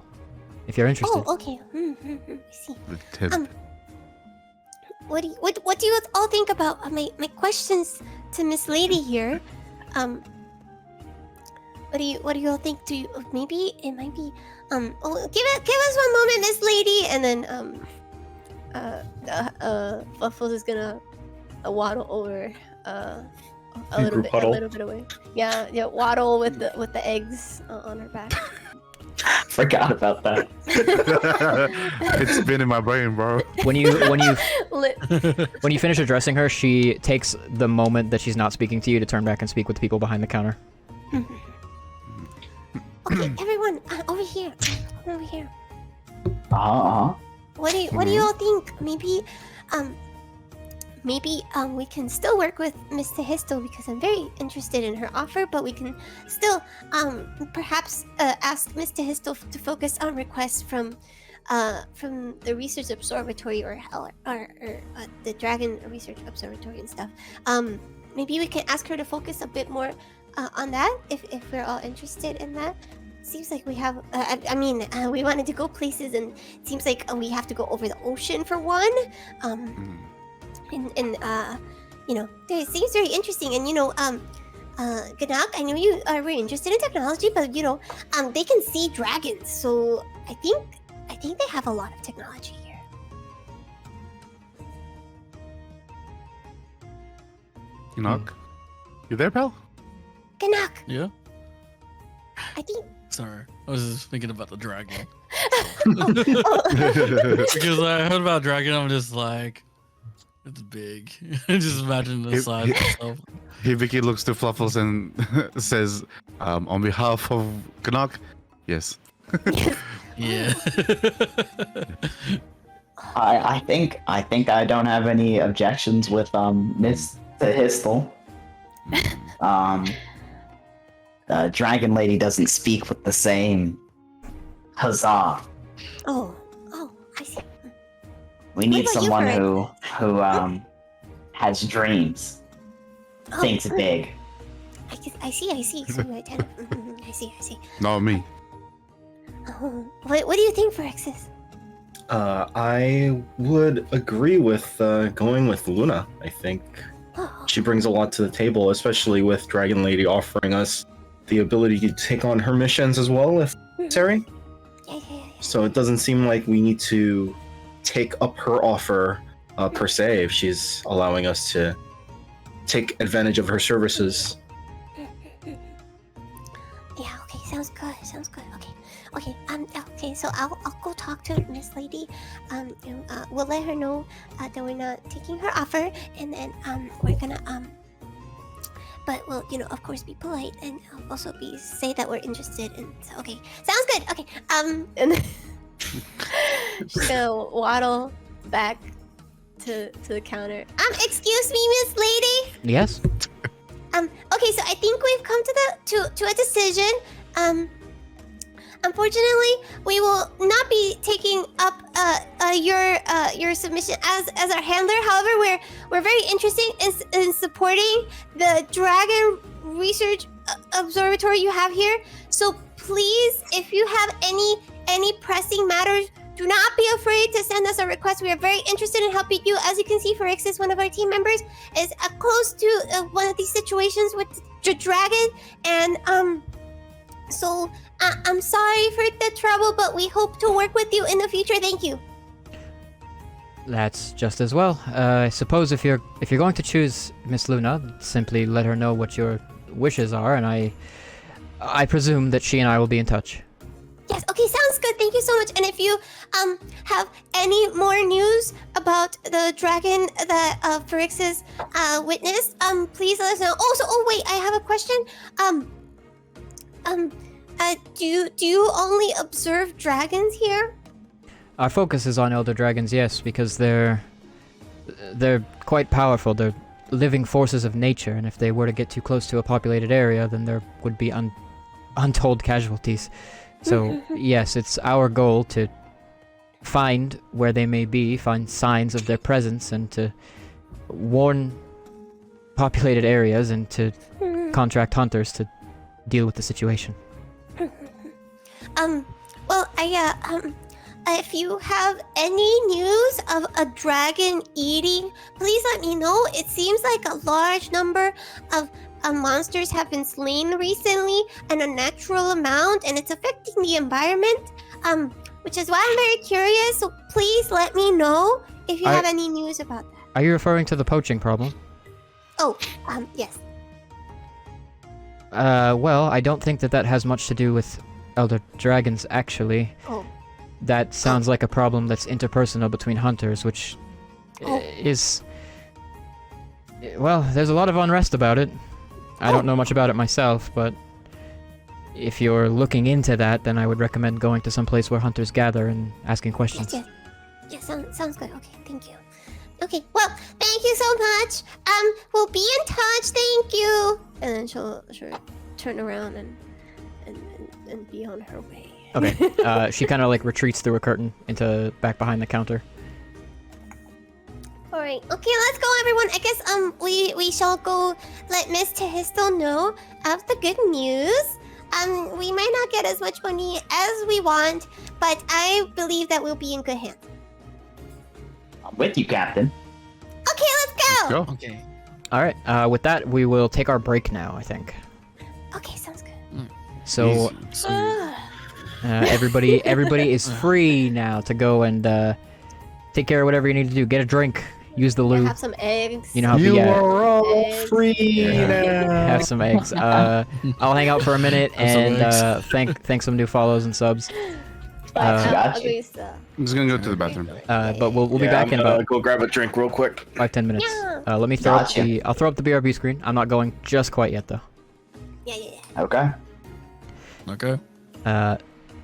if you're interested. Oh, okay. I see. The temp. What do you all think about my questions to Miss Lady here? What do you all think? Maybe it might be give us 1 moment, Miss Lady, and then Waffles is gonna waddle over a little bit away. Yeah, waddle with the eggs on her back. Forgot about that. It's been in my brain, bro. When you Lit. when you finish addressing her, she takes the moment that she's not speaking to you to turn back and speak with the people behind the counter. Okay, everyone, over here. Uh-huh. What do you all think? Maybe we can still work with Miss Tehisto because I'm very interested in her offer, but we can still perhaps ask Miss Tehisto to focus on requests from the research observatory or the dragon research observatory and stuff. Maybe we can ask her to focus a bit more on that if we're all interested in that. Seems like we have. We wanted to go places, and it seems like we have to go over the ocean for one. It seems very interesting. And Ganak, I know you are very interested in technology, but they can see dragons, so I think they have a lot of technology here. Enoch? You there, pal? Ganak, Yeah. I think. Sorry, I was just thinking about the dragon. Oh. Because I heard about dragon, I'm just like, it's big. Just imagine the size itself. Hibiki looks to Fluffles and says, on behalf of Canuck, yes. Yeah. I think I don't have any objections with Miss Tehistel. The Dragon Lady doesn't speak with the same huzzah. Oh, I see. We need about you, someone Fred? who has dreams, thinks big. I see. So I see. Not me. What do you think, Phyrexis? I would agree with going with Luna. I think she brings a lot to the table, especially with Dragon Lady offering us the ability to take on her missions as well if necessary. Yeah. So it doesn't seem like we need to take up her offer per se if she's allowing us to take advantage of her services. Yeah, okay, sounds good. Okay. Okay, so I'll go talk to Miss Lady. And, we'll let her know that we're not taking her offer, and then we're gonna but we'll of course be polite and also say that we're interested. And so, okay, sounds good. Okay, and then she's gonna waddle back to the counter. Excuse me, Miss Lady. Yes. Okay, so I think we've come to a decision. Unfortunately, we will not be taking up your submission as our handler. However, we're very interested in supporting the Dragon Research Observatory you have here. So please, if you have any pressing matters, do not be afraid to send us a request. We are very interested in helping you. As you can see, Phyrexius, one of our team members, is close to one of these situations with the dragon, and so I'm sorry for the trouble, but we hope to work with you in the future. Thank you. That's just as well. I suppose if you're going to choose Miss Luna, simply let her know what your wishes are, and I presume that she and I will be in touch. Yes, okay, sounds good. Thank you so much. And if you have any more news about the dragon that Phyrexius witnessed, please let us know. Oh wait, I have a question. Do you only observe dragons here? Our focus is on elder dragons, yes, because they're quite powerful. They're living forces of nature, and if they were to get too close to a populated area, then there would be untold casualties. So yes, it's our goal to find where they may be, find signs of their presence, and to warn populated areas and to contract hunters to deal with the situation. Well, if you have any news of a dragon eating, please let me know. It seems like a large number of monsters have been slain recently, and a natural amount, and it's affecting the environment, which is why I'm very curious. So please let me know if you have any news about that. Are you referring to the poaching problem? Oh, yes. Well, I don't think that has much to do with elder dragons, actually. Oh. That sounds like a problem that's interpersonal between hunters, which is... Well, there's a lot of unrest about it. I don't know much about it myself, but if you're looking into that, then I would recommend going to some place where hunters gather and asking questions. Yes, sounds good. Okay, thank you. Okay, well, thank you so much. We'll be in touch. Thank you. And then she'll turn around and be on her way. Okay. She kind of like retreats through a curtain into back behind the counter. All right. Okay, let's go, everyone. I guess we shall go let Miss Tehisto know of the good news. We might not get as much money as we want, but I believe that we'll be in good hands. I'm with you, Captain. Okay, let's go. Okay. All right. With that, we will take our break now, I think. Okay, sounds good. So everybody is free now to go and take care of whatever you need to do. Get a drink. Use the loo. Have some eggs. You know how You to are all eggs. free now. have some eggs. I'll hang out for a minute Have some and thank some new follows and subs. Gotcha. Ugly stuff. I'm just gonna go to the bathroom. But we'll be back in about Go grab a drink real quick. 5-10 minutes. Yeah. Let me throw up Gotcha. I'll throw up the BRB screen. I'm not going just quite yet though. Yeah. Okay. Okay.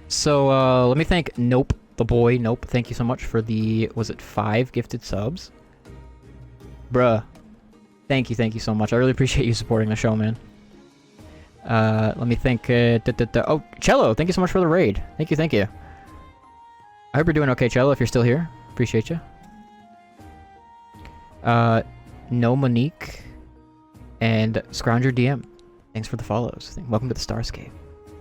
So let me thank Nope, the boy. Nope, thank you so much for the 5 gifted subs. Bruh. Thank you so much. I really appreciate you supporting the show, man. Let me thank oh, Cello, thank you so much for the raid. Thank you. I hope you're doing okay, Cello, if you're still here. Appreciate you. No Monique and Scrounger DM. Thanks for the follows. Welcome to the Starscape.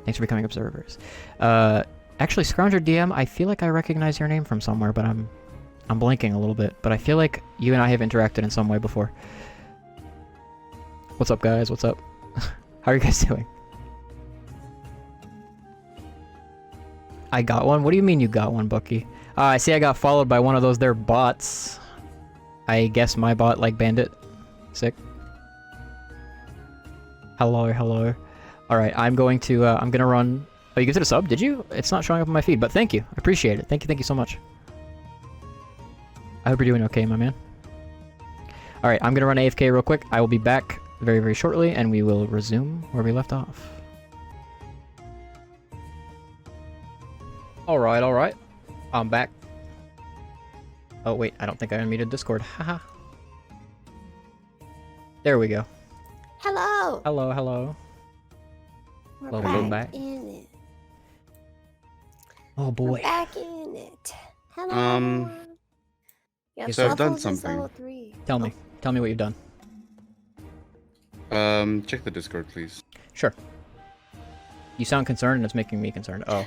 Thanks for becoming observers. Actually, Scrounger DM, I feel like I recognize your name from somewhere, but I'm blanking a little bit. But I feel like you and I have interacted in some way before. What's up, guys? What's up? How are you guys doing? I got one? What do you mean you got one, Bucky? I see I got followed by one of those there bots. I guess my bot like Bandit. Sick. Hello. Alright, I'm gonna run Oh, you gifted a sub? Did you? It's not showing up on my feed, but thank you. I appreciate it. Thank you so much. I hope you're doing okay, my man. Alright, I'm gonna run AFK real quick. I will be back very, very shortly, and we will resume where we left off. Alright. I'm back. Oh, wait, I don't think I unmuted Discord. Haha. There we go. Hello. Hello. We're Welcome back back. in it. Oh We're boy. back in it. Hello. Yeah, So I've done Fluffles is something. level 3. Tell me what you've done. Check the Discord, please. Sure. You sound concerned, and it's making me concerned. Oh.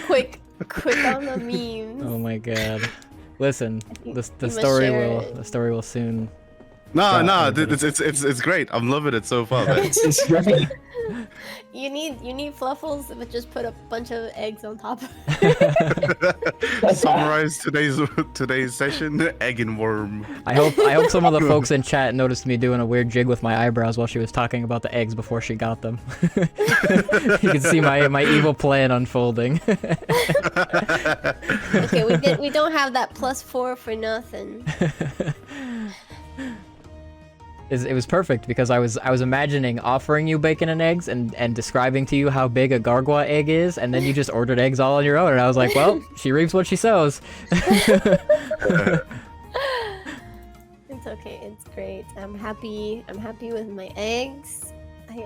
quick on the memes. Oh my god. Listen, You the must story share will it. the story will soon. No, everybody. it's great. I'm loving it so far, man. It's great. You need Fluffles, but just put a bunch of eggs on top of it. Summarize today's session: egg and worm. I hope some of the folks in chat noticed me doing a weird jig with my eyebrows while she was talking about the eggs before she got them. You can see my evil plan unfolding. Okay, we don't have that +4 for nothing. It was perfect because I was imagining offering you bacon and eggs and describing to you how big a gargoyle egg is, and then you just ordered eggs all on your own, and I was like, well, she reaps what she sows. It's okay, it's great. I'm happy with my eggs.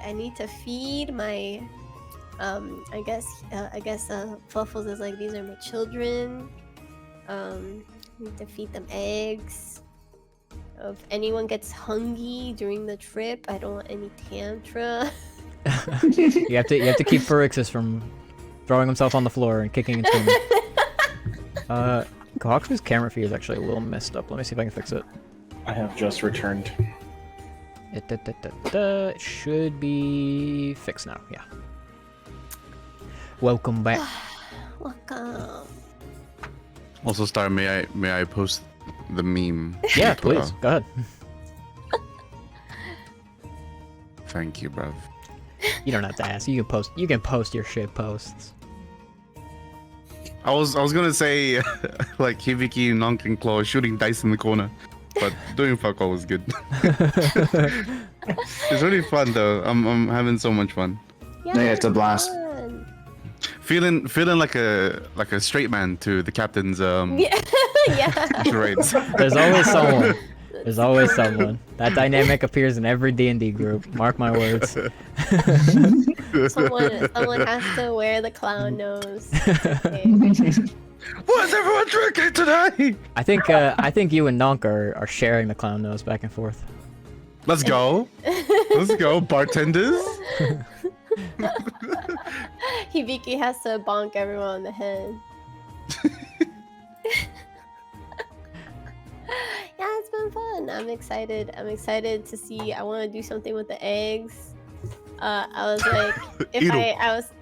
I need to feed my I guess Fluffles is like, these are my children. Need to feed them eggs. If anyone gets hungry during the trip, I don't want any tantrum. You have to keep Phyrexius from throwing himself on the floor and kicking and screaming. Cox's camera feed is actually a little messed up. Let me see if I can fix it. I have just returned. It should be fixed now. Yeah. Welcome back. Welcome. Also, Star, may I post the meme? Yeah, on Twitter? please. Go ahead. Thank you, bruv. You don't have to ask. You can post your shit posts. I was gonna say like Hibiki, Nonk, and Claw shooting dice in the corner, but doing fuck all was good. It's really fun though. I'm having so much fun. Yeah, it's a blast. fun. Feeling like a straight man to the captain's Yeah. Yeah. charades. There's always someone. There's always someone. That dynamic appears in every D&D group. Mark my words. Someone has to wear the clown nose. Okay. What's everyone drinking today? I think you and Nonk are sharing the clown nose back and forth. Let's go. Let's go, bartenders. Hibiki has to bonk everyone on the head. Yeah, it's been fun. I'm excited to see. I want to do something with the eggs. I was like,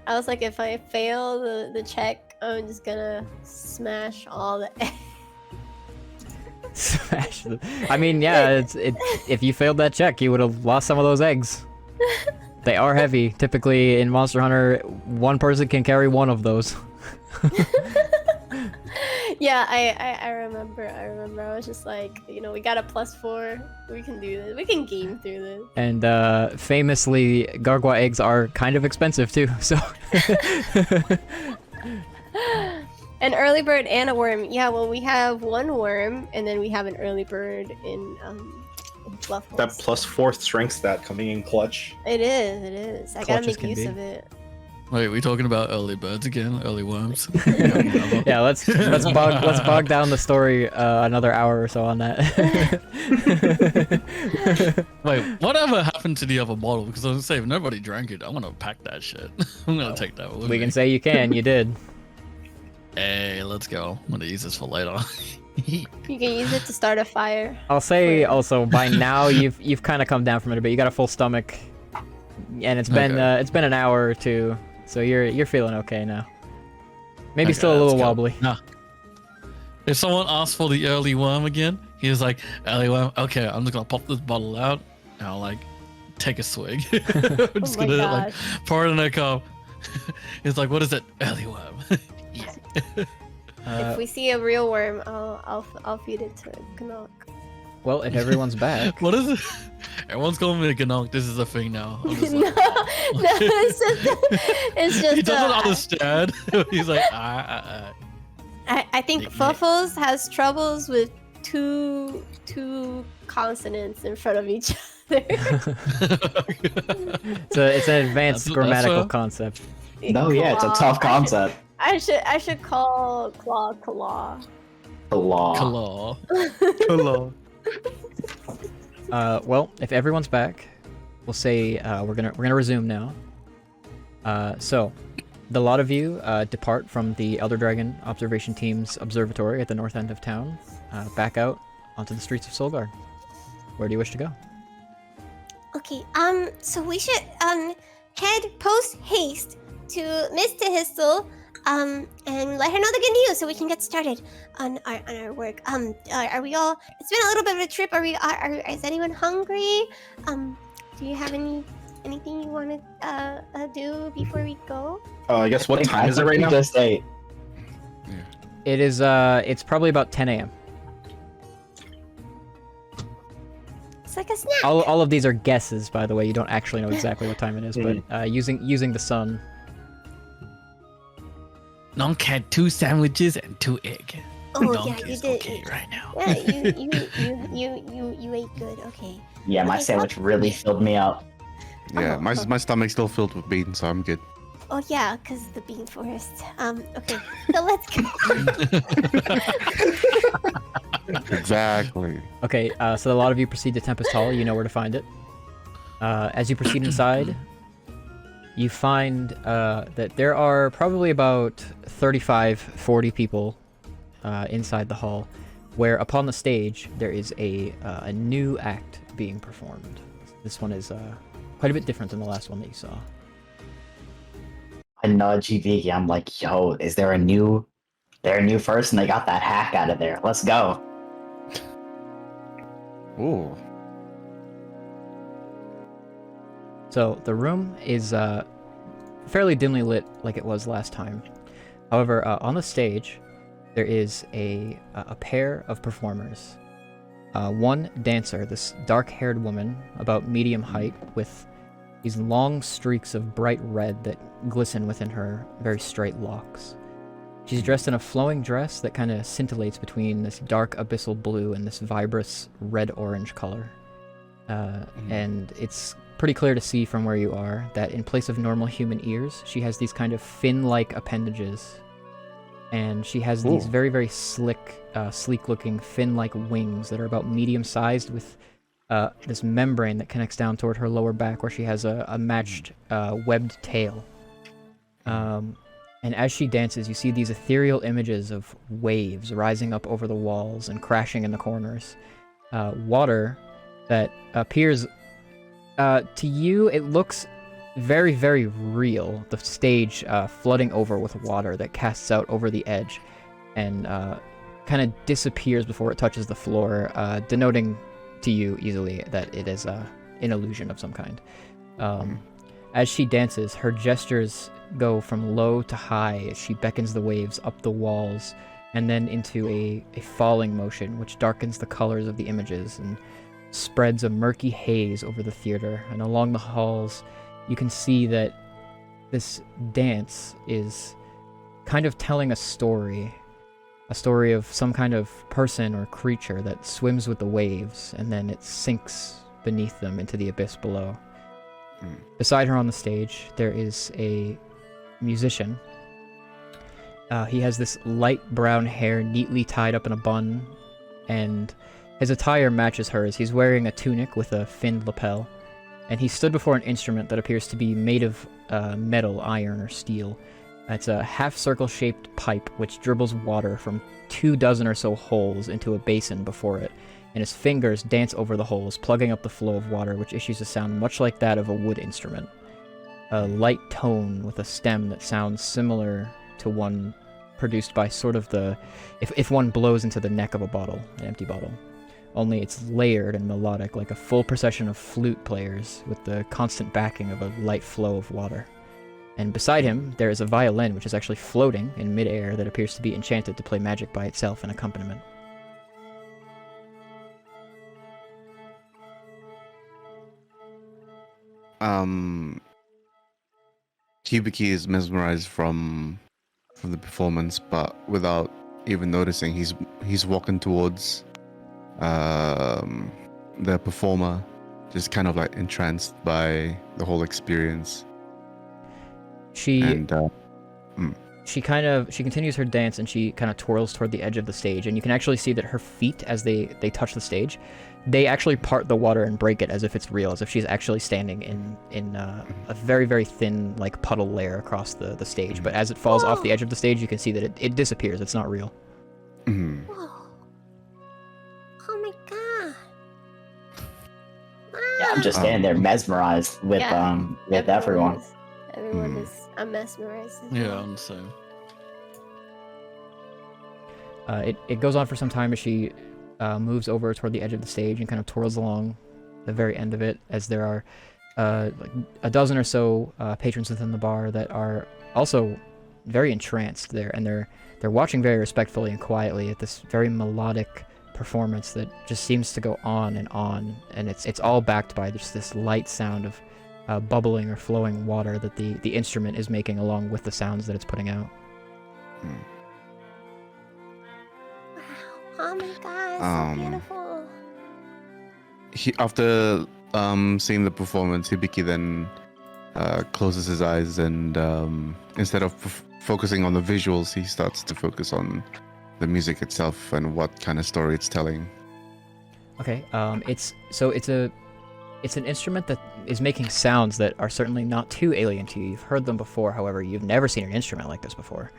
I was like, if I fail the check, I'm just gonna smash all the eggs. Smash them. I mean, yeah, if you failed that check, you would have lost some of those eggs. They are heavy. Typically in Monster Hunter, one person can carry one of those. Yeah, I remember. I was just like, we got a +4. We can do this. We can game through this. And famously, gargoyle eggs are kind of expensive too. So. An early bird and a worm. Yeah, well, we have one worm, and then we have an early bird in Fluffles. That +4 strength stat coming in clutch. It is. I gotta Clutch as make can use be. of it. Wait, we talking about early birds again? Early worms? Yeah, let's bog down the story another hour or so on that. Wait, whatever happened to the other bottle? Because I was gonna say, if nobody drank it, I want to pack that shit. I'm gonna take that with We me. can say you did. Hey, let's go. I'm gonna use this for later. You can use it to start a fire. I'll say also by now you've kind of come down from it a bit. You got a full stomach, and it's been an hour or two, so you're feeling okay now. Maybe Okay, still a little let's go. wobbly. Nah. If someone asks for the early worm again, He was like, Ellie, well, okay, I'm just gonna pop this bottle out and I'll like take a swig. I'm just Oh my gonna like gosh. pour it in a cup. He's like, what is it? Ellie worm. Yeah. If we see a real worm, I'll feed it to Gnock. Well, if everyone's back, What is it? Everyone's calling me a Gnonk. This is a thing now. I'm just no, like, it's just he doesn't understand. He's like, I think Fuffles has troubles with two consonants in front of each other. it's an advanced That's grammatical a- concept. No, yeah, it's a tough concept. I should call Claw Claw. The law. Claw. Hello. Well, if everyone's back, we'll say we're gonna resume now. So, the lot of you depart from the Elder Dragon Observation Team's observatory at the north end of town, back out onto the streets of Solgar. Where do you wish to go? Okay, so we should head post haste to Miss Tehistel, and let her know the good news so we can get started on our work. Are we all? It's been a little bit of a trip. Is anyone hungry? Do you have anything you want to do before we go? I guess what time is it right now? Just ate. It is. It's probably about 10 a.m. It's like a snack. All of these are guesses, by the way. You don't actually know exactly what time it is, but using the sun. Nonk had 2 sandwiches and 2 eggs. Oh Nonk yeah, you is did. okay right now. Yeah, you ate good. Okay. Yeah, my Okay, sandwich really filled me up. Yeah, Oh, my oh. my stomach's still filled with beans, so I'm good. Oh yeah, because the bean forest. Okay, so let's go. Exactly. Okay, so a lot of you proceed to Tempest Hall. You know where to find it. As you proceed inside, you find that there are probably about 40 people inside the hall, where upon the stage there is a new act being performed. This one is quite a bit different than the last one that you saw. I nudge Vicky. I'm like, yo, is there a new person? They got that hack out of there. Let's go. Ooh. So the room is fairly dimly lit like it was last time. However, on the stage, there is a pair of performers. One dancer, this dark-haired woman, about medium height, with these long streaks of bright red that glisten within her very straight locks. She's dressed in a flowing dress that kind of scintillates between this dark abyssal blue and this vibrous red-orange color. And it's pretty clear to see from where you are that in place of normal human ears, she has these kind of fin-like appendages. And she has these very, very sleek-looking fin-like wings that are about medium-sized with this membrane that connects down toward her lower back where she has a matched webbed tail. And as she dances, you see these ethereal images of waves rising up over the walls and crashing in the corners. Water that appears... to you, it looks very, very real. The stage flooding over with water that casts out over the edge and kind of disappears before it touches the floor, denoting to you easily that it is an illusion of some kind. As she dances, her gestures go from low to high as she beckons the waves up the walls and then into a falling motion which darkens the colors of the images and spreads a murky haze over the theater. And along the halls, you can see that this dance is kind of telling a story of some kind of person or creature that swims with the waves and then it sinks beneath them into the abyss below. Beside her on the stage, there is a musician. He has this light brown hair neatly tied up in a bun, and his attire matches hers. He's wearing a tunic with a finned lapel, and he stood before an instrument that appears to be made of metal, iron, or steel. It's a half-circle-shaped pipe which dribbles water from 24 or so holes into a basin before it, and his fingers dance over the holes, plugging up the flow of water, which issues a sound much like that of a wood instrument. A light tone with a stem that sounds similar to one produced by sort of the... if one blows into the neck of a bottle, an empty bottle. only it's layered and melodic, like a full procession of flute players with the constant backing of a light flow of water. And beside him, there is a violin which is actually floating in midair that appears to be enchanted to play magic by itself in accompaniment. Hibiki is mesmerized from the performance, but without even noticing, he's walking towards the performer, just kind of like entranced by the whole experience. She And she continues her dance, and she kind of twirls toward the edge of the stage, and you can actually see that her feet, as they touch the stage, they actually part the water and break it as if it's real, as if she's actually standing in a very, very thin, like, puddle layer across the stage. But as it falls off the edge of the stage, you can see that it disappears. It's not real. Whoa. Oh my god. Yeah, I'm just standing there mesmerized with everyone. Everyone is. I'm mesmerized. as Yeah, well. I'm the same. It goes on for some time as she moves over toward the edge of the stage and kind of twirls along the very end of it, as there are like a dozen or so patrons within the bar that are also very entranced there, and they're watching very respectfully and quietly at this very melodic performance that just seems to go on, and it's all backed by just this light sound of bubbling or flowing water that the instrument is making along with the sounds that it's putting out. Wow. Oh my god, so beautiful. After seeing the performance, Hibiki then closes his eyes, and instead of focusing on the visuals, he starts to focus on the music itself and what kind of story it's telling. Okay, it's an instrument that is making sounds that are certainly not too alien to you. You've heard them before, however, you've never seen an instrument like this before.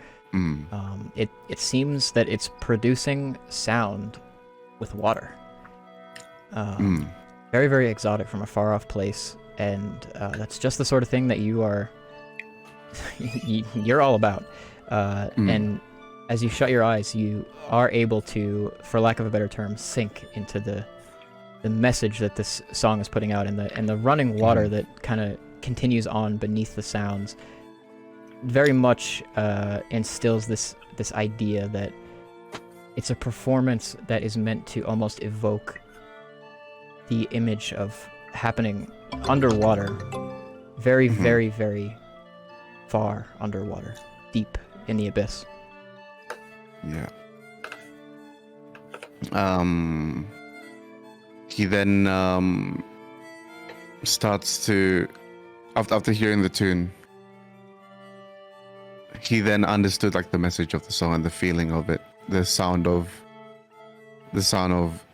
It seems that it's producing sound with water. Very, very exotic from a far off place, and that's just the sort of thing that you are you're all about. And as you shut your eyes, you are able to, for lack of a better term, sink into the message that this song is putting out, and the running water that kind of continues on beneath the sounds very much instills this idea that it's a performance that is meant to almost evoke the image of happening underwater, very, very, very far underwater, deep in the abyss. Yeah. He then starts to, after hearing the tune, he then understood like the message of the song and the feeling of it, the sound of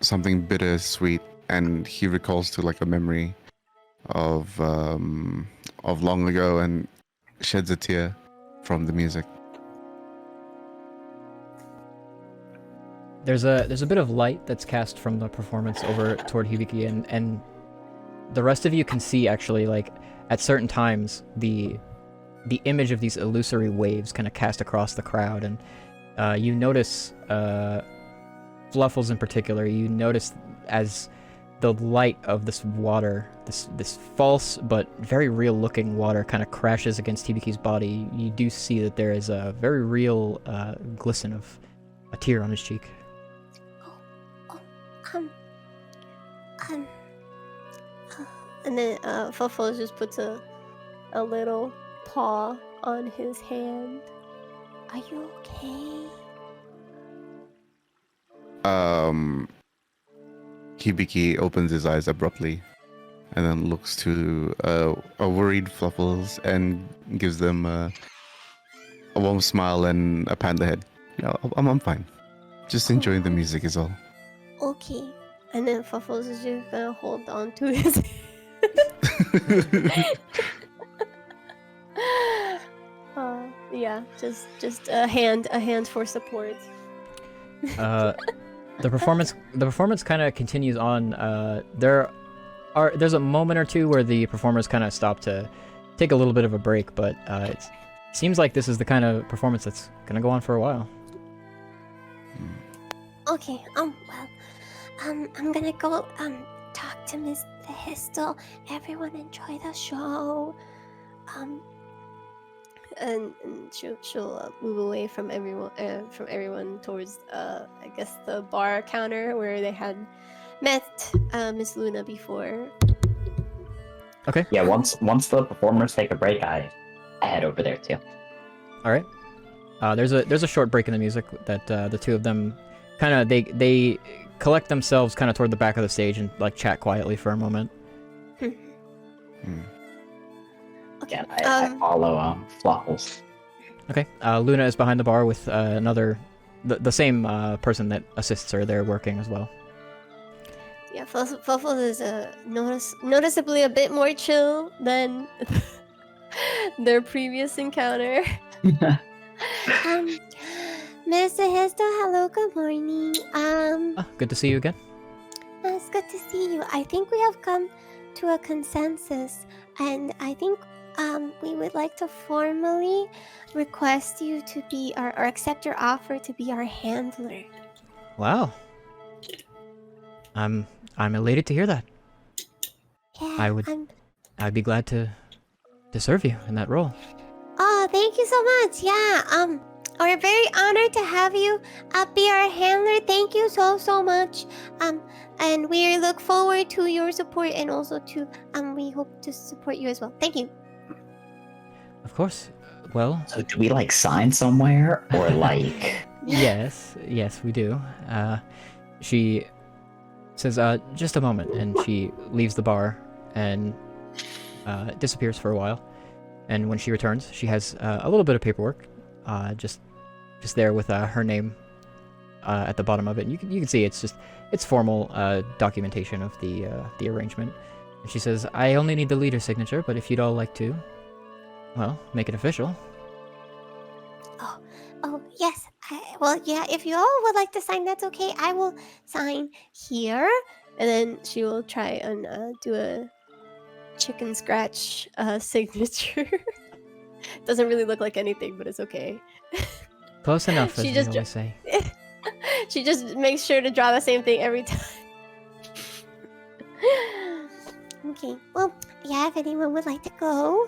something bittersweet, and he recalls to like a memory of long ago and sheds a tear from the music. There's a bit of light that's cast from the performance over toward Hibiki, and the rest of you can see actually, like, at certain times the image of these illusory waves kind of cast across the crowd, and you notice Fluffles in particular. You notice as the light of this water, this false but very real looking water, kind of crashes against Hibiki's body. You do see that there is a very real glisten of a tear on his cheek. And then Fluffles just puts a little paw on his hand. Are you okay? Hibiki opens his eyes abruptly and then looks to a worried Fluffles and gives them a warm smile and a pat on the head. Yeah, I'm fine. Just enjoying the music is all. Okay. And then Fluffles is just gonna hold on to his yeah, just a hand for support. The performance kind of continues on. There's a moment or two where the performers kind of stop to take a little bit of a break, but it seems like this is the kind of performance that's gonna go on for a while. Okay, well, I'm gonna go talk to Miss Histel. Everyone enjoy the show. And she'll move away from everyone towards I guess the bar counter where they had met Miss Luna before. Okay. Yeah, once the performers take a break, I head over there too. All right. There's a short break in the music that the two of them kind of they collect themselves kind of toward the back of the stage and like chat quietly for a moment. Okay. Yeah, I follow Fluffles. Okay. Luna is behind the bar with the same person that assists her there working as well. Yeah, Fluffles is noticeably a bit more chill than their previous encounter. Mr. Histel, hello, good morning. Good to see you again. It's good to see you. I think we have come to a consensus, and I think we would like to formally request you to be or accept your offer to be our handler. Wow. I'm elated to hear that. Yeah, I'd be glad to serve you in that role. Oh, thank you so much. Yeah, we're very honored to have you be our handler. Thank you so much. And we look forward to your support, and also to we hope to support you as well. Thank you. Of course. Well, So do we like sign somewhere or like? yes, we do. She says, just a moment, and she leaves the bar and disappears for a while. And when she returns, she has a little bit of paperwork, just there with her name at the bottom of it. And you can see it's formal documentation of the arrangement. And she says, "I only need the leader's signature, but if you'd all like to, well, make it official." Oh yes. Well, yeah. If you all would like to sign, that's okay. I will sign here, and then she will try and do a chicken scratch signature. Doesn't really look like anything, but it's okay. Close enough, as She we just always say. She just makes sure to draw the same thing every time. Okay. Well, yeah. If anyone would like to go.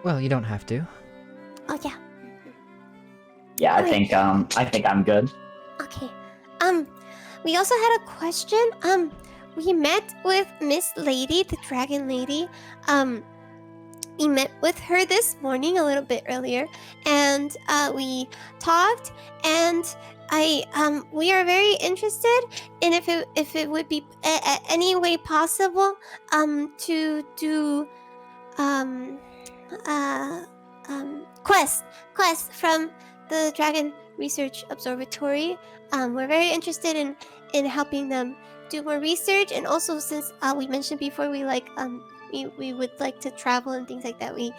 Well, you don't have to. Oh yeah. Yeah, I Alright. think I'm good. Okay. We also had a question. We met with Miss Lady, the Dragon Lady. We met with her this morning a little bit earlier, and we talked. And we are very interested in if it would be any way possible to do quest from the Dragon Research Observatory. We're very interested in helping them do more research, and also since we mentioned before we would like to travel and things like that, we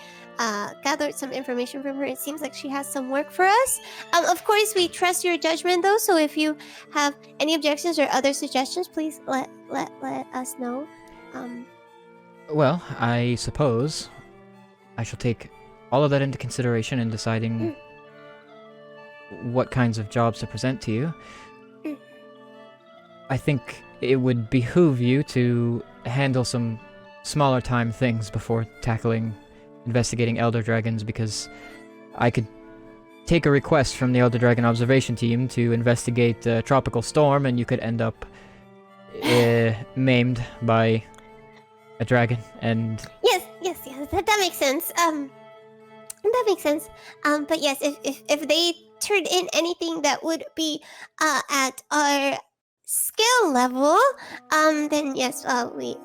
gathered some information from her. It seems like she has some work for us. Of course, we trust your judgment though, so if you have any objections or other suggestions, please let us know. Well, I suppose I shall take all of that into consideration in deciding what kinds of jobs to present to you. I think it would behoove you to handle some smaller time things before tackling investigating Elder Dragons, because I could take a request from the Elder Dragon observation team to investigate a tropical storm, and you could end up maimed by a dragon. And Yes, that makes sense. That makes sense. But yes, if they turn in anything that would be at our skill level, then yes, we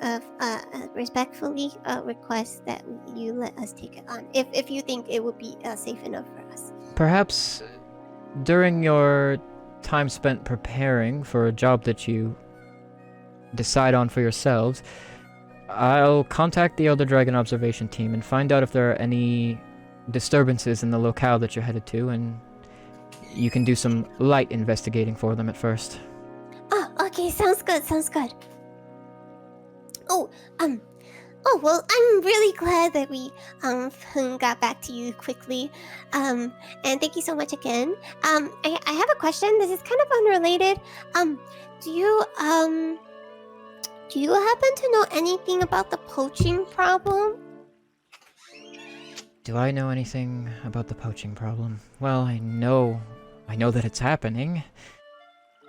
respectfully request that you let us take it on, if you think it would be safe enough for us. perhaps during your time spent preparing for a job that you decide on for yourselves, I'll contact the Elder Dragon observation team and find out if there are any disturbances in the locale that you're headed to, and you can do some light investigating for them at first. Oh, okay, sounds good. Oh, Oh well, I'm really glad that we got back to you quickly, and thank you so much again. I have a question. This is kind of unrelated. Do you happen to know anything about the poaching problem? Do I know anything about the poaching problem? Well, I know that it's happening.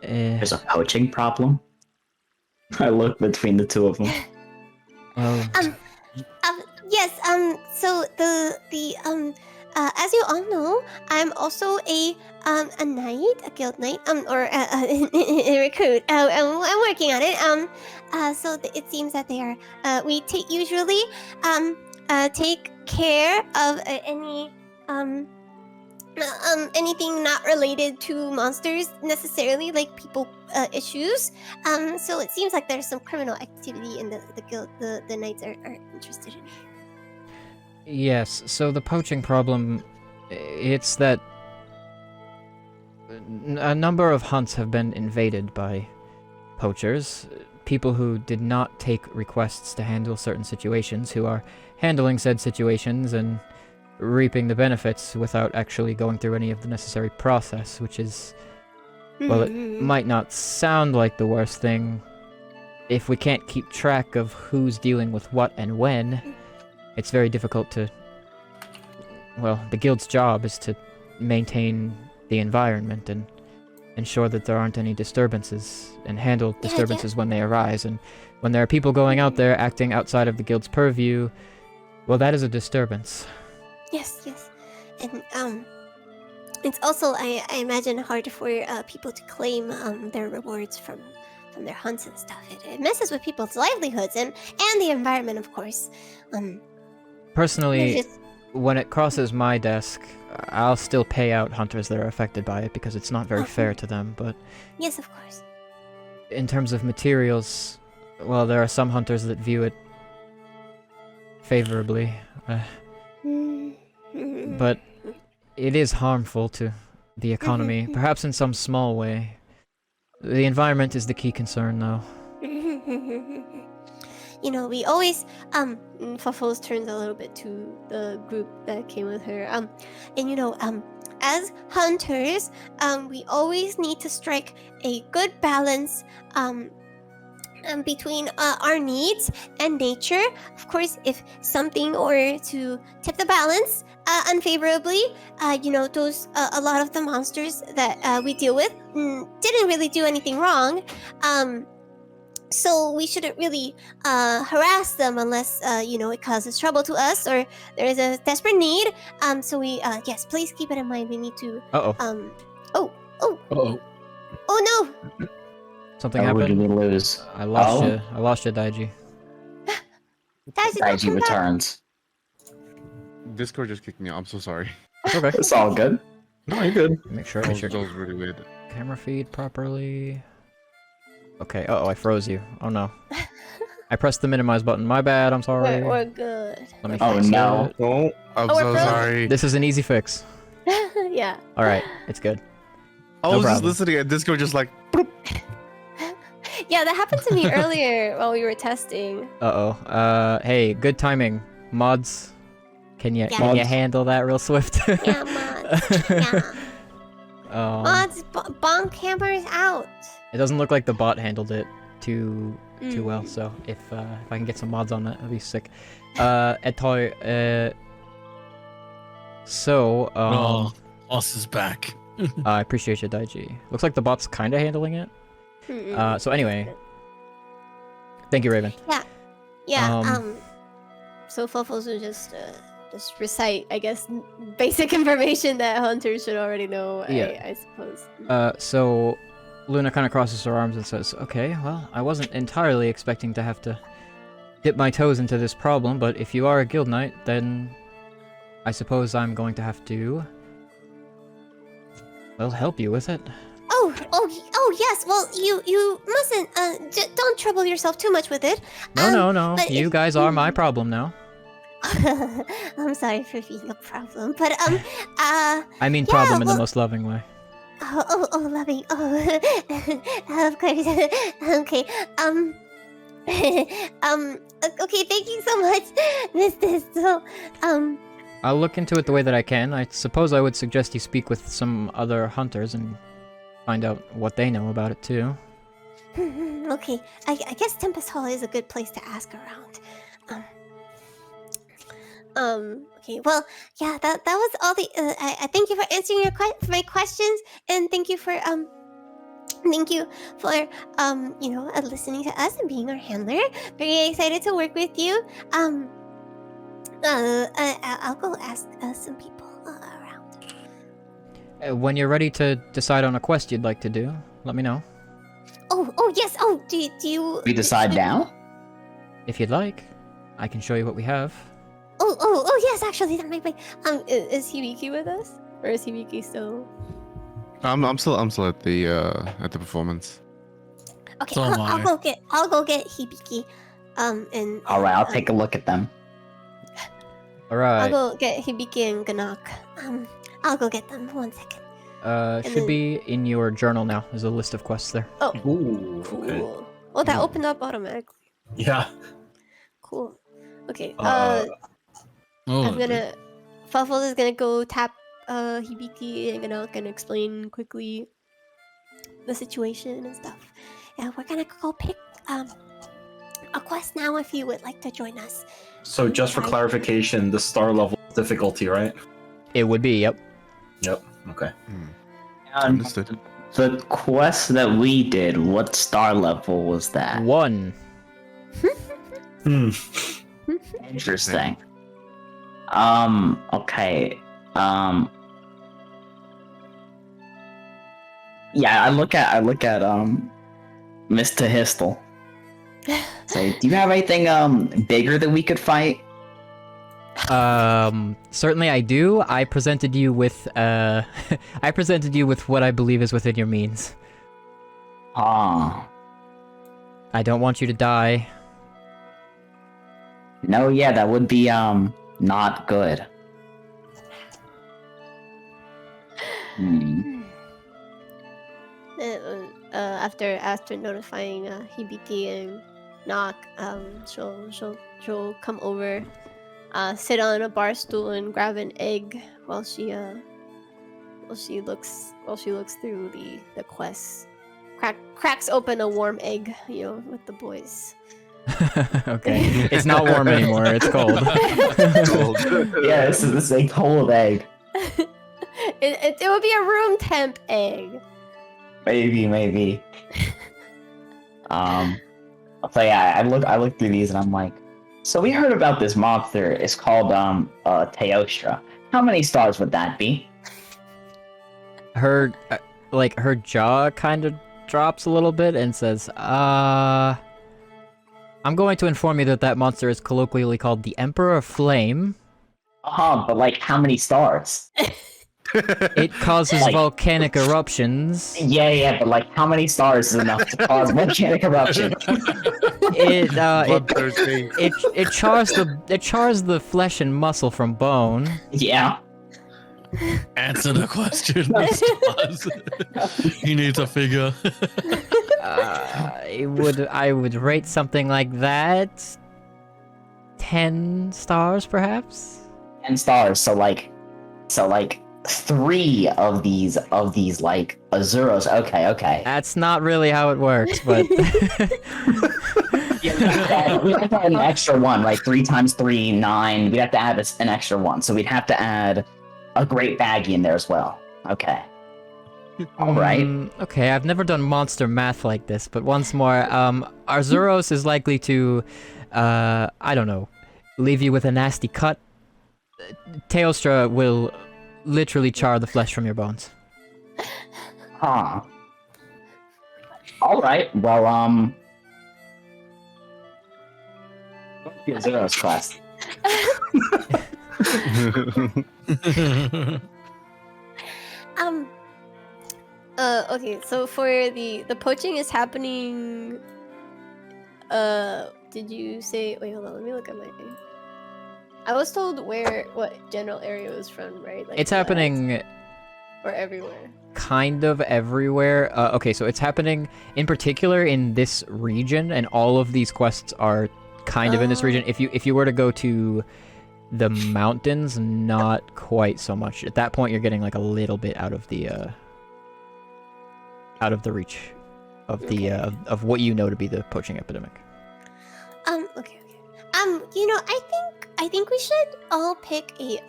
There's a poaching problem. I look between the two of them. Well, Yes. So as you all know, I'm also a knight, a guild knight, or a recruit. I'm working on it. So it seems that they are. We usually take care of anything not related to monsters necessarily, like people issues. So it seems like there's some criminal activity in the guild. The knights are interested in. yes, so the poaching problem, it's that a number of hunts have been invaded by poachers, people who did not take requests to handle certain situations, who are handling said situations and reaping the benefits without actually going through any of the necessary process, which is, well, it might not sound like the worst thing. If we can't keep track of who's dealing with what and when, it's very difficult to... Well, the guild's job is to maintain the environment and ensure that there aren't any disturbances, and handle disturbances when they arise. And when there are people going out there acting outside of the guild's purview, well, that is a disturbance. Yes. And it's also, I imagine, hard for people to claim their rewards from their hunts and stuff. It messes with people's livelihoods and the environment, of course. Personally, when it crosses my desk, I'll still pay out hunters that are affected by it because it's not very fair to them, but... Yes, of course. In terms of materials, well, there are some hunters that view it favorably, but it is harmful to the economy, perhaps in some small way. The environment is the key concern, though. You know, we always Fuffles turns a little bit to the group that came with her. And you know, as hunters, we always need to strike a good balance between our needs and nature. Of course, if something were to tip the balance unfavorably, you know, those a lot of the monsters that we deal with didn't really do anything wrong. So we shouldn't really harass them unless you know, it causes trouble to us or there is a desperate need. So we yes, please keep it in mind. We need to Uh-oh. Uh-oh. Oh no. Something Or happened? did we lose? I lost you. I lost you, Daiji. Daiji, don't Daiji come back. returns. Discord just kicked me out. I'm so sorry. It's okay. It's all good. No, you're good. Make sure That was really weird. camera feed properly. Okay, uh-oh, I froze you. Oh no. I pressed the minimize button. My bad, I'm sorry. We're good. Let me Oh fix no. it. Oh, I'm Oh, we're so frozen? sorry. This is an easy fix. Yeah. Alright, it's good. I no was just problem. listening and Discord just like, "Bloop." Yeah, that happened to me earlier while we were testing. Uh-oh. Hey, good timing. Mods, can you Mods. handle that real swift? Yeah, mods. Yeah. Mods, bonk hammers out. It doesn't look like the bot handled it too well, so if I can get some mods on that, that'd be sick. Etoy, so, Us is back. I appreciate you, Daiji. Looks like the bot's kinda handling it. So anyway, thank you, Raven. Yeah. So Fuffles will just recite, I guess, basic information that hunters should already know. Yeah. I suppose. So Luna kind of crosses her arms and says, "Okay, well, I wasn't entirely expecting to have to dip my toes into this problem, but if you are a guild knight, then I suppose I'm going to have to, well, help you with it." Oh, yes. Well, you mustn't. Don't trouble yourself too much with it. No. but You if- guys are my problem now. I'm sorry for being a problem, but I mean Yeah, problem in the well- most loving way. loving. Oh, of course. Okay. Okay, thank you so much, Mr. So, I'll look into it the way that I can. I suppose I would suggest you speak with some other hunters and find out what they know about it too. okay. I guess Tempest Hall is a good place to ask around. Okay. Well, yeah. That was all the. I thank you for answering my questions, and thank you for listening to us and being our handler. Very excited to work with you. I'll go ask some people around. When you're ready to decide on a quest you'd like to do, let me know. Oh yes. Oh, do you? We decide now. If you'd like, I can show you what we have. Oh yes. Actually, that might be. Is Hibiki with us, or is Hibiki still? I'm still at the performance. Okay, So am I'll go get Hibiki. And All right, I'll take a look at them. All I'll right. go get Hibiki and Ganak. I'll go get them. 1 second. Should then- be in your journal now. There's a list of quests there. Oh, Ooh, cool. okay. Oh, that opened up automatically. Yeah. Cool. Okay. Uh, I'm gonna. Fuffle is gonna go tap Hibiki and Ganak and explain quickly the situation and stuff. Yeah, we're gonna go pick a quest now if you would like to join us. So just for Right. clarification, the star level difficulty, right? It would be, yep. Yep. Okay. Understood. The quest that we did, what star level was that? 1. Hmm. Interesting. Okay. Yeah, I look at Mr. Histel. Say, do you have anything bigger that we could fight? Certainly I do. I presented you with, I presented you with what I believe is within your means. Ah. I don't want you to die. No, yeah, that would be not good. Hmm. After notifying Hibiki and Knock, she'll come over, sit on a bar stool and grab an egg while she looks through the quests. Cracks open a warm egg, with the boys. Okay. It's not warm anymore, it's cold. Yeah, this is a cold egg. It would be a room temp egg. Maybe. So yeah, I look through these and I'm like, so we heard about this monster. It's called Teostra. How many stars would that be? Her jaw kind of drops a little bit and says, I'm going to inform you that monster is colloquially called the Emperor of Flame. But like, how many stars? It causes Like- volcanic eruptions. Yeah, but like, how many stars is enough to cause volcanic eruption? It Bloodthirsty. chars the flesh and muscle from bone. Yeah. Answer the question. You need to figure. I would rate something like that 10 stars, perhaps. 10 stars. So like 3 of these like Azuros. Okay. That's not really how it works, but Yeah, we have to add an extra one, right? 3 times 3, 9. We'd have to add an extra one. So we'd have to add a great baggie in there as well. Okay. All right. Okay, I've never done monster math like this, but once more, Arzuros is likely to, I don't know, leave you with a nasty cut. Teostra will literally char the flesh from your bones. Huh. All right. Well, what's the Azuros class? Okay, so for the poaching is happening. Did you say? Wait, hold on. Let me look at my thing. I was told what general area it was from, right? Like It's happening Or everywhere? kind of everywhere. Okay, so it's happening in particular in this region, and all of these quests are kind of in this region. If you were to go to the mountains, not quite so much. At that point, you're getting like a little bit out of the reach of the of what you know to be the poaching epidemic. Okay. You know, I think we should all pick a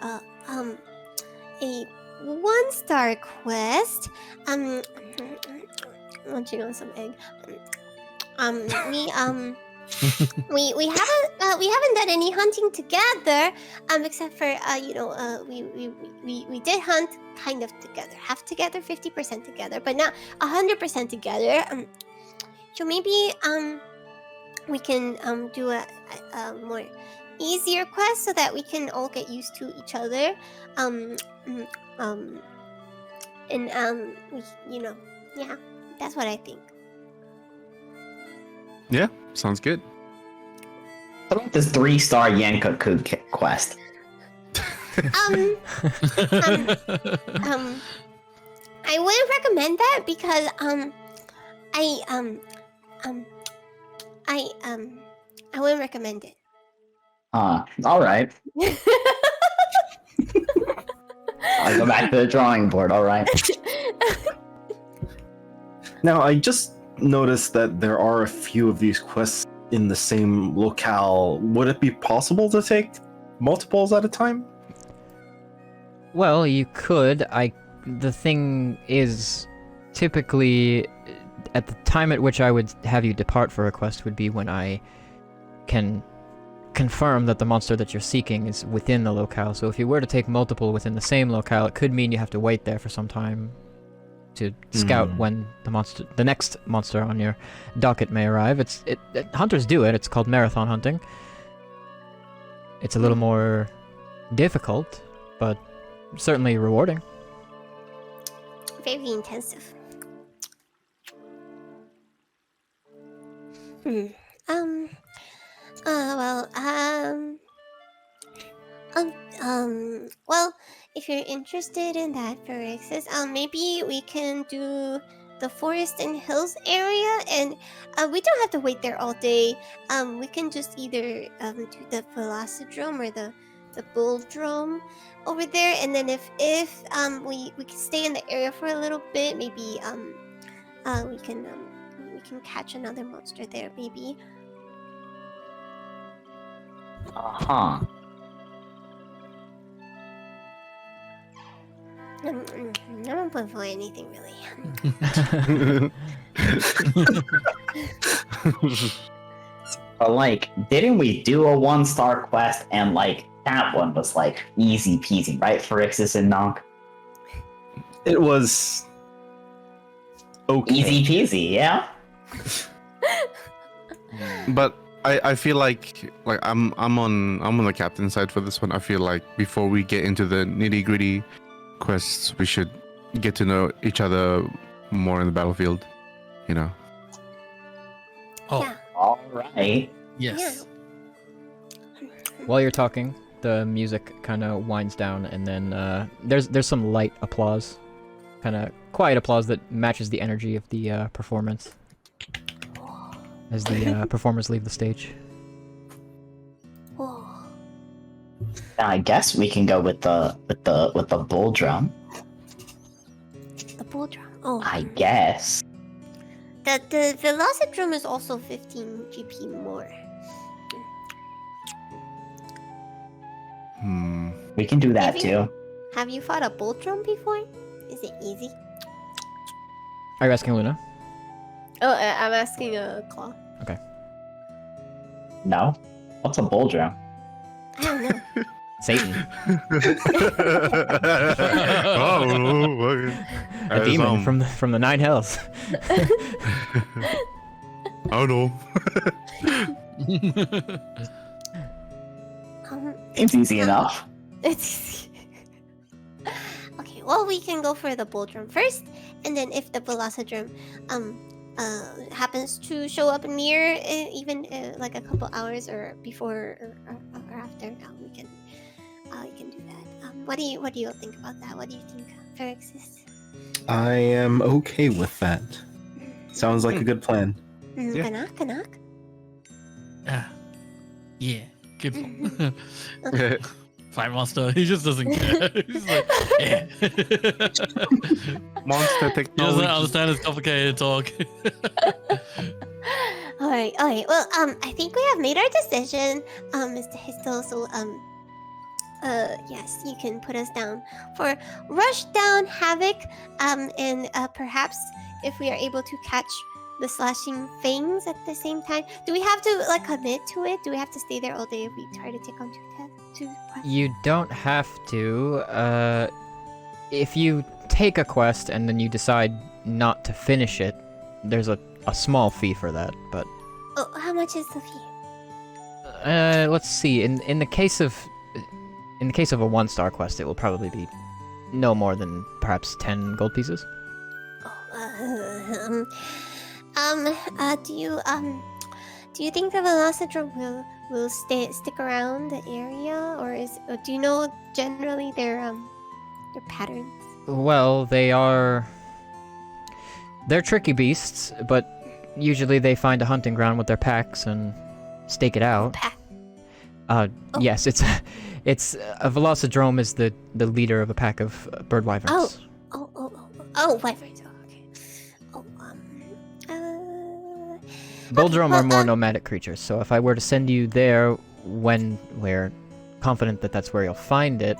1-star quest. Munching on some egg. We haven't done any hunting together. Except for we did hunt kind of together, half together, 50% together, but not 100% together. So maybe we can do a more easier quest so that we can all get used to each other. Yeah, that's what I think. Yeah, sounds good. What about this 3-star Yankoku quest? I wouldn't recommend that because I wouldn't recommend it. All right. I'll go back to the drawing board. All right. Now, I just noticed that there are a few of these quests in the same locale. Would it be possible to take multiples at a time? Well, you could. The thing is, typically, at the time at which I would have you depart for a quest would be when I can confirm that the monster that you're seeking is within the locale. So if you were to take multiple within the same locale, it could mean you have to wait there for some time to scout when the next monster on your docket may arrive. Hunters do it. It's called marathon hunting. It's a little more difficult, but certainly rewarding. Very intensive. Well, if you're interested in that, Phyrexius, maybe we can do the forest and hills area, and we don't have to wait there all day. We can just either do the Velocidrome or the Bulldrome over there, and then if we can stay in the area for a little bit, maybe we can catch another monster there, maybe. Uh-huh. I'm not putting for anything really. But like, didn't we do a 1-star quest and like that one was like easy peasy, right? Phyrexius and Knock. It was okay. Easy peasy, yeah. But I feel like I'm on the captain side for this one. I feel like before we get into the nitty-gritty quests, we should get to know each other more in the battlefield, you know. Oh, Yeah. All right. yes. While you're talking, the music kind of winds down, and then there's some light applause, kind of quiet applause that matches the energy of the performance as the performers leave the stage. Oh. I guess we can go with the bull drum. The Bulldrome. Oh. I guess. The Velocidrome is also 15 GP more. We can do that Maybe. too. Have you fought a Bulldrome before? Is it easy? Are you asking Luna? Oh, I'm asking a Claw. No. What's a bull drum? I don't know. Satan. Oh, A demon from the Nine Hells. Oh no. It's easy enough. It's okay. Well, we can go for the Bulldrome first, and then if the Velocidrome happens to show up near, even like a couple hours or before or after, we can do that. What do you think about that? What do you think, Phyrexius? I am okay with that. Sounds like a good plan. Yeah. Knock. Ah, yeah, good one. Okay. Fight Master, he just doesn't care. He's like, yeah. Monster He doesn't technology. understand his complicated talk. All right. Well, I think we have made our decision, Mr. Histel. So, yes, you can put us down for Rushdown Havoc, and perhaps if we are able to catch the slashing fangs at the same time. Do we have to like commit to it? Do we have to stay there all day if we try to take on two quests? You don't have to. If you take a quest and then you decide not to finish it, there's a small fee for that. But Oh, how much is the fee? let's see. In the case of a 1-star quest, it will probably be no more than perhaps 10 gold pieces. Oh, do you think the Velocidrome will stick around the area, or do you know generally their patterns? Well, they're tricky beasts, but usually they find a hunting ground with their packs and stake it out. Pack. Yes, it's a Velocidrome is the leader of a pack of bird wyverns. Oh, wyverns. Oh, okay. Boldrome well, are more nomadic creatures, so if I were to send you there when we're confident that that's where you'll find it,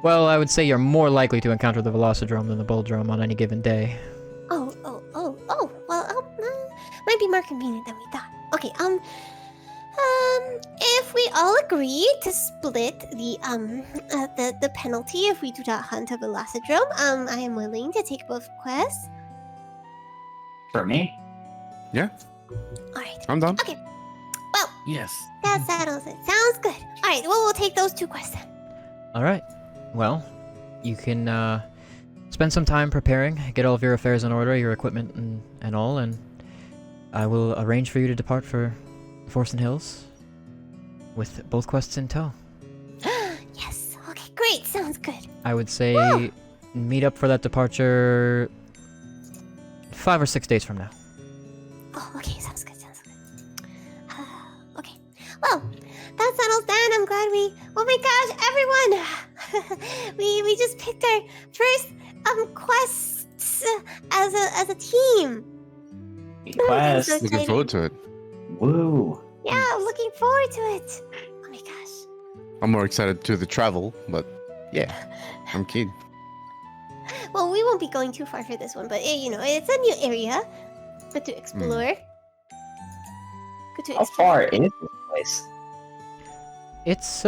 I would say you're more likely to encounter the Velocidrome than the Boldrome on any given day. Well, might be more convenient than we thought. Okay, if we all agree to split the penalty if we do not hunt a Velocidrome, I am willing to take both quests. For me? All right. I'm done. Okay. Well, Yes. that settles it. Sounds good. All right. Well, we'll take those 2 quests then. All right. Well, you can spend some time preparing, get all of your affairs in order, your equipment and all, and I will arrange for you to depart for Forest and Hills with both quests in tow. Yes. Okay. Great. Sounds good. I would say Woo! meet up for that departure 5 or 6 days from now. Oh, okay. Sounds good. Okay. Well, that settles then. I'm glad we. Oh my gosh, everyone! we just picked our first quests as a team. Quest. So Looking exciting. forward to it. Woo. Yeah, I'm looking forward to it. Oh my gosh. I'm more excited to the travel, but yeah, I'm keen. Well, we won't be going too far for this one, but it's a new area. Good to explore. Good to How explore. far is this place? It's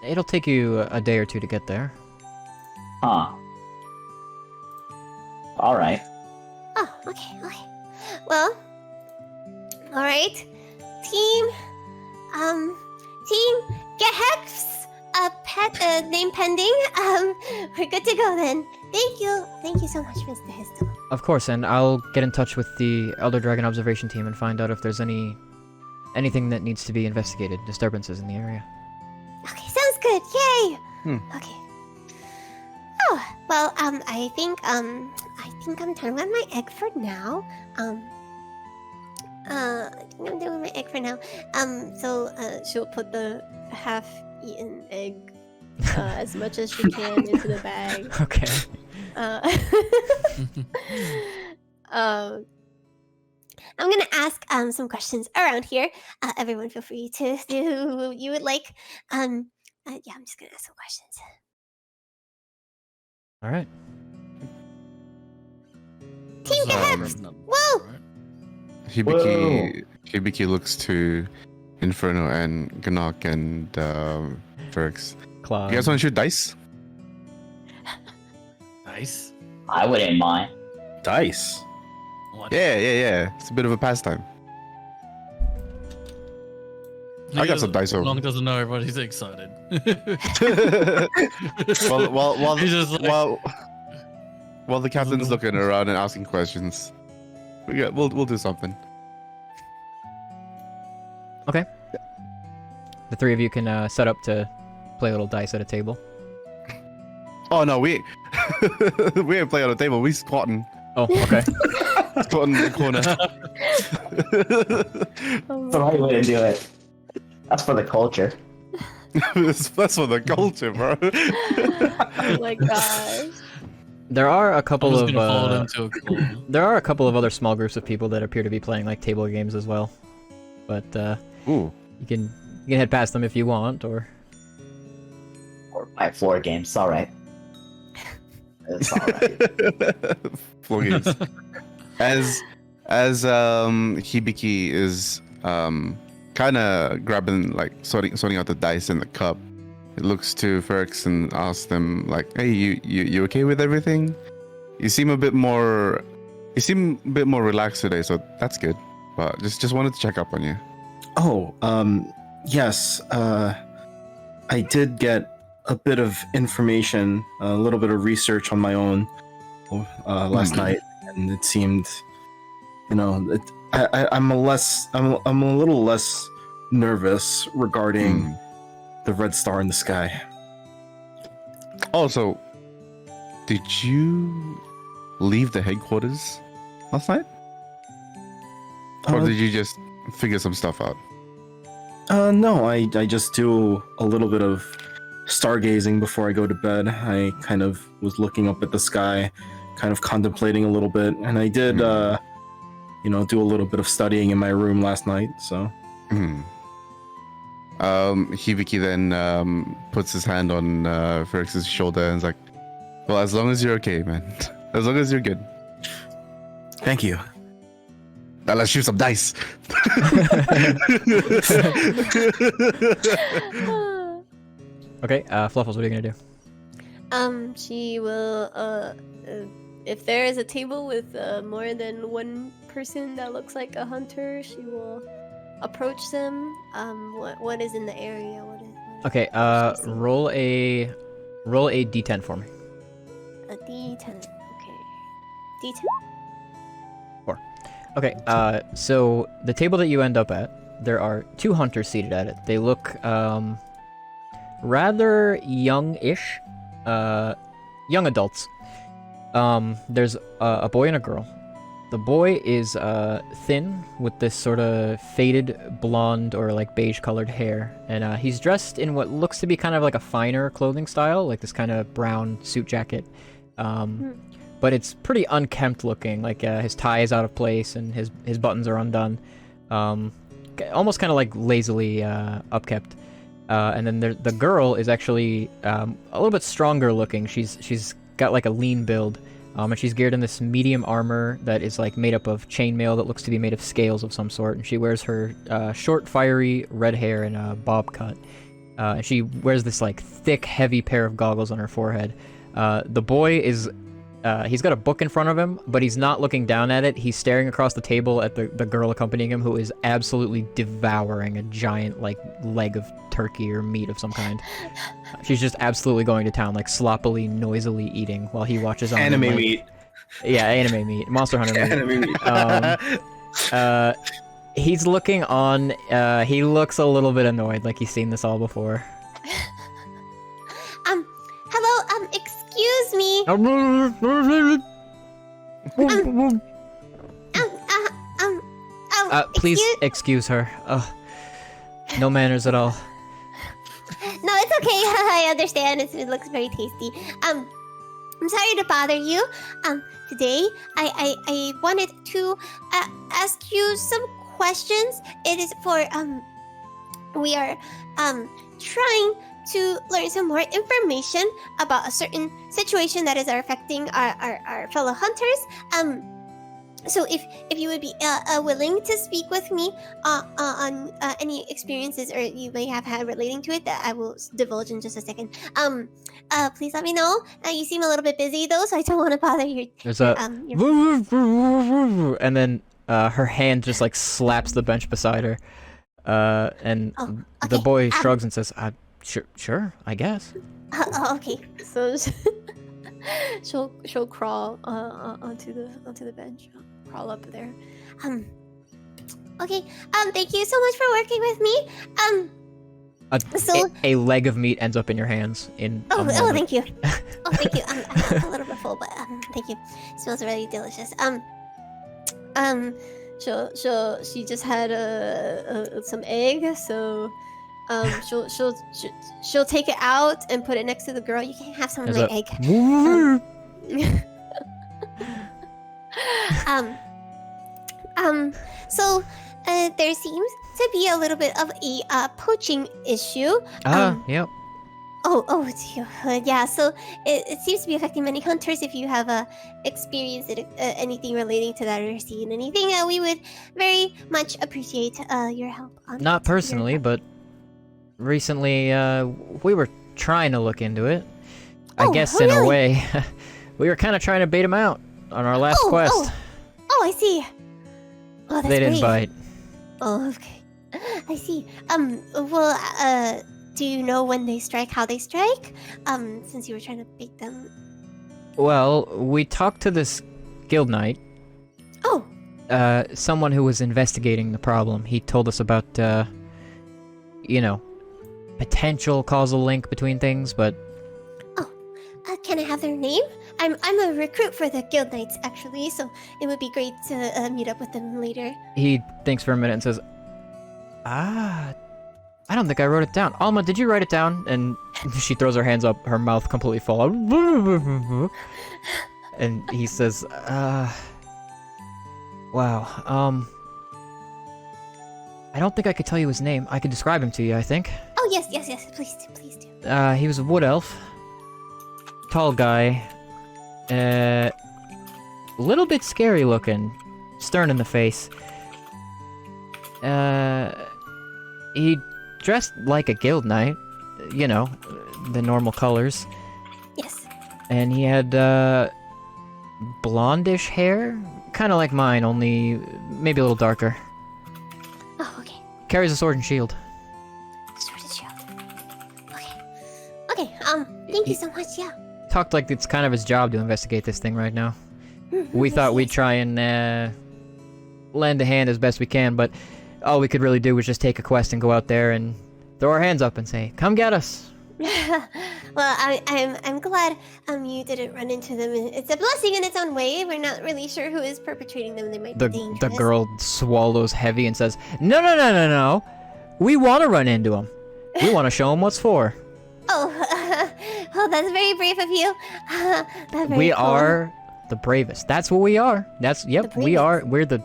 it'll take you a day or two to get there. Huh. Alright. Oh, okay. Well, all right. Team, get Hex a pet name pending. We're good to go then. Thank you so much, Mr. Histel. Of course, and I'll get in touch with the Elder Dragon Observation Team and find out if there's anything that needs to be investigated, disturbances in the area. Okay, sounds good. Yay. Hmm. Okay. Oh well, I think I'm done with my egg for now. I think I'm done with my egg for now. So she'll put the half-eaten egg, as much as she can into the bag. Okay. I'm gonna ask some questions around here. Everyone, feel free to do who you would like. Yeah, I'm just gonna ask some questions. All right. Team get Hex! Whoa! Hibiki looks to Inferno and Gnoc and Ferx. Claude. You guys want to shoot dice? Nice. I wouldn't mind. Dice. What? Yeah. It's a bit of a pastime. I got some dice over. Long doesn't know, but he's excited. While He's just like, while the captain's looking around and asking questions, we'll do something. Okay. The three of you can set up to play a little dice at a table. Oh no, we we ain't playing on the table. We squatting, Oh, okay. squatting in the corner. Oh That's the right way to do it. That's for the culture. That's for the culture, bro. oh my gosh. There are a I'm couple just of gonna follow them to a corner. there are a couple of other small groups of people that appear to be playing like table games as well, but Ooh. you can head past them if you want, or Or my floor games. It's all right. It's all right. Floor games. As Hibiki is kind of grabbing, like sorting out the dice in the cup, it looks to Ferx and asks them like, "Hey, you okay with everything? You seem a bit more relaxed today, so that's good. But just wanted to check up on you." Oh, yes. I did get a bit of information, a little bit of research on my own last night, and it seemed, I'm a little less nervous regarding the red star in the sky. Also, did you leave the headquarters last night, or did you just figure some stuff out? No, I just do a little bit of stargazing before I go to bed. I kind of was looking up at the sky, kind of contemplating a little bit, and I did, do a little bit of studying in my room last night. So, Hibiki then puts his hand on Ferrex's shoulder and is like, "Well, as long as you're okay, man. As long as you're good. thank you." Now let's shoot some dice." okay. Fluffles, what are you gonna do? She will, if there is a table with more than one person that looks like a hunter, she will approach them. What is in the area? What is Okay. what she see? Roll a d10 for me. A D10. Okay. D10. Okay, so the table that you end up at, there are two hunters seated at it. They look rather young-ish, young adults. There's a boy and a girl. The boy is thin with this sort of faded blonde or like beige-colored hair, and he's dressed in what looks to be kind of like a finer clothing style, like this kind of brown suit jacket. But it's pretty unkempt looking, like his tie is out of place and his buttons are undone. Almost kind of like lazily upkept. And then the girl is actually a little bit stronger looking. She's got like a lean build, and she's geared in this medium armor that is like made up of chainmail that looks to be made of scales of some sort. And she wears her short, fiery red hair in a bob cut. And she wears this like thick, heavy pair of goggles on her forehead. The boy is... he's got a book in front of him, but he's not looking down at it. He's staring across the table at the girl accompanying him, who is absolutely devouring a giant, like, leg of turkey or meat of some kind. She's just absolutely going to town, like, sloppily, noisily eating while he watches on. Anime like, meat. Yeah, anime meat. Monster Hunter meat. Anime meat. He's looking on. He looks a little bit annoyed, like he's seen this all before. Hello, excuse me. Please excuse her. No manners at all. No, it's okay. I understand. It looks very tasty. I'm sorry to bother you. Today I wanted to ask you some questions. It is for we are trying to learn some more information about a certain situation that is affecting our fellow hunters. So if you would be willing to speak with me on any experiences or you may have had relating to it, that I will divulge in just a second. Please let me know. You seem a little bit busy though, so I don't want to bother your. There's a and then her hand just like slaps the bench beside her, and the boy shrugs and says, "Sure, I guess." Okay, so she'll crawl onto the bench, crawl up there. Okay. Thank you so much for working with me. So- a leg of meat ends up in your hands in a Oh, moment. thank you. Oh, thank you. I'm a little bit full, but thank you. Smells really delicious. She just had some egg, so she'll take it out and put it next to the girl. You can have some of There's my a- egg. So there seems to be a little bit of a poaching issue. Yep. Yeah. So it seems to be affecting many hunters. If you have experienced anything relating to that or seen anything, we would very much appreciate your help. On Not that. Your personally, help. but recently we were trying to look into it. I guess in a really? way, we were kind of trying to bait him out on our last quest. Oh, I see. Oh, that's They didn't brave. bite. Oh, okay. I see. Well, do you know when they strike, how they strike? Since you were trying to bait them. Well, we talked to this guild knight, Oh, someone who was investigating the problem. He told us about, potential causal link between things, but can I have their name? I'm a recruit for the guild knights, actually, so it would be great to meet up with them later. he thinks for a minute and says, I don't think I wrote it down. Alma, did you write it down? And she throws her hands up, her mouth completely full. And he says, wow, I don't think I could tell you his name. I could describe him to you, I think. Oh, yes, please do. He was a wood elf. Tall guy. Little bit scary looking. Stern in the face. He dressed like a guild knight. You know, the normal colors. Yes. And he had, blondish hair. Kind of like mine, only maybe a little darker. Oh, okay. Carries a sword and shield. Sword and shield. Okay, thank you so much, yeah. Talked like it's kind of his job to investigate this thing right now. Mhm, We I thought see, I we'd see. try and lend a hand as best we can, but all we could really do was just take a quest and go out there and throw our hands up and say, "Come get us." Well, I'm glad you didn't run into them. It's a blessing in its own way. We're not really sure who is perpetrating them. They might The be dangerous. the girl swallows heavy and says, "No. We want to run into him. We want to show him what's for. Oh, well, that's very brave of you. That's very We cool. are the bravest. That's what we are. That's yep. The We are. We are the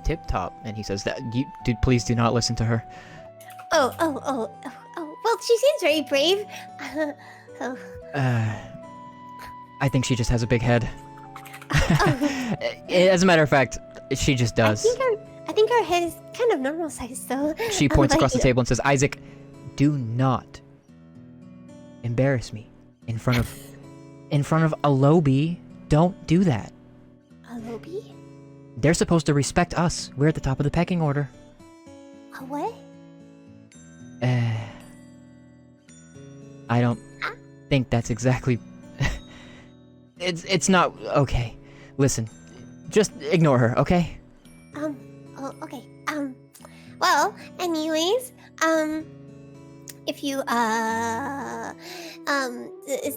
tip top." And he says that dude, please do not listen to her. Oh. Well, she seems very brave. So, I think she just has a big head. As a matter of fact, she just does. I think her head is kind of normal size, though. She points But, across the table and says, "Isaac, do not embarrass me in front of a Lobby. Don't do that. A lobby? They're supposed to respect us. We're at the top of the pecking order." A what? I don't think that's exactly. It's not okay. Listen, just ignore her, okay? Oh, okay. Well, anyways, if you, is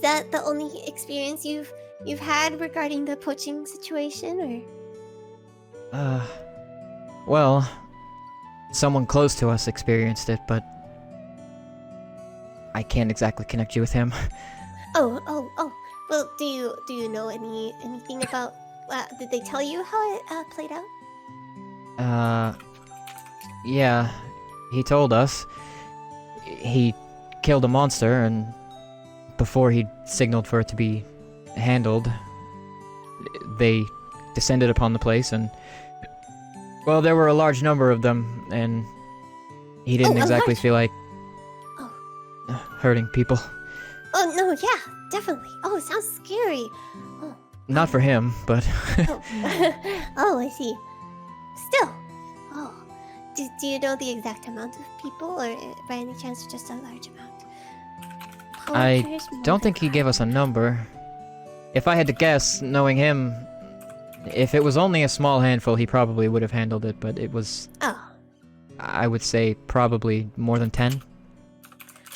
that the only experience you've had regarding the poaching situation, or? Well, someone close to us experienced it, but I can't exactly connect you with him. Oh. Well, do you know anything about? Did they tell you how it played out? Yeah, he told us. He killed a monster, and before he signaled for it to be handled, they descended upon the place, and well, there were a large number of them, and he didn't a exactly large- feel like Oh. hurting people. Oh no, yeah, definitely. Oh, it sounds scary. Oh. Not for him, but Oh, oh, I see. Still, oh, do you know the exact amount of people, or by any chance just a large amount? I Poachers, more don't than think he gave us a number. If I had to guess, knowing him, if it was only a small handful, he probably would have handled it, but it was... Oh, I would say probably more than 10.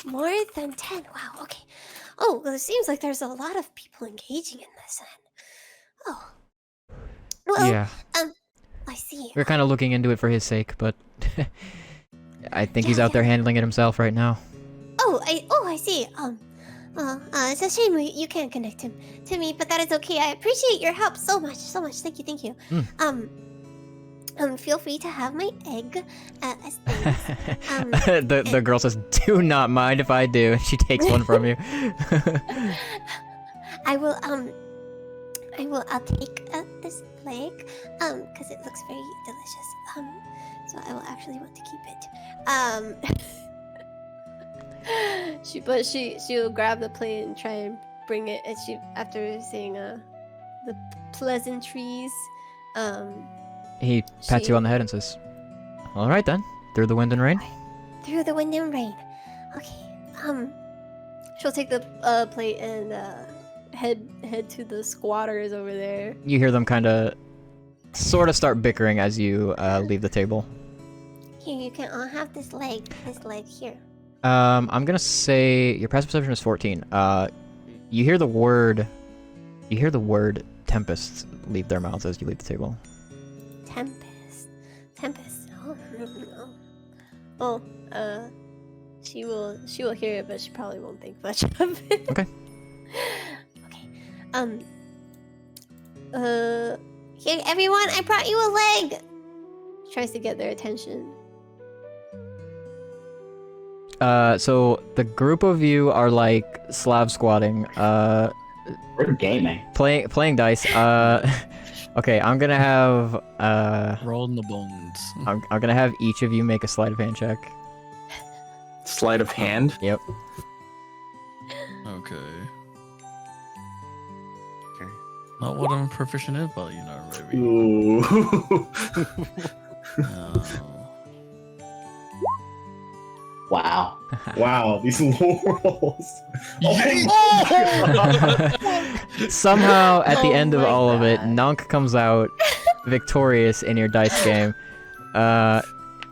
More than 10. Wow. Okay. Oh, well, it seems like there's a lot of people engaging in this then. Oh. Well, Yeah, I see. we're kind of looking into it for his sake, but I think he's Yeah, out there handling it himself right now. I see. It's a shame you can't connect him to me, but that is okay. I appreciate your help so much, so much. Thank you. Feel free to have my egg as thanks. The girl says, "Do not mind if I do." She takes one from you. I'll take this leg, because it looks very delicious. So I will actually want to keep it. She'll grab the plate and try and bring it. And after saying the pleasantries, He pats you on the head and says, "All right then, through the wind and rain." through the wind and rain. Okay. She'll take the plate and head to the squatters over there. You hear them kind of, sort of start bickering as you leave the table. Here, you can all have this leg. This leg here. I'm gonna say your passive perception is 14. You hear the word tempest leave their mouths as you leave the table. Tempest. Oh, no. Oh, she will hear it, but she probably won't think much of it. Okay. Here, everyone, I brought you a leg. She tries to get their attention. So the group of you are like slab squatting, We're gaming. playing dice. Okay, I'm gonna have Rolling the bones. I'm gonna have each of you make a sleight of hand check. Sleight of hand. Yep. Okay. Okay. Not what I'm proficient in, but maybe. Ooh. Wow. Wow, these rolls. Somehow, at the Oh end of my all of it, God. Nunk comes out victorious in your dice game.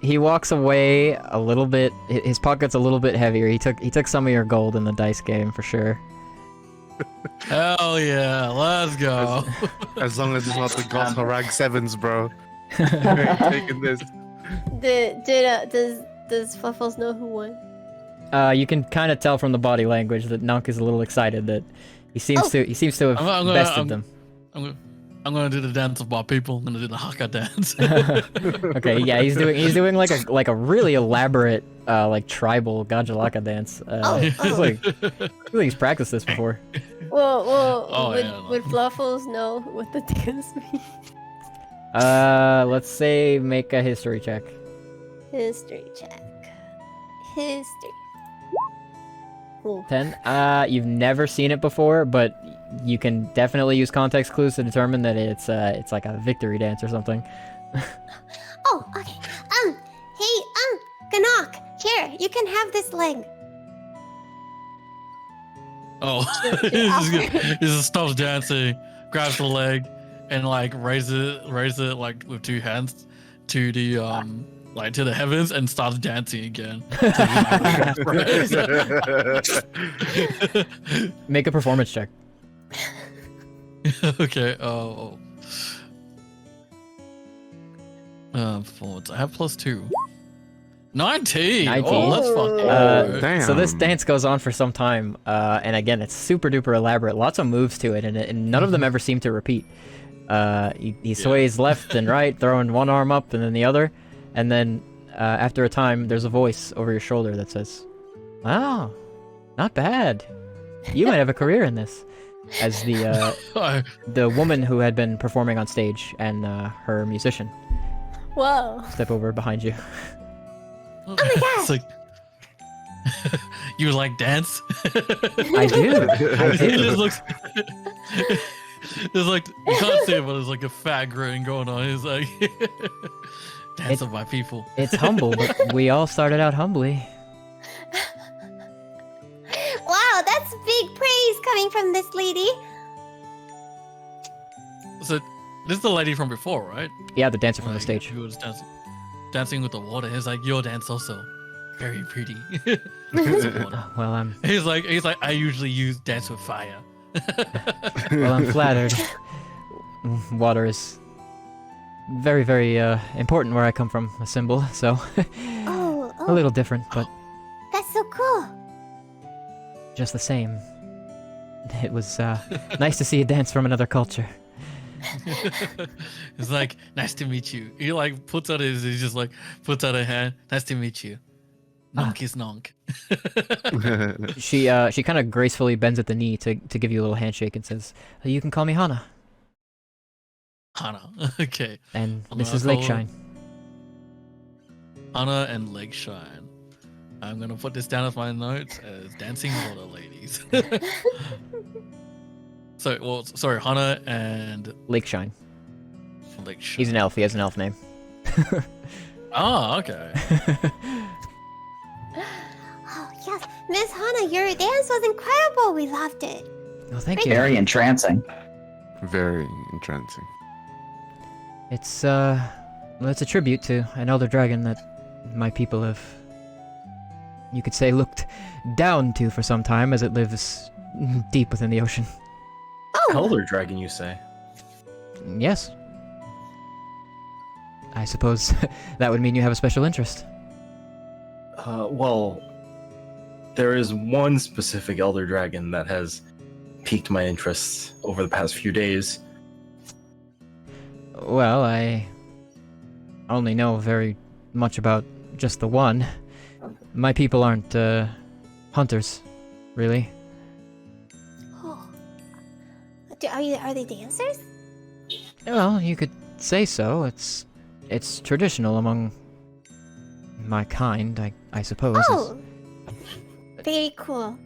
He walks away a little bit. His pocket's a little bit heavier. He took some of your gold in the dice game for sure. Hell yeah, let's go. As long as it's not the Goth Harag Sevens, bro. I ain't taking this. Does Fluffles know who won? You can kind of tell from the body language that Nunk is a little excited that he seems to have bested them. I'm gonna do the dance of my people. I'm gonna do the haka dance. Okay, yeah, he's doing like a really elaborate like tribal Gajalaka dance. He's like he's practiced this before. Well, yeah, would Fluffles know what the dance means? Let's say make a history check. History check. History. Cool. 10. You've never seen it before, but you can definitely use context clues to determine that it's like a victory dance or something. Oh, okay. Hey, Ganok, here, you can have this leg. Oh, he just stops dancing, grabs the leg, and like raises it like with two hands to the like to the heavens and starts dancing again. Make a performance check. Okay. Performance. I have +2. 19. 19. Oh, that's fucking. Damn. So this dance goes on for some time, and again, it's super duper elaborate. Lots of moves to it, and none of them ever seem to repeat. He sways left and right, throwing one arm up and then the other, and then after a time, there's a voice over your shoulder that says, "Wow, not bad. You might have a career in this." As the woman who had been performing on stage and her musician Whoa. step over behind you. Oh my God. It's like, you like dance? I do. I It do. just looks. There's like you can't see it, but there's like a fat grin going on. He's like, dance of my people. It's humble, but we all started out humbly. Wow, that's big praise coming from this lady. So this is the lady from before, right? Yeah, the dancer from the Like, stage. who was dancing. dancing with the water. He's like, your dance also very pretty. It's water. Well, He's like, I usually use dance with fire. I'm flattered. Water is very, very important where I come from, a symbol, so Oh, a little different, but that's so cool. just the same. It was nice to see a dance from another culture. It's like, nice to meet you. He like puts out a hand. Nice to meet you. Nonk is nonk. She kind of gracefully bends at the knee to give you a little handshake and says, "You can call me Hana." Hana. Okay. And I'm this gonna is call Lakeshine. Hana and Lakeshine. I'm gonna put this down as my notes as dancing water ladies. Sorry, Hana and Lakeshine. Lakeshine. He's an elf. He has an elf name. Oh, okay. Oh, yes. Miss Hana, your dance was incredible. We loved it. Oh, thank you. Very entrancing. Very entrancing. It's well, it's a tribute to an elder dragon that my people have, you could say, looked down to for some time, as it lives deep within the ocean. Oh, Elder dragon, you say? Yes. I suppose that would mean you have a special interest. Well, there is one specific elder dragon that has piqued my interest over the past few days. Well, I only know very much about just the one. My people aren't hunters, really. oh. Are they dancers? Well, you could say so. It's traditional among my kind, I suppose. Oh, very cool.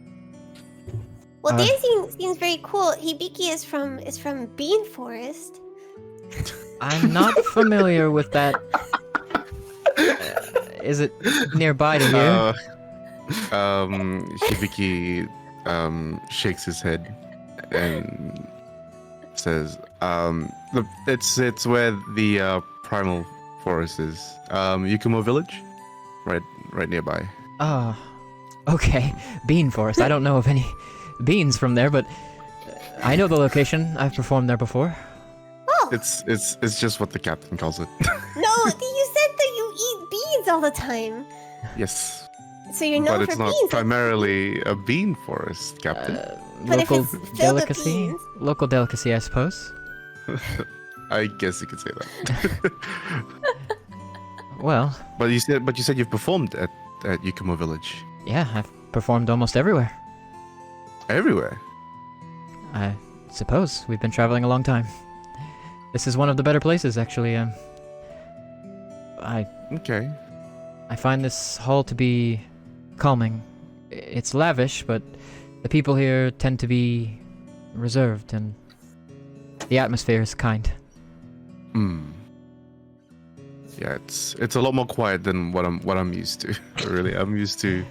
Well, Uh, dancing seems very cool. Hibiki is from Bean Forest. I'm not familiar with that. Is it nearby to here? Hibiki shakes his head and says, it's where the primal forest is. Yukumo village? Right nearby. Oh, okay. Bean Forest. I don't know of any beans from there, but I know the location. I've performed there before. Oh, It's just what the captain calls it. no, you said that you eat beans all the time. Yes. So you're known But it's for not beans. primarily a bean forest, Captain. But if Local it's filled with delicacy? beans- Local delicacy, I suppose. I guess you could say that. Well, but you said you've performed at Yukumo village. yeah, I've performed almost everywhere. Everywhere. I suppose we've been traveling a long time. This is one of the better places, actually. Okay. I find this hall to be calming. It's lavish, but the people here tend to be reserved, and the atmosphere is kind. Hmm. Yeah, it's a lot more quiet than what I'm used to. Really, I'm used to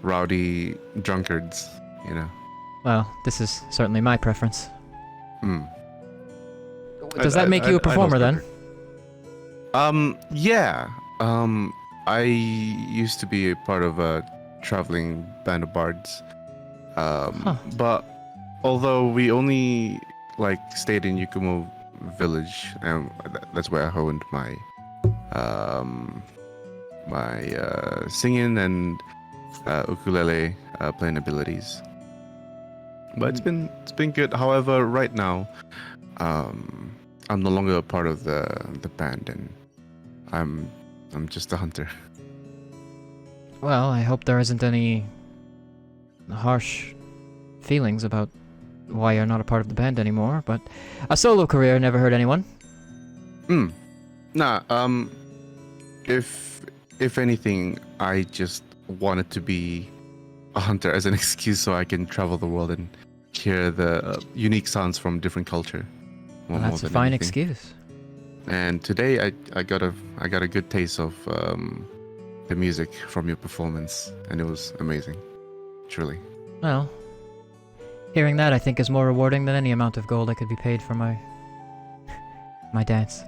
rowdy drunkards. You know. Well, this is certainly my preference. Hmm. Does that make you a performer then? Yeah. I used to be a part of a traveling band of bards. But although we only stayed in Yukumo village, and that's where I honed my singing and ukulele playing abilities. But it's been good. However, right now, I'm no longer a part of the band, and I'm just a hunter. Well, I hope there isn't any harsh feelings about why you're not a part of the band anymore, but a solo career never hurt anyone. Nah, if anything, I just wanted to be a hunter as an excuse so I can travel the world and hear the unique sounds from different culture. Well, more that's a than fine anything. excuse. And today I got a good taste of the music from your performance, and it was amazing, truly. Well, hearing that I think is more rewarding than any amount of gold I could be paid for my dance.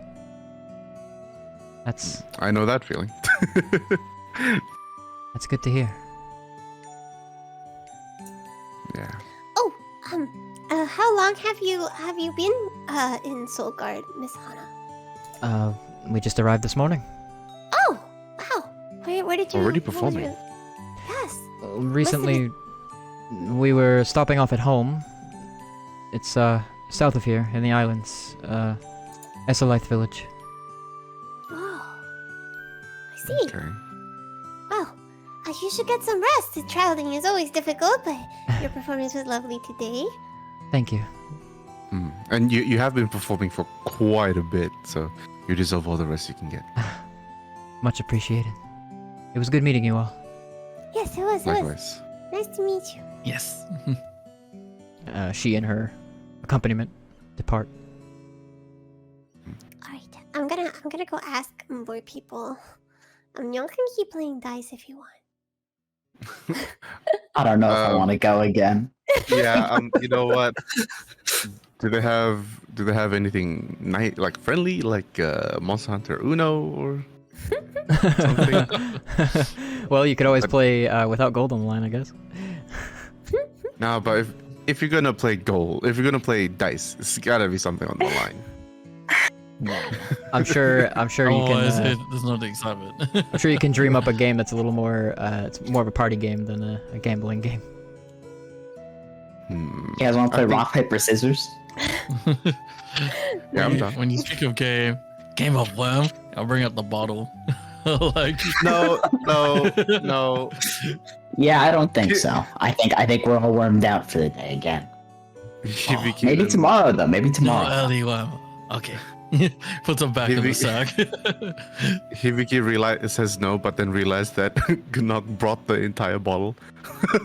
That's I know that feeling. that's good to hear. Yeah. Oh, how long have you been in Soulguard, Miss Hana? We just arrived this morning. Oh, wow. Where did you Already what was performing. Yes. Recently, we were stopping off at home. It's south of here in the islands. Esselith village. Oh, I see. Okay. Well, you should get some rest. The traveling is always difficult, but your performance was lovely today. Thank you. And you have been performing for quite a bit, so you deserve all the rest you can get. Much appreciated. It was good meeting you all. Yes, it was. Likewise. Nice to meet you. Yes. She and her accompaniment depart. All right, I'm gonna go ask more people. Y'all can keep playing dice if you want. I don't know if I want to go again. Yeah. You know what? Do they have anything like friendly, like Monster Hunter Uno or something? Well, you could always play without gold on the line, I guess. No, but if you're gonna play if you're gonna play dice, it's gotta be something on the line. I'm sure you Otherwise, can. there's no excitement. I'm sure you can dream up a game that's a little more. It's more of a party game than a gambling game. You guys want to play rock, paper, scissors? Yeah, I'm done. When you speak of game of worm, I'll bring up the bottle. Like No. Yeah, I don't think so. I think we're all wormed out for the day again. Hibiki Maybe and- tomorrow though. Maybe no tomorrow. early worm. Okay. Put them back in the Maybe- sack. Hibiki says no, but then realized that Gnog brought the entire bottle.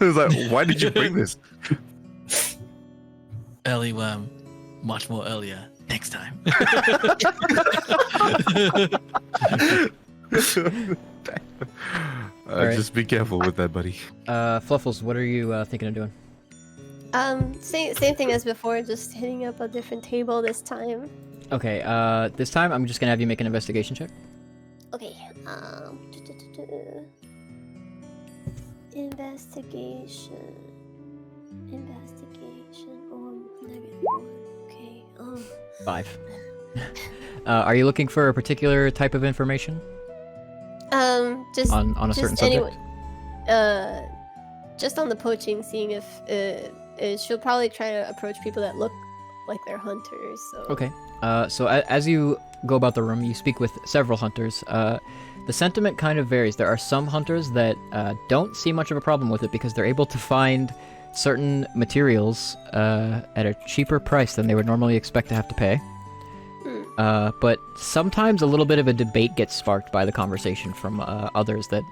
It's like, why did you bring this? Early worm. Much more earlier. Next time. Alright. Just be careful with that, buddy. Fluffles, what are you thinking of doing? Same thing as before, just hitting up a different table this time. Okay. This time I'm just gonna have you make an investigation check. Okay. Investigation. -1. Okay. 5. Are you looking for a particular type of information Just on a certain subject? just on the poaching, seeing if she'll probably try to approach people that look like they're hunters. So. Okay. So as you go about the room, you speak with several hunters. The sentiment kind of varies. There are some hunters that don't see much of a problem with it because they're able to find certain materials at a cheaper price than they would normally expect to have to pay. But sometimes a little bit of a debate gets sparked by the conversation from others that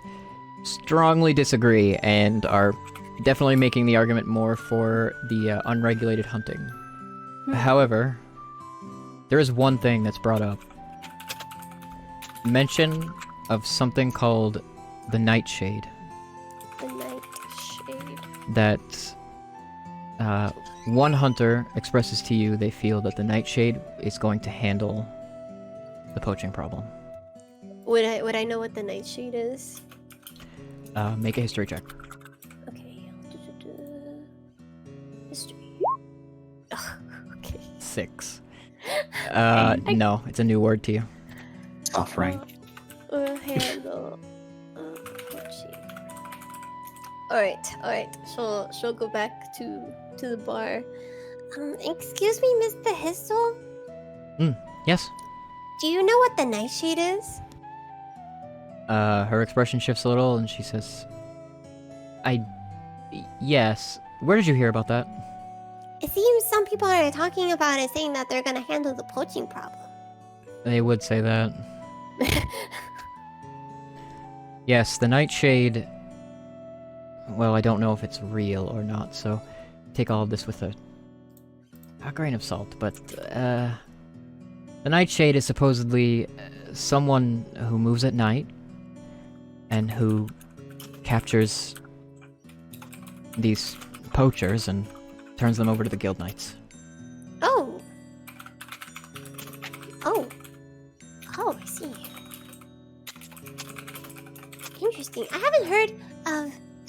strongly disagree and are definitely making the argument more for the unregulated hunting. However, there is one thing that's brought up. Mention of something called the Nightshade. The Nightshade. That one hunter expresses to you they feel that the Nightshade is going to handle the poaching problem. Would I know what the Nightshade is? Make a history check. Okay. History. Okay. 6. No, it's a new word to you. Suffering. Handle. Poaching. Alright. She'll go back to the bar. Excuse me, Mr. Histel? Yes. Do you know what the Nightshade is? Her expression shifts a little and she says, yes. Where did you hear about that? It seems some people are talking about it, saying that they're gonna handle the poaching problem. They would say that. Yes, the Nightshade. Well, I don't know if it's real or not, so take all of this with a grain of salt. But the Nightshade is supposedly someone who moves at night and who captures these poachers and turns them over to the guild knights. Oh, I see. interesting. I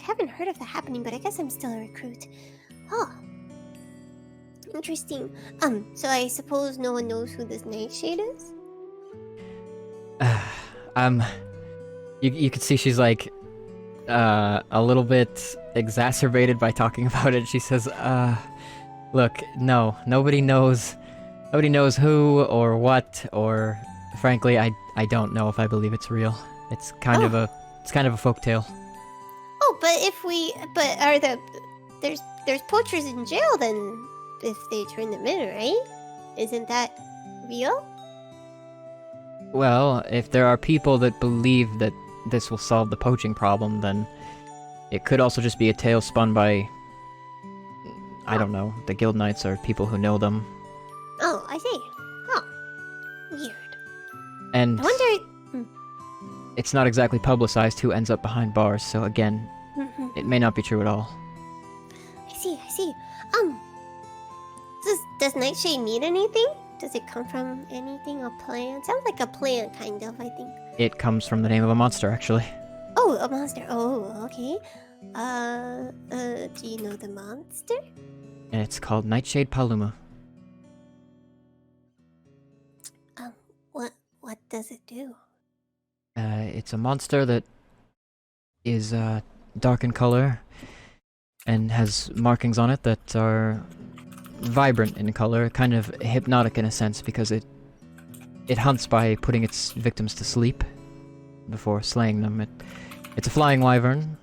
haven't heard of that happening, but I guess I'm still a recruit. Oh. Interesting. So I suppose no one knows who this Nightshade is? You can see she's like a little bit exacerbated by talking about it. She says, look, no, nobody knows who or what, or frankly, I don't know if I believe it's real. It's kind of a folktale. Oh, but there's poachers in jail then if they turn them in, right? Isn't that real? Well, if there are people that believe that this will solve the poaching problem, then it could also just be a tale spun by, I don't know, the guild knights or people who know them. Oh, I see. Oh, weird. And I wonder. it's not exactly publicized who ends up behind bars, so again, it may not be true at all. I see. Does Nightshade need anything? Does it come from anything? A plant? Sounds like a plant, kind of, I think. It comes from the name of a monster, actually. Oh, a monster. Oh, okay. Do you know the monster? And it's called Nightshade Paluma. What does it do? It's a monster that is dark in color and has markings on it that are vibrant in color, kind of hypnotic in a sense, because it hunts by putting its victims to sleep before slaying them. It's a flying wyvern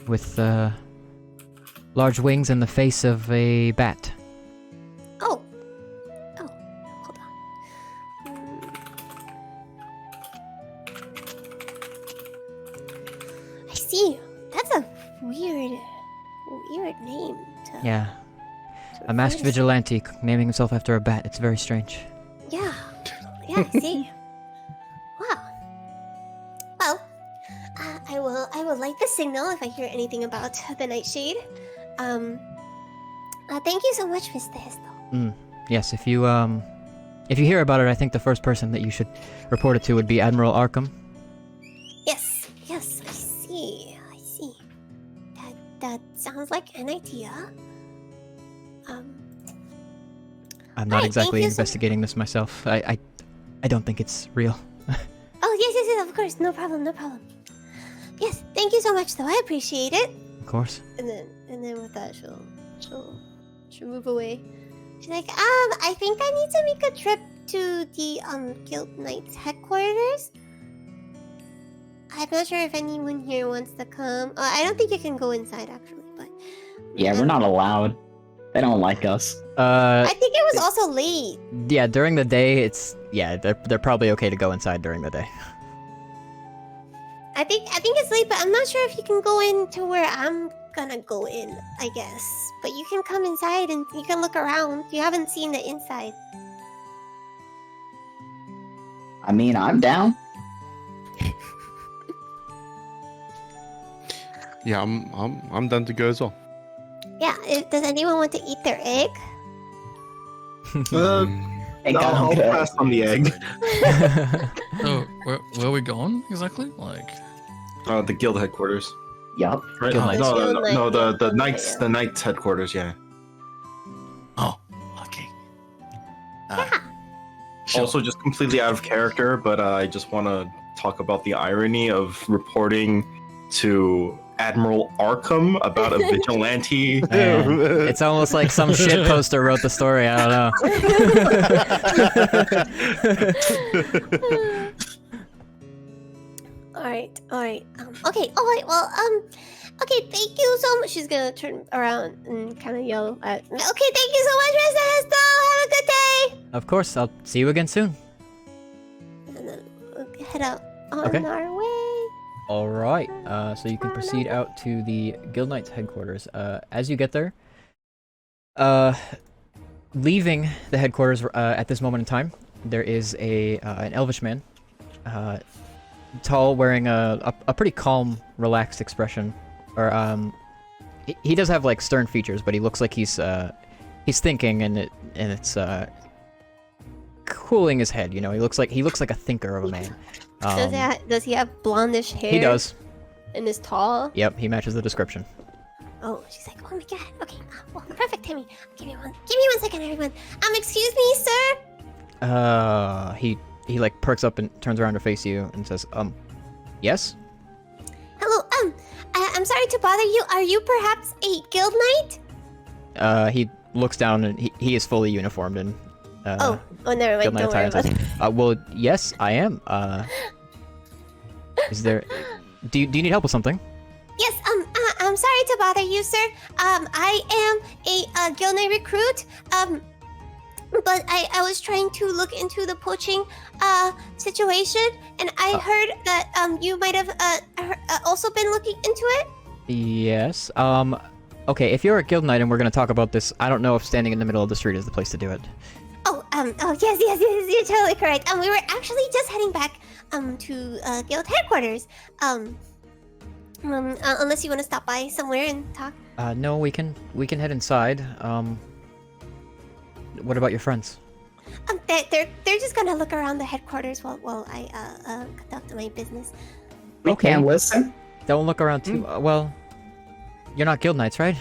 with large wings and the face of a bat. Oh, hold on. I see. That's a weird name. Yeah. A masked vigilante naming himself after a bat. It's very strange. Yeah, I see. Wow. Well, I will light the signal if I hear anything about the Nightshade. Thank you so much, Mr. Hestel. Yes, if you hear about it, I think the first person that you should report it to would be Admiral Arkham. Yes, I see. That sounds like an idea. I'm not exactly investigating this myself. I don't think it's real. Oh, yes, of course. No problem. Yes, thank you so much, though. I appreciate it. Of course. And then with that, she'll move away. She's like, I think I need to make a trip to the Guild Knights headquarters. I'm not sure if anyone here wants to come. I don't think you can go inside, actually, but... Yeah, we're not allowed. They don't like us. I think it was also late. Yeah, during the day, they're probably okay to go inside during the day. I think it's late, but I'm not sure if you can go into where I'm gonna go in, I guess. But you can come inside and you can look around. You haven't seen the inside. I mean, I'm down. Yeah, I'm done to go as well. Yeah, does anyone want to eat their egg? Hey, No, I'll okay. pass on the egg. So where are we going exactly? Like, The guild headquarters. Yup. Right? Guild Knights. No, the knights headquarters. Yeah. oh, okay. Also, just completely out of character, but I just want to talk about the irony of reporting to Admiral Arkham about a vigilante. Man, it's almost like some shit poster wrote the story. I don't know. All right. Okay. Well, okay. Thank you so much. She's gonna turn around and kind of yell at. Okay. Thank you so much, Mr. Hestel. Have a good day. Of course, I'll see you again soon. And then we'll head out on Okay. our way. Alright, so you can proceed out to the Guild Knights headquarters. As you get there, leaving the headquarters at this moment in time, there is an elvish man, tall, wearing a pretty calm, relaxed expression. Or he does have like stern features, but he looks like he's thinking, and it's cooling his head. You know, he looks like a thinker of a man. Does he have blondish hair? He does. and is tall. Yep, he matches the description. Oh, she's like, oh my god. Okay, well, perfect timing. Give me 1 second, everyone. Excuse me, sir. He like perks up and turns around to face you and says, yes? Hello. I'm sorry to bother you. Are you perhaps a guild knight? He looks down and he is fully uniformed in Oh, never guild mind. knight Don't attire worry and about says, it. well, yes, I am. Is there... Do you need help with something? Yes. I'm sorry to bother you, sir. I am a guild knight recruit. But I was trying to look into the poaching situation, and I heard that you might have also been looking into it. Yes. Okay, if you're a guild knight and we're gonna talk about this, I don't know if standing in the middle of the street is the place to do it. Oh, yes, you're totally correct. We were actually just heading back to guild headquarters. Unless you want to stop by somewhere and talk. No, we can head inside. What about your friends? They're just gonna look around the headquarters while I conduct my business. We Okay. can't listen. Don't look around too... well, you're not guild knights, right?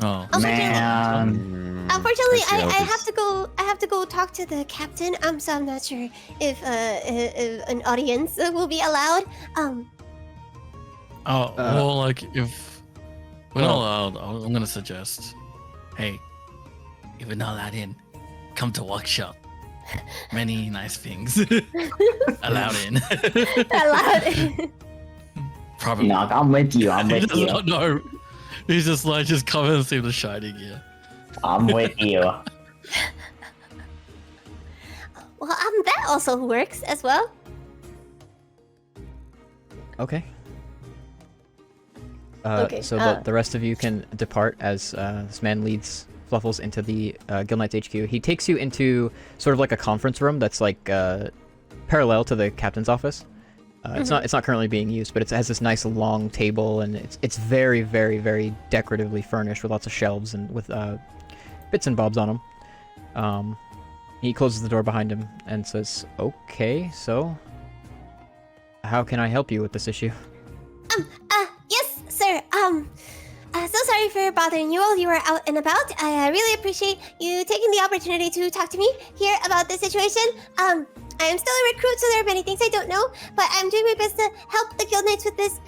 Oh. Man. Unfortunately, I see how I this- have to go. I have to go talk to the captain. So I'm not sure if an audience will be allowed. Well, like, if we're not allowed, I'm gonna suggest, hey, if we're not allowed in, come to workshop. Many nice things allowed in. Allowed. Probably. No, I'm with you. I'm He with does you. not know. He's just like, just come and see the shiny gear. I'm with you. Well, that also works as well. Okay. Okay, So the rest of you can depart as this man leads Fluffles into the Guild Knights HQ. He takes you into sort of like a conference room that's like parallel to the captain's office. It's not currently being used, but it has this nice long table, and it's very, very, very decoratively furnished with lots of shelves and with bits and bobs on them. He closes the door behind him and says, "Okay, so how can I help you with this issue?" Yes, sir. So sorry for bothering you while you were out and about. I really appreciate you taking the opportunity to talk to me here about this situation. I am still a recruit, so there are many things I don't know, but I'm doing my best to help the guild knights with this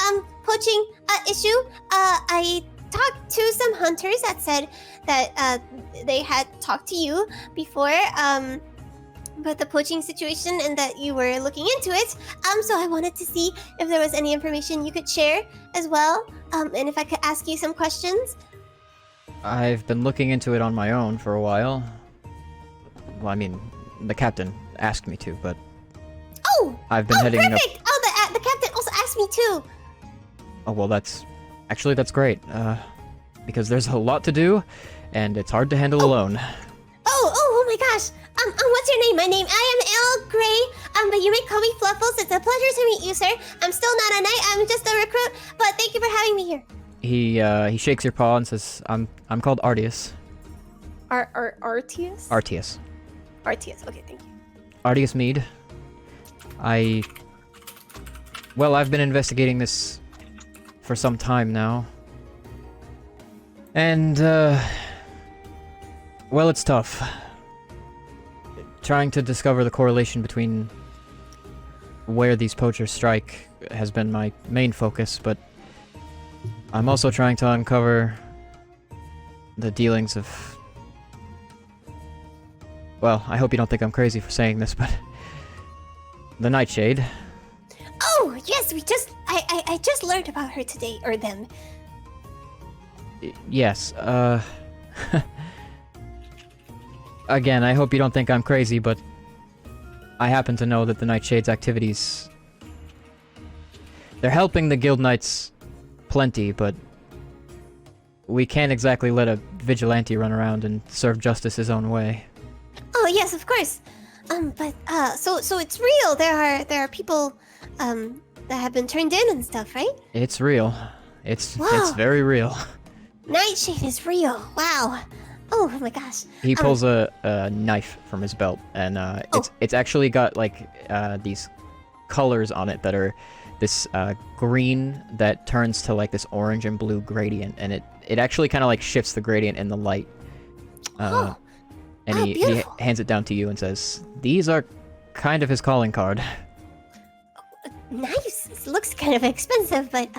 poaching issue. I talked to some hunters that said that they had talked to you before about the poaching situation and that you were looking into it. So I wanted to see if there was any information you could share as well, and if I could ask you some questions. I've been looking into it on my own for a while. Well, I mean, the captain asked me to, but Oh, I've been heading up... perfect. Oh, the captain also asked me too. Oh, well, that's great, because there's a lot to do, and it's hard to handle alone. Oh my gosh. What's your name? I am Elle Gray. But you may call me Fluffles. It's a pleasure to meet you, sir. I'm still not a knight. I'm just a recruit. But thank you for having me here. He shakes your paw and says, I'm called Artius. Artius? Artius. Artius. Okay, thank you. Artius Mead. Well, I've been investigating this for some time now. And, well, it's tough. Trying to discover the correlation between where these poachers strike has been my main focus, but I'm also trying to uncover the dealings of... Well, I hope you don't think I'm crazy for saying this, but... the Nightshade. Oh, yes, I just learned about her today, or them. Yes, Again, I hope you don't think I'm crazy, but I happen to know that the Nightshade's activities... They're helping the Guild Knights plenty, but we can't exactly let a vigilante run around and serve justice his own way. Oh, yes, of course. But so it's real. There are people that have been turned in and stuff, right? It's real. It's Wow. very real. Nightshade is real. Wow. Oh my gosh. He pulls a knife from his belt, and it's actually got like these colors on it that are this green that turns to like this orange and blue gradient, and it actually kind of like shifts the gradient in the light. Oh. And Oh, he beautiful. hands it down to you and says, "These are kind of his calling card." Nice. It looks kind of expensive, but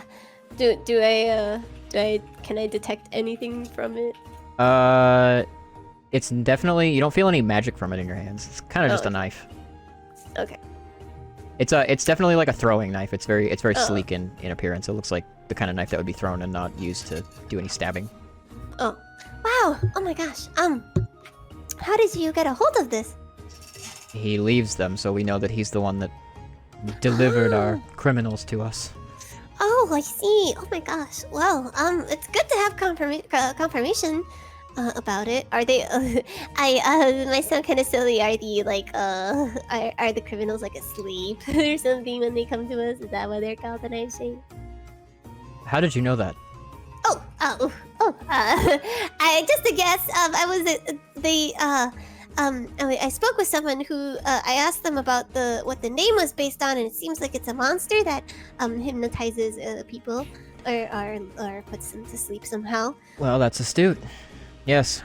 Can I detect anything from it? It's definitely, you don't feel any magic from it in your hands. It's kind of just a knife. Okay. It's definitely like a throwing knife. It's very Oh. sleek in appearance. It looks like the kind of knife that would be thrown and not used to do any stabbing. Oh. wow. Oh my gosh. How did you get a hold of this? He leaves them, so we know that he's the one that delivered our criminals to us. Oh, I see. Oh my gosh. Well, it's good to have confirmation about it. Are they? Might sound kind of silly. Are the are the criminals like asleep or something when they come to us? Is that why they're called the Nightshade? How did you know that? I just a guess. I spoke with someone who I asked them about what the name was based on, and it seems like it's a monster that hypnotizes people or puts them to sleep somehow. Well, that's astute. Yes.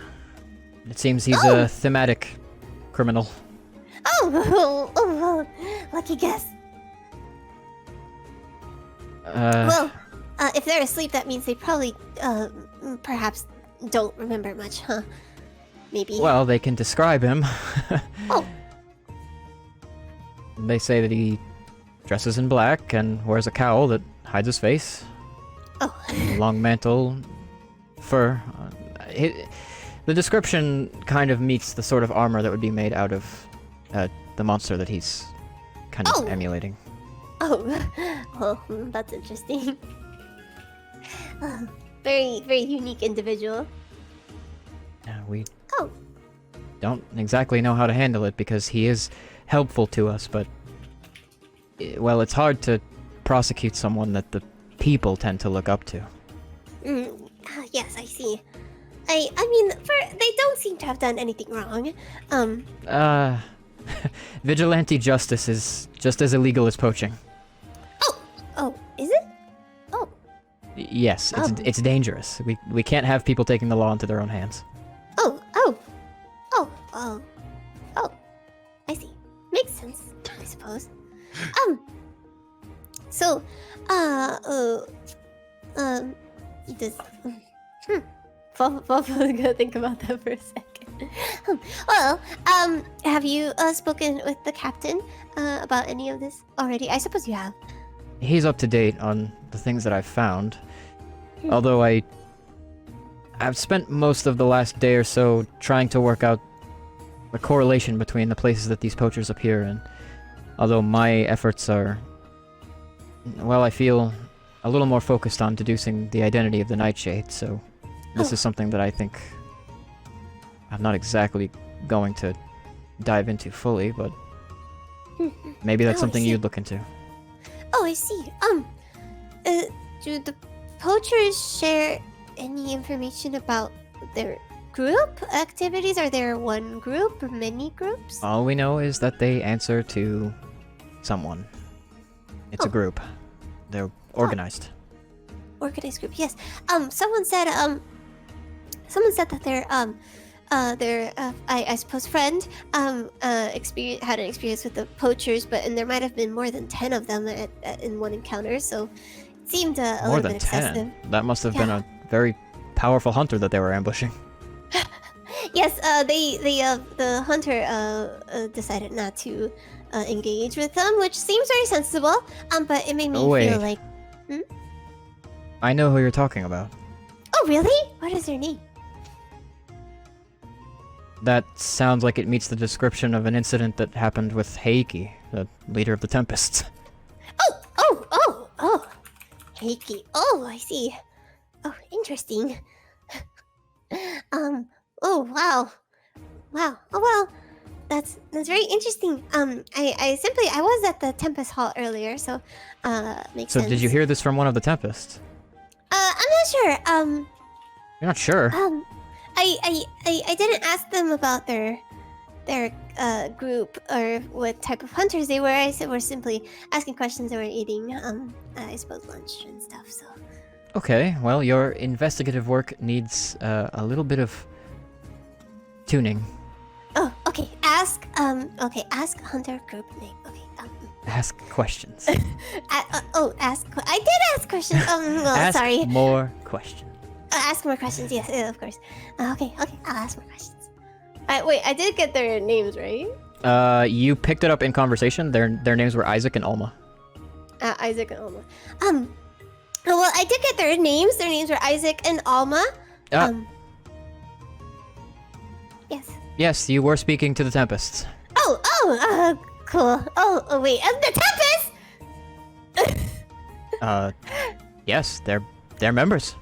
It seems he's a thematic criminal. Oh, lucky guess. Well, if they're asleep, that means they probably perhaps don't remember much, huh? Maybe. Well, they can describe him. Oh. They say that he dresses in black and wears a cowl that hides his face. Oh. Long mantle, fur. The description kind of meets the sort of armor that would be made out of the monster that he's kind of emulating. Oh, well, that's interesting. Very, very unique individual. We don't exactly know how to handle it because he is helpful to us, but well, it's hard to prosecute someone that the people tend to look up to. Yes, I see. I mean, they don't seem to have done anything wrong. Vigilante justice is just as illegal as poaching. Oh, is it? Oh, Yes, it's dangerous. We can't have people taking the law into their own hands. I see. Makes sense, I suppose. So, this. Papa's gonna think about that for a second. Well, have you spoken with the captain about any of this already? I suppose you have. He's up to date on the things that I've found. Although I've spent most of the last day or so trying to work out the correlation between the places that these poachers appear in. Although my efforts are, well, I feel a little more focused on deducing the identity of the Nightshade, so this is something that I think I'm not exactly going to dive into fully, but maybe that's Oh, I something see. you'd look into. Oh, I see. Do the poachers share any information about their group activities? Are there one group or many groups? All we know is that they answer to someone. It's a group. They're organized. Organized group, yes. Someone said that their I suppose friend had an experience with the poachers, and there might have been more than 10 of them in one encounter, so it seemed a More little than bit 10. excessive. That must have been a very powerful hunter that they were ambushing. Yes, the hunter decided not to engage with them, which seems very sensible. But it made me wait. feel like, I know who you're talking about. oh really? What is their name? That sounds like it meets the description of an incident that happened with Heiki, the leader of the Tempests. Oh, Heiki. Oh, I see. Oh, interesting. Oh wow. Oh well, that's very interesting. I was at the Tempest Hall earlier, so makes So sense. did you hear this from one of the Tempests? I'm not sure. You're not sure? I didn't ask them about their their group or what type of hunters they were. I said we're simply asking questions. They were eating, I suppose, lunch and stuff. So. Okay, well, your investigative work needs a little bit of tuning. Oh, okay. Ask hunter group name. Okay. Ask questions. Ask. I did ask questions. Well, Ask sorry. more questions. Ask more questions. Yes, of course. Okay. I'll ask more questions. Wait, I did get their names right. You picked it up in conversation. Their names were Isaac and Alma. Isaac and Alma. Well, I did get their names. Their names were Isaac and Alma. Yes. Yes, you were speaking to the Tempests. Cool. Oh, wait, the Tempest. Yes, they're members.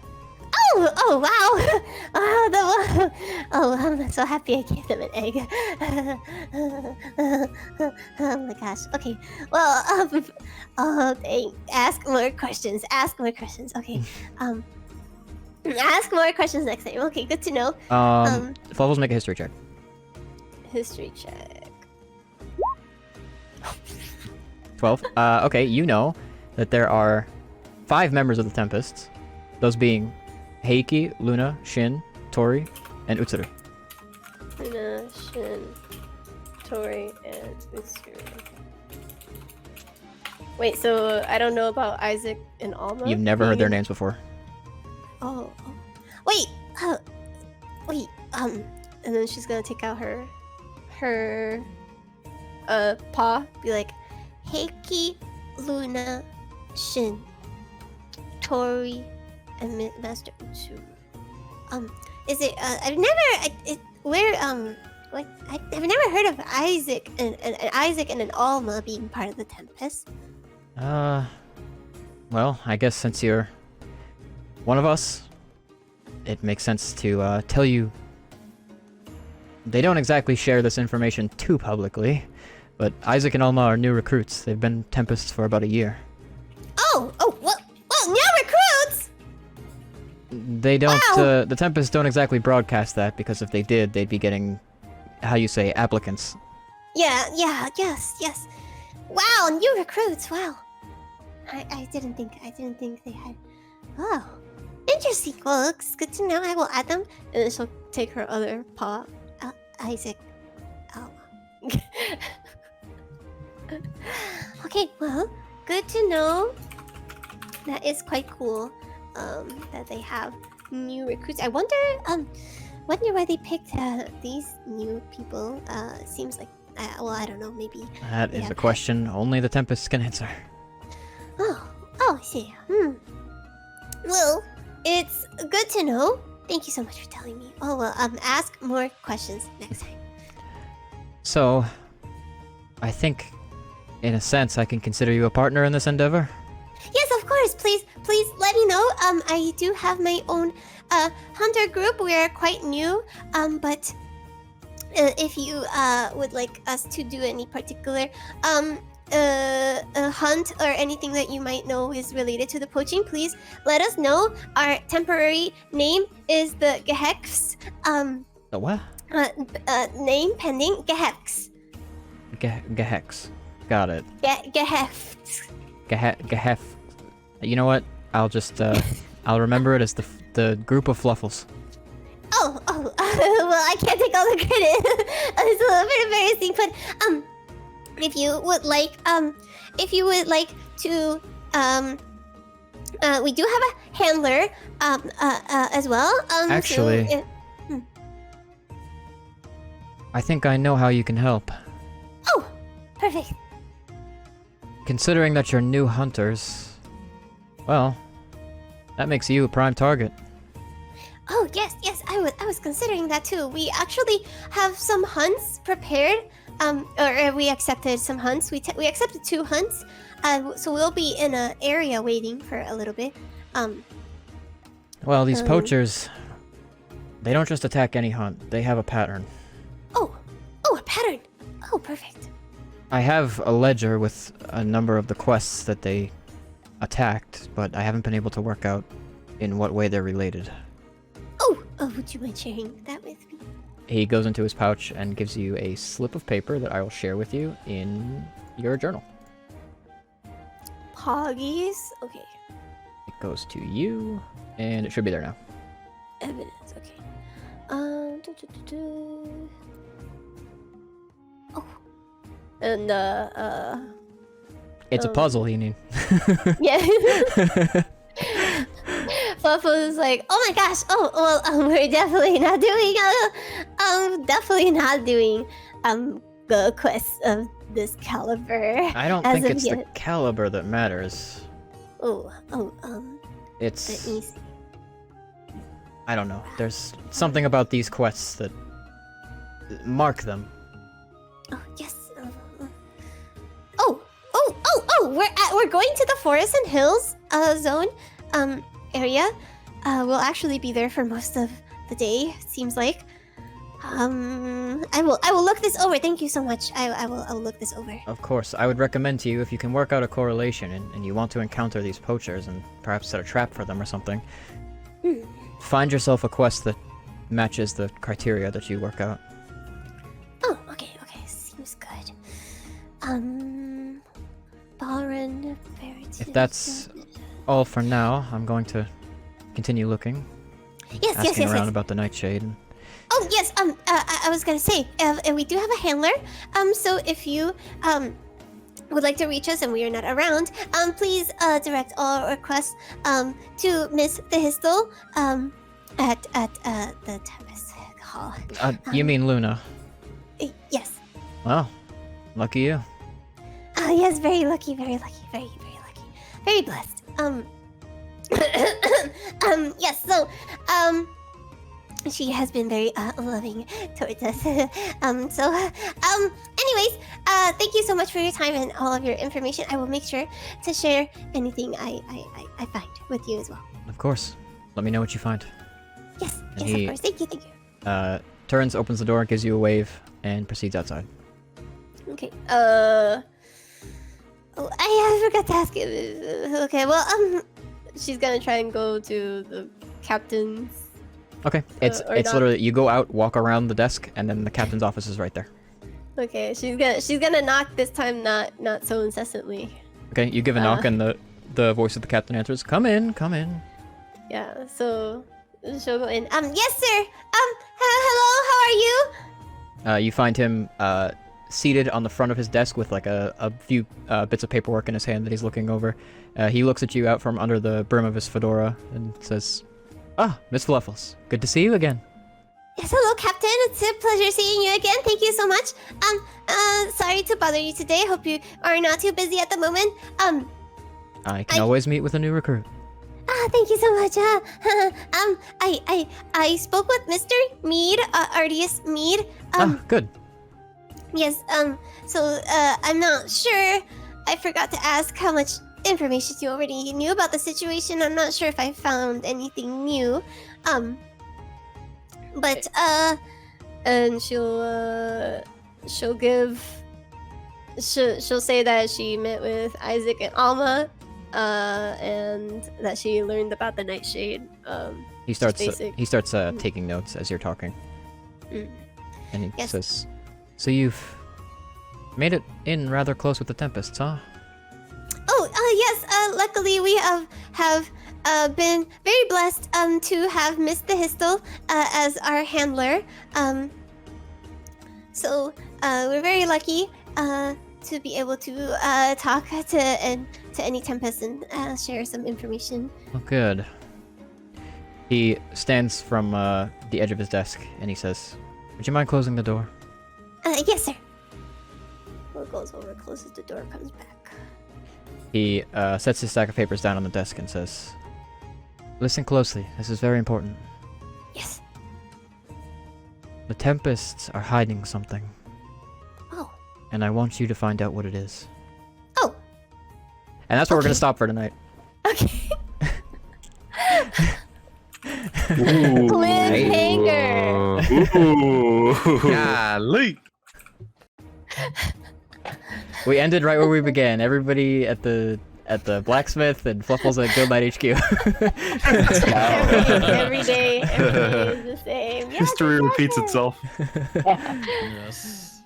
Oh, wow. I'm so happy I gave them an egg. Oh my gosh. Okay. Well, ask more questions. Okay. Ask more questions next time. Okay, good to know. Fluffles, make a history check. History check. 12. Okay, you know that there are 5 members of the Tempests, those being Heiki, Luna, Shin, Tori, and Utsuru. Luna, Shin, Tori, and Utsuru. Wait, so I don't know about Isaac and Alma? You've never heard their names before. Oh. Wait. And then she's gonna take out her paw, be like, Heiki, Luna, Shin, Tori, and Master Utsuru. Is it? I've never heard of Isaac and an Alma being part of the Tempest. Well, I guess since you're one of us, it makes sense to tell you. They don't exactly share this information too publicly, but Isaac and Alma are new recruits. They've been Tempests for about a year. What? New recruits? They don't, Wow. The Tempests don't exactly broadcast that, because if they did, they'd be getting, how you say, applicants. Yes. Wow, new recruits. Wow. I didn't think they had. Oh, interesting. Well, it's good to know. I will add them. and then she'll take her other paw. Isaac. Okay, well, good to know. That is quite cool. That they have new recruits. I wonder why they picked these new people. Seems like, I don't know. Maybe. That is a question only the Tempests can answer. Oh, I see. Well, it's good to know. Thank you so much for telling me. Oh well, ask more questions next time. So, I think, in a sense, I can consider you a partner in this endeavor. Yes, of course. Please let me know. I do have my own hunter group. We are quite new. But if you would like us to do any particular hunt or anything that you might know is related to the poaching, please let us know. Our temporary name is the Gehex. The what? Name pending Gehex. Gehex. Got it. Gehex. Gehef. You know what? I'll just, I'll remember it as the group of Fluffles. Oh, well, I can't take all the credit. It's a little bit embarrassing, but if you would like to, we do have a handler, as well. Actually, so, I think I know how you can help. oh, perfect. Considering that you're new hunters, well, that makes you a prime target. Oh yes, I was considering that too. We actually have some hunts prepared. Or we accepted some hunts. We accepted 2 hunts. So we'll be in an area waiting for a little bit. Well, these poachers, they don't just attack any hunt. They have a pattern. Oh, a pattern. Oh, perfect. I have a ledger with a number of the quests that they attacked, but I haven't been able to work out in what way they're related. Oh, would you mind sharing that with me? he goes into his pouch and gives you a slip of paper that I will share with you in your journal. Poggies. Okay. It goes to you, and it should be there now. Evidence. Okay. Oh. And It's a puzzle, you mean? yeah. Fluffles is like, oh my gosh, oh well, we're definitely not doing the quest of this caliber. I don't as think of it's the yet. caliber that matters. Let It's me see. I don't know. There's something about these quests that mark them. Oh yes. We're going to the Forest and Hills zone area. We'll actually be there for most of the day. Seems like. I will look this over. Thank you so much. I will look this over. Of course, I would recommend to you if you can work out a correlation and you want to encounter these poachers and perhaps set a trap for them or something. Find yourself a quest that matches the criteria that you work out. Oh, okay. Seems good. Balrun, If that's all for now, I'm going to continue looking. Yes. Around about the Nightshade. Oh yes. I was gonna say, we do have a handler. So if you would like to reach us and we are not around, please direct all requests to Miss the Histel at the Tempest Hall. You mean Luna? Yes. Well, lucky you. Yes, very lucky, very lucky, very lucky, very blessed. Yes. So she has been very loving towards us. Anyways, thank you so much for your time and all of your information. I will make sure to share anything I find with you as well. Of course. Let me know what you find. Yes, And of he- course. Thank you. Turns, opens the door, gives you a wave, and proceeds outside. Okay. Oh, I forgot to ask you. Okay. Well, she's gonna try and go to the captain's. Okay, it's or not. literally you go out, walk around the desk, and then the captain's office is right there. Okay, she's gonna knock this time, not so incessantly. Okay, you give a knock, and the voice of the captain answers, "Come in, come in." Yeah, so she'll go in. Yes, sir. Hello. How are you? You find him seated on the front of his desk with like a few bits of paperwork in his hand that he's looking over. He looks at you out from under the brim of his fedora and says, "Ah, Miss Fluffles, good to see you again." Yes, hello, Captain. It's a pleasure seeing you again. Thank you so much. Sorry to bother you today. Hope you are not too busy at the moment. I can always meet with a new recruit. Thank you so much. I spoke with Mr. Mead, Artius Mead. Good. Yes, so, I'm not sure. I forgot to ask how much information you already knew about the situation. I'm not sure if I found anything new. But, and she'll say that she met with Isaac and Alma, and that she learned about the Nightshade. He starts basic. taking notes as you're talking. Mm. And he Yes. says, "So you've made it in rather close with the Tempests, huh?" Oh, yes. Luckily, we have been very blessed to have Miss the Histel as our handler. So we're very lucky to be able to talk to any Tempest and share some information. Oh, good. He stands from the edge of his desk and he says, "Would you mind closing the door?" Yes, sir. Well, goes over, closes the door, comes back. He sets his stack of papers down on the desk and says, "Listen closely. This is very important. Yes. The Tempests are hiding something, Oh. and I want you to find out what it is." Oh. And that's where we're Okay. going to stop for tonight. Okay. Ooh. Cliffhanger. Ooh. Golly. We ended right where we began. Everybody at the blacksmith and Fluffles at Guild Night HQ. every day is the same. Yeah, History repeats successful. itself. Yes.